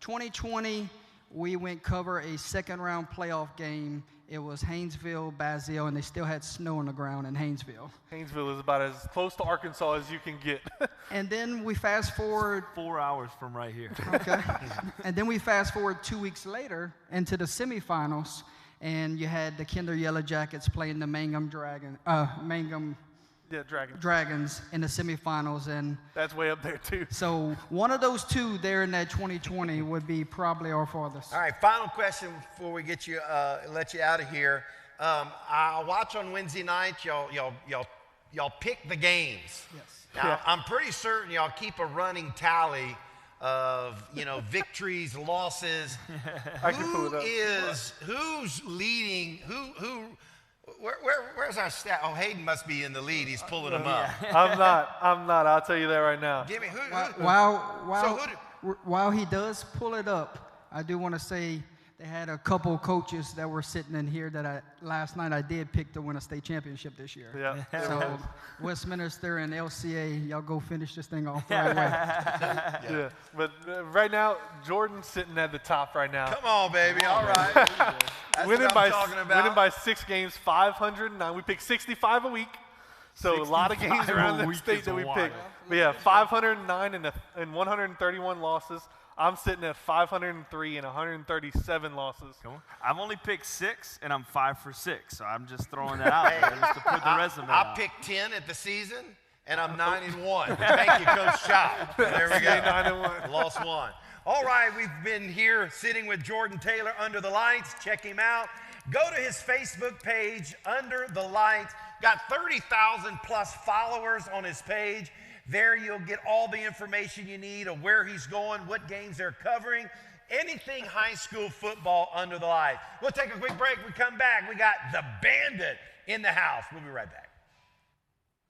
2020, we went cover a second-round playoff game. It was Haynesville, Basile, and they still had snow on the ground in Haynesville. Haynesville is about as close to Arkansas as you can get. And then we fast forward 4 hours from right here. Okay. And then we fast forward 2 weeks later into the semifinals. And you had the Kinder Yellow Jackets playing the Mangum Dragons in the semifinals, and that's way up there too. So one of those two there in that 2020 would be probably our farthest. All right, final question before we get you let you out of here. I watch on Wednesday night. Y'all pick the games. Yes. Now I'm pretty certain y'all keep a running tally of victories, losses. Who's leading? Where's our stat? Oh, Hayden must be in the lead. He's pulling them up. I'm not. I'll tell you that right now. Give me who. While he does pull it up, I do want to say they had a couple coaches that were sitting in here that last night I did pick to win a state championship this year. Yeah. So Westminster and LCA, y'all go finish this thing off the right way. Yeah. But right now, Jordan's sitting at the top right now. Come on, baby. All right. That's winning what I'm talking about. Winning by 6 games, 509. We pick 65 a week. So a lot of games around the state that we pick. But yeah, 509 and 131 losses. I'm sitting at 503 and 137 losses. Cool. I've only picked 6, and I'm 5 for 6. So I'm just throwing that out there just to put the resume I picked 10 at the season, and I'm 9-1. Thank you, Coach Chop. There we go. 9-1. Lost 1. All right, we've been here sitting with Jordan Taylor under the lights. Check him out. Go to his Facebook page, Under the Lights. Got 30,000 plus followers on his page. There you'll get all the information you need of where he's going, what games they're covering, anything high school football under the lights. We'll take a quick break. We come back. We got the Bandit in the house. We'll be right back.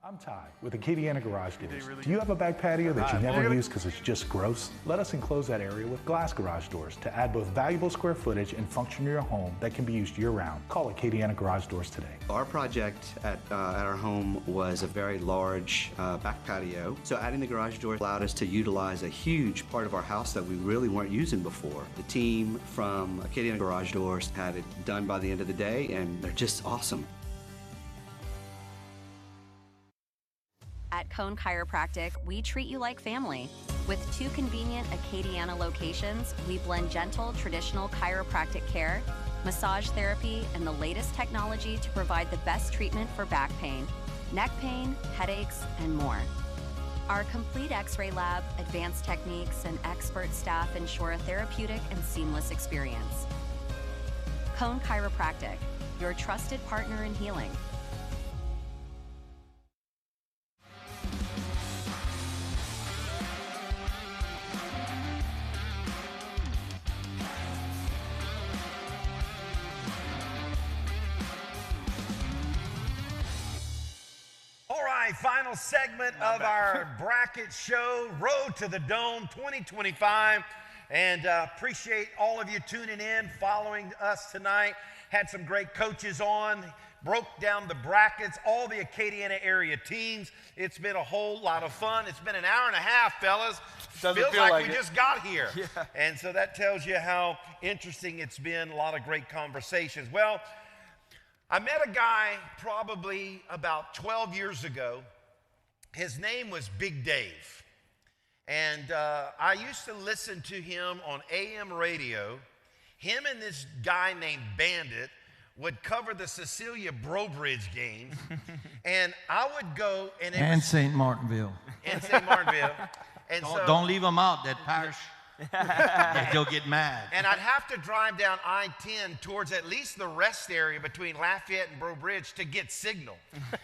I'm Ty with the KVN Garage Doors. Do you have a back patio that you never use because it's just gross? Let us enclose that area with glass garage doors to add both valuable square footage and function in your home that can be used year-round. Call it KVN Garage Doors today. Our project at our home was a very large back patio, so adding the garage door allowed us to utilize a huge part of our house that we really weren't using before. The team from KVN Garage Doors had it done by the end of the day, and they're just awesome. At Cone Chiropractic, we treat you like family. With 2 convenient Acadiana locations, we blend gentle, traditional chiropractic care, massage therapy, and the latest technology to provide the best treatment for back pain, neck pain, headaches, and more. Our complete X-ray lab, advanced techniques, and expert staff ensure a therapeutic and seamless experience. Cone Chiropractic, your trusted partner in healing. Final segment of our bracket show, Road to the Dome 2025. And appreciate all of you tuning in, following us tonight. Had some great coaches on, broke down the brackets, all the Acadiana area teams. It's been a whole lot of fun. It's been an hour and a half, fellas. Feels like we just got here. Yeah. And so that tells you how interesting it's been, a lot of great conversations. Well, I met a guy probably about 12 years ago. His name was Big Dave. And I used to listen to him on AM radio. Him and this guy named Bandit would cover the Cecilia Brobridge games. And I would go and... And St. Martinville. And St. Martinville. And don't leave them out, that parish. They'll get mad. And I'd have to drive down I-10 towards at least the rest area between Lafayette and Breaux Bridge to get signal.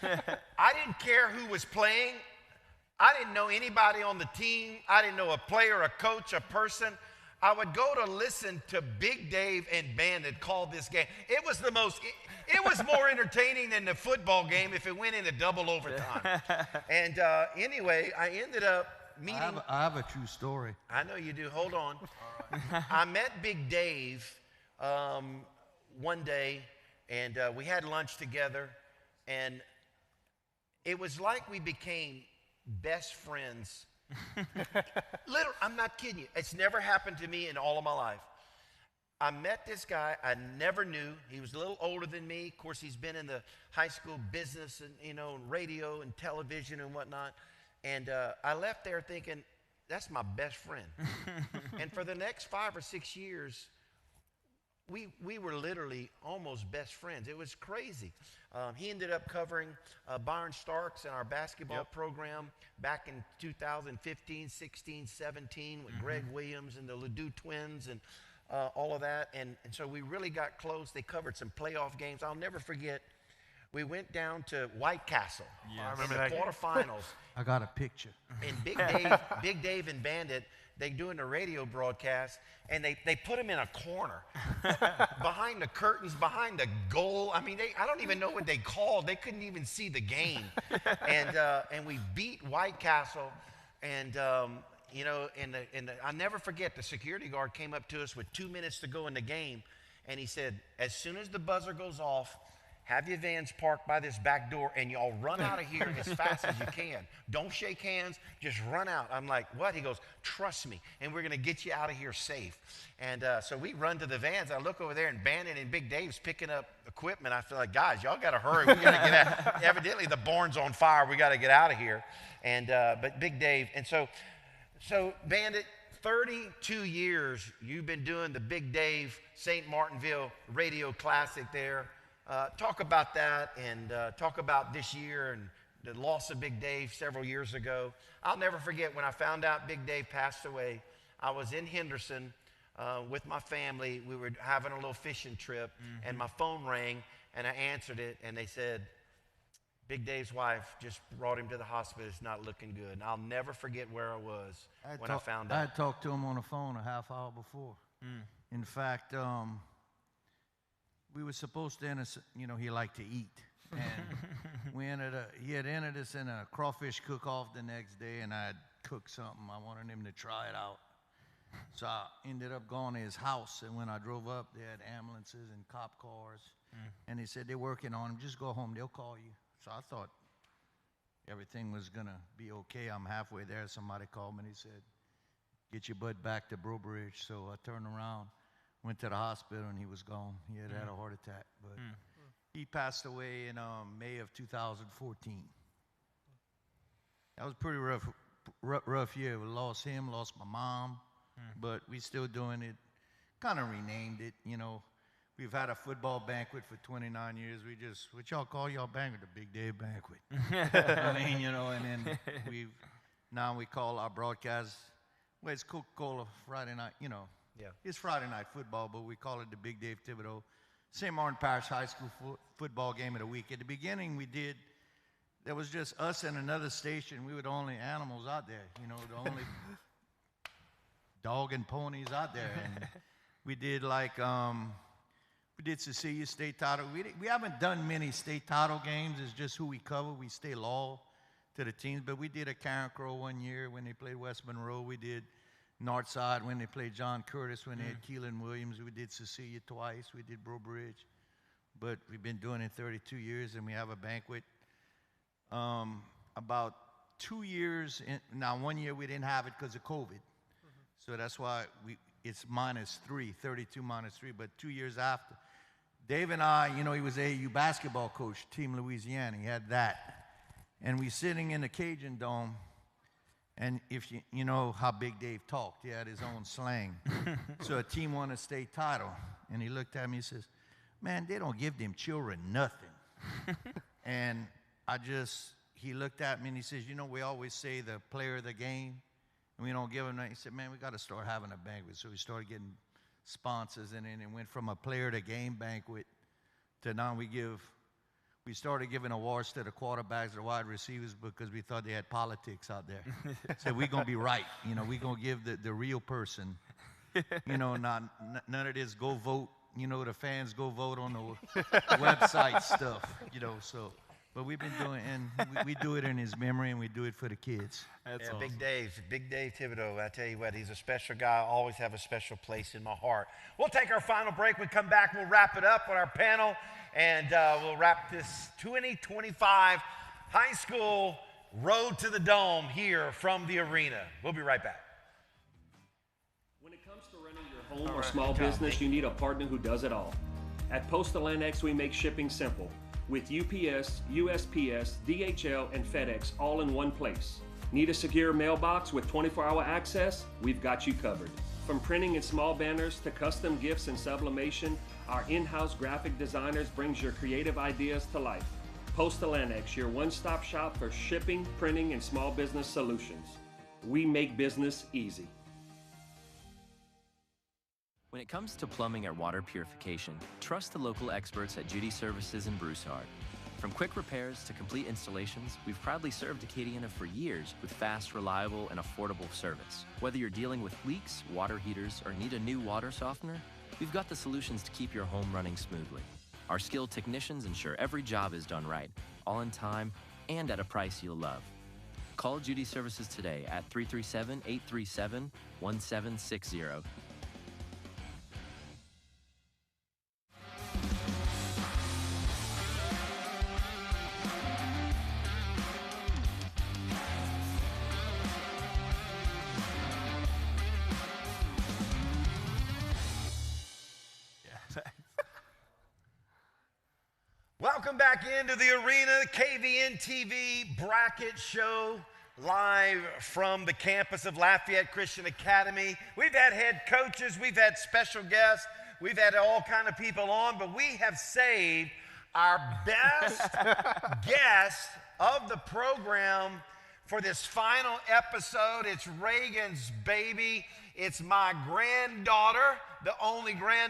I didn't care who was playing. I didn't know anybody on the team. I didn't know a player, a coach, a person. I would go to listen to Big Dave and Bandit call this game. It was the most, it was more entertaining than the football game if it went into double overtime. And anyway, I ended up meeting. I have a true story. I know you do. Hold on. I met Big Dave one day, and we had lunch together, and it was like we became best friends. Literally, I'm not kidding you. It's never happened to me in all of my life. I met this guy I never knew. He was a little older than me. Of course, he's been in the high school business and, you know, radio and television and whatnot. And I left there thinking, that's my best friend. And for the next 5 or 6 years, we were literally almost best friends. It was crazy. He ended up covering Byron Starks in our basketball program back in 2015, 16, 17 with Greg Williams and the Ledoux twins and all of that. And so we really got close. They covered some playoff games. I'll never forget. We went down to White Castle in the quarterfinals. I got a picture. And Big Dave and Bandit, they doing a radio broadcast, and they put him in a corner behind the curtains, behind the goal. I mean, I don't even know what they called. They couldn't even see the game. And we beat White Castle, and you know, I'll never forget, the security guard came up to us with 2 minutes to go in the game, and he said, as soon as the buzzer goes off, have your vans parked by this back door, and y'all run out of here as fast as you can. Don't shake hands, just run out. I'm like, what? He goes, trust me, and we're going to get you out of here safe. And so we run to the vans. I look over there, and Bandit and Big Dave's picking up equipment. I feel like, guys, y'all got to hurry. We got to get out. Evidently, the barn's on fire. We got to get out of here. And but Big Dave, and so Bandit, 32 years you've been doing the Big Dave St. Martinville Radio Classic there. Talk about that, and talk about this year and the loss of Big Dave several years ago. I'll never forget when I found out Big Dave passed away. I was in Henderson with my family. We were having a little fishing trip, and my phone rang, and I answered it, and they said, Big Dave's wife just brought him to the hospital. It's not looking good. And I'll never forget where I was when I found out. I had talked to him on the phone a half hour before. In fact, we were supposed to end, you know, he liked to eat. And he had entered us in a crawfish cook-off the next day, and I had cooked something. I wanted him to try it out. So I ended up going to his house, and when I drove up, they had ambulances and cop cars. And they said, they're working on him. Just go home. They'll call you. So I thought everything was going to be okay. I'm halfway there. Somebody called me, and he said, get your butt back to Brobridge. So I turned around, went to the hospital, and he was gone. He had had a heart attack. But he passed away in May of 2014. That was a pretty rough year. We lost him, lost my mom, but we still doing it. Kind of renamed it, you know. We've had a football banquet for 29 years. What y'all call y'all banquet? The Big Dave Banquet. I mean, you know, and then now we call our broadcast, well, it's Coca-Cola Friday night, you know. Yeah. It's Friday night football, but we call it the Big Dave Thibodeau St. Martin Parish High School football game of the week. At the beginning, there was just us and another station. We were the only animals out there, you know, the only dog and ponies out there. And we did we did Cecilia state title. We haven't done many state title games. It's just who we cover. We stay loyal to the teams. But we did a Karen Crow one year when they played West Monroe. We did Northside when they played John Curtis, when they had Keelan Williams. We did Cecilia twice. We did Brobridge. But we've been doing it 32 years, and we have a banquet. About 2 years, now 1 year we didn't have it because of COVID. So that's why it's -3, 32 -3, but 2 years after. Dave and I, you know, he was AAU basketball coach, Team Louisiana. He had that. And we sitting in the Cajun Dome, and if you know how Big Dave talked, he had his own slang. So a team won a state title, and he looked at me and says, man, they don't give them children nothing. And he looked at me and he says, you know, we always say the player of the game, and we don't give them that. He said, man, we got to start having a banquet. So we started getting sponsors, and then it went from a player of the game banquet to now we started giving awards to the quarterbacks, the wide receivers, because we thought they had politics out there. So we're going to be right. You know, we're going to give the real person, you know, none of this go vote, you know, the fans go vote on the website stuff, you know, so. But we've been doing, and we do it in his memory, and we do it for the kids. That's awesome. Big Dave Thibodeau. I tell you what, he's a special guy. I always have a special place in my heart. We'll take our final break. We come back, we'll wrap it up with our panel, and we'll wrap this 2025 high school road to the dome here from the arena. We'll be right back. When it comes to running your home or small business, you need a partner who does it all. At Postal Annex, we make shipping simple, with UPS, USPS, DHL, and FedEx all in one place. Need a secure mailbox with 24-hour access? We've got you covered. From printing and small banners to custom gifts and sublimation, our in-house graphic designers brings your creative ideas to life. Postal Annex, your one-stop shop for shipping, printing, and small business solutions. We make business easy. When it comes to plumbing or water purification, trust the local experts at Judy Services in Broussard. From quick repairs to complete installations, we've proudly served Acadiana for years with fast, reliable, and affordable service. Whether you're dealing with leaks, water heaters, or need a new water softener, we've got the solutions to keep your home running smoothly. Our skilled technicians ensure every job is done right, all in time, and at a price you'll love. Call Judy Services today at 337-837-1760. Welcome back into the arena, KVNTV bracket show, live from the campus of Lafayette Christian Academy. We've had head coaches, we've had special guests, we've had all kind of people on, but we have saved our best guest of the program for this final episode. It's Reagan's baby. It's my granddaughter, the only girl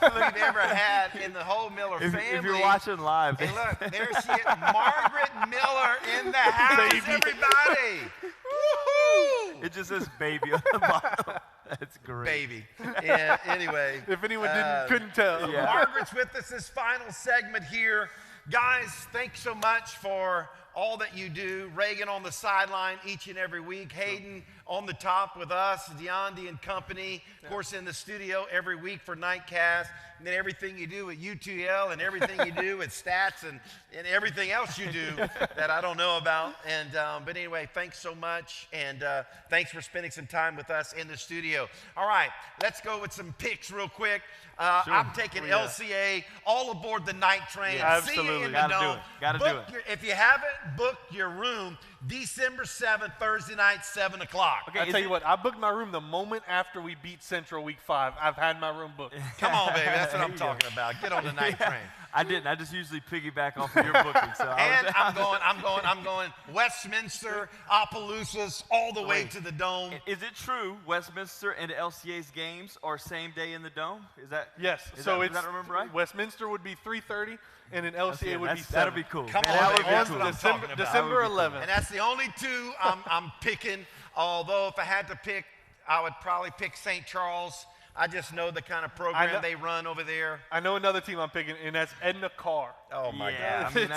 we've ever had in the whole Miller family. If you're watching live. And look, there she is, Margaret Miller in the house, baby. everybody. Woo-hoo! It just says baby on the bottom. That's great. baby. Yeah, anyway. If anyone couldn't tell. Yeah. Margaret's with us this final segment here. Guys, thanks so much for all that you do. Reagan on the sideline each and every week. Hayden on the top with us. Deondi and company. Of course, in the studio every week for Nightcast. And then everything you do at UTL and everything you do at Stats and everything else you do that I don't know about. And but anyway, thanks so much. And thanks for spending some time with us in the studio. All right, let's go with some picks real quick. Sure. I'm taking LCA all aboard the night train. Yeah, See you absolutely. in the Gotta do dome. it. Gotta do Book it. if you haven't booked your room, December 7th, Thursday night, 7 o'clock. Okay, I'll tell you what, I booked my room the moment after we beat Central week 5. I've had my room booked. Come on, baby. That's what I'm talking about. Get on the night train. I didn't. I just usually piggyback off of your booking. So And I'm going Westminster, Opelousas, all the way to the Dome. Is it true Westminster and LCA's games are same day in the Dome? Is that Yes. Is So that, it's does that remember right? Westminster would be 3:30, and then LCA would be 7. That'll be cool. Come Man, on, that baby. would be That's cool. what I'm talking about. December 11th. And that's the only two I'm picking. Although if I had to pick, I would probably pick St. Charles. I just know the kind of program they run over there. I know another team I'm picking, and that's Edna Carr. Oh my Yeah, God! I mean,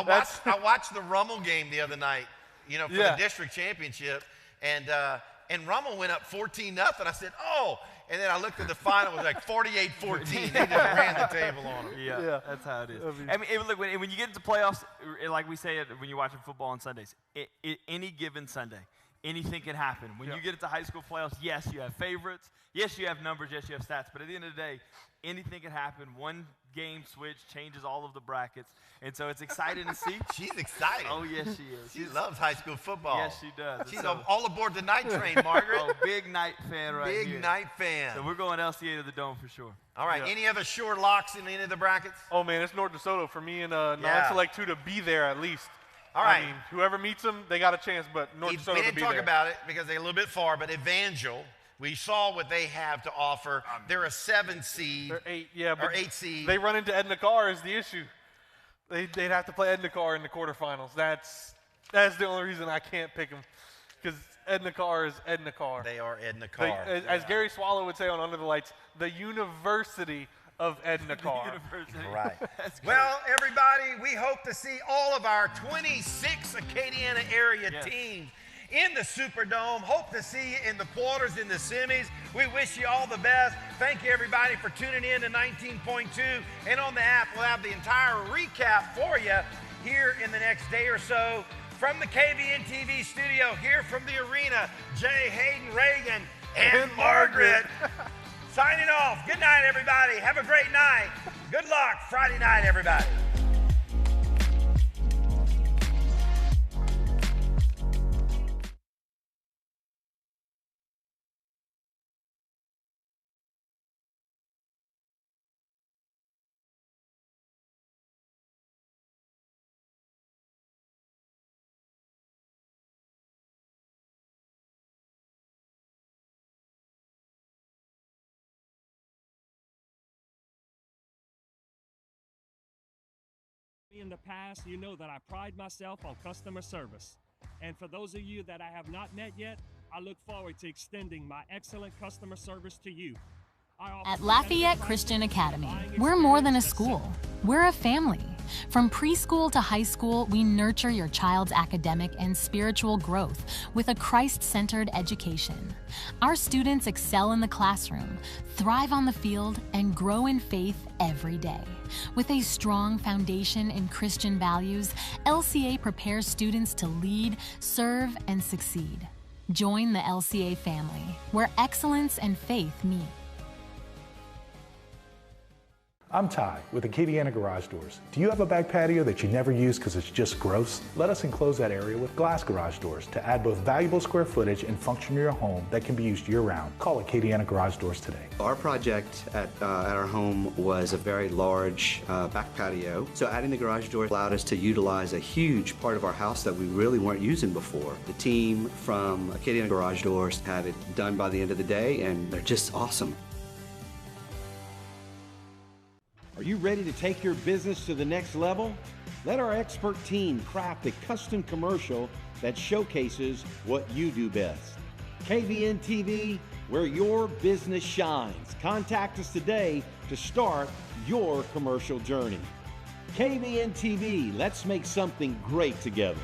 that's I watched the Rummel game the other night. For the district championship, and Rummel went up 14-0. I said, oh. And then I looked at the final, it was like 48-14. They just ran the table on them. Yeah, that's how it is. I mean, look, when you get into playoffs, like we say when you're watching football on Sundays, any given Sunday, anything can happen. When you get into high school playoffs, yes, you have favorites. Yes, you have numbers. Yes, you have stats. But at the end of the day, anything can happen. One game switch changes all of the brackets. And so it's exciting to see. She's excited. Oh, yes, she is. She loves high school football. Yes, she does. She's all aboard the night train, Margaret. Oh, big night fan right here. Big night fan. So we're going LCA to the Dome for sure. All right, any other sure locks in any of the brackets? Oh, man, it's North DeSoto for me and non-select 2 to be there at least. All right. I mean, whoever meets them, they got a chance, but North DeSoto to be there. We didn't talk about it because they're a little bit far, but Evangel, we saw what they have to offer. They're a 7 seed. They're 8, yeah. Or 8 seed. They run into Edna Carr is the issue. They'd have to play Edna Carr in the quarterfinals. That's the only reason I can't pick them, because Edna Carr is Edna Carr. They are Edna Carr. As Gary Swallow would say on Under the Lights, the University of Edna Carr. Right. Well, everybody, we hope to see all of our 26 Acadiana area teams in the Superdome. Hope to see you in the quarters, in the semis. We wish you all the best. Thank you, everybody, for tuning in to 19.2. And on the app, we'll have the entire recap for you here in the next day or so. From the KVNTV studio, here from the arena, Jay, Hayden, Reagan, and Margaret. Signing off. Good night, everybody. Have a great night. Good luck Friday night, everybody. In the past, you know that I pride myself on customer service. And for those of you that I have not met yet, I look forward to extending my excellent customer service to you. At Lafayette Christian Academy, we're more than a school. We're a family. From preschool to high school, we nurture your child's academic and spiritual growth with a Christ-centered education. Our students excel in the classroom, thrive on the field, and grow in faith every day. With a strong foundation in Christian values, LCA prepares students to lead, serve, and succeed. Join the LCA family, where excellence and faith meet. I'm Ty with the KVNTV Garage Doors. Do you have a back patio that you never use because it's just gross? Let us enclose that area with glass garage doors to add both valuable square footage and function to your home that can be used year-round. Call KVNTV Garage Doors today. Our project at our home was a very large back patio, so adding the garage door allowed us to utilize a huge part of our house that we really weren't using before. The team from KVNTV Garage Doors had it done by the end of the day, and they're just awesome. Are you ready to take your business to the next level? Let our expert team craft a custom commercial that showcases what you do best. KVNTV, where your business shines. Contact us today to start your commercial journey. KVNTV, let's make something great together.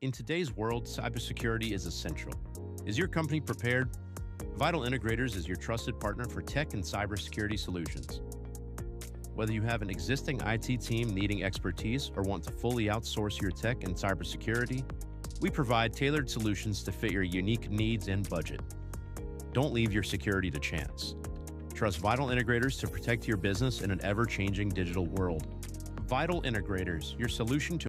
In today's world, cybersecurity is essential. Is your company prepared? Vital Integrators is your trusted partner for tech and cybersecurity solutions. Whether you have an existing IT team needing expertise or want to fully outsource your tech and cybersecurity, we provide tailored solutions to fit your unique needs and budget. Don't leave your security to chance. Trust Vital Integrators to protect your business in an ever-changing digital world. Vital Integrators, your solution to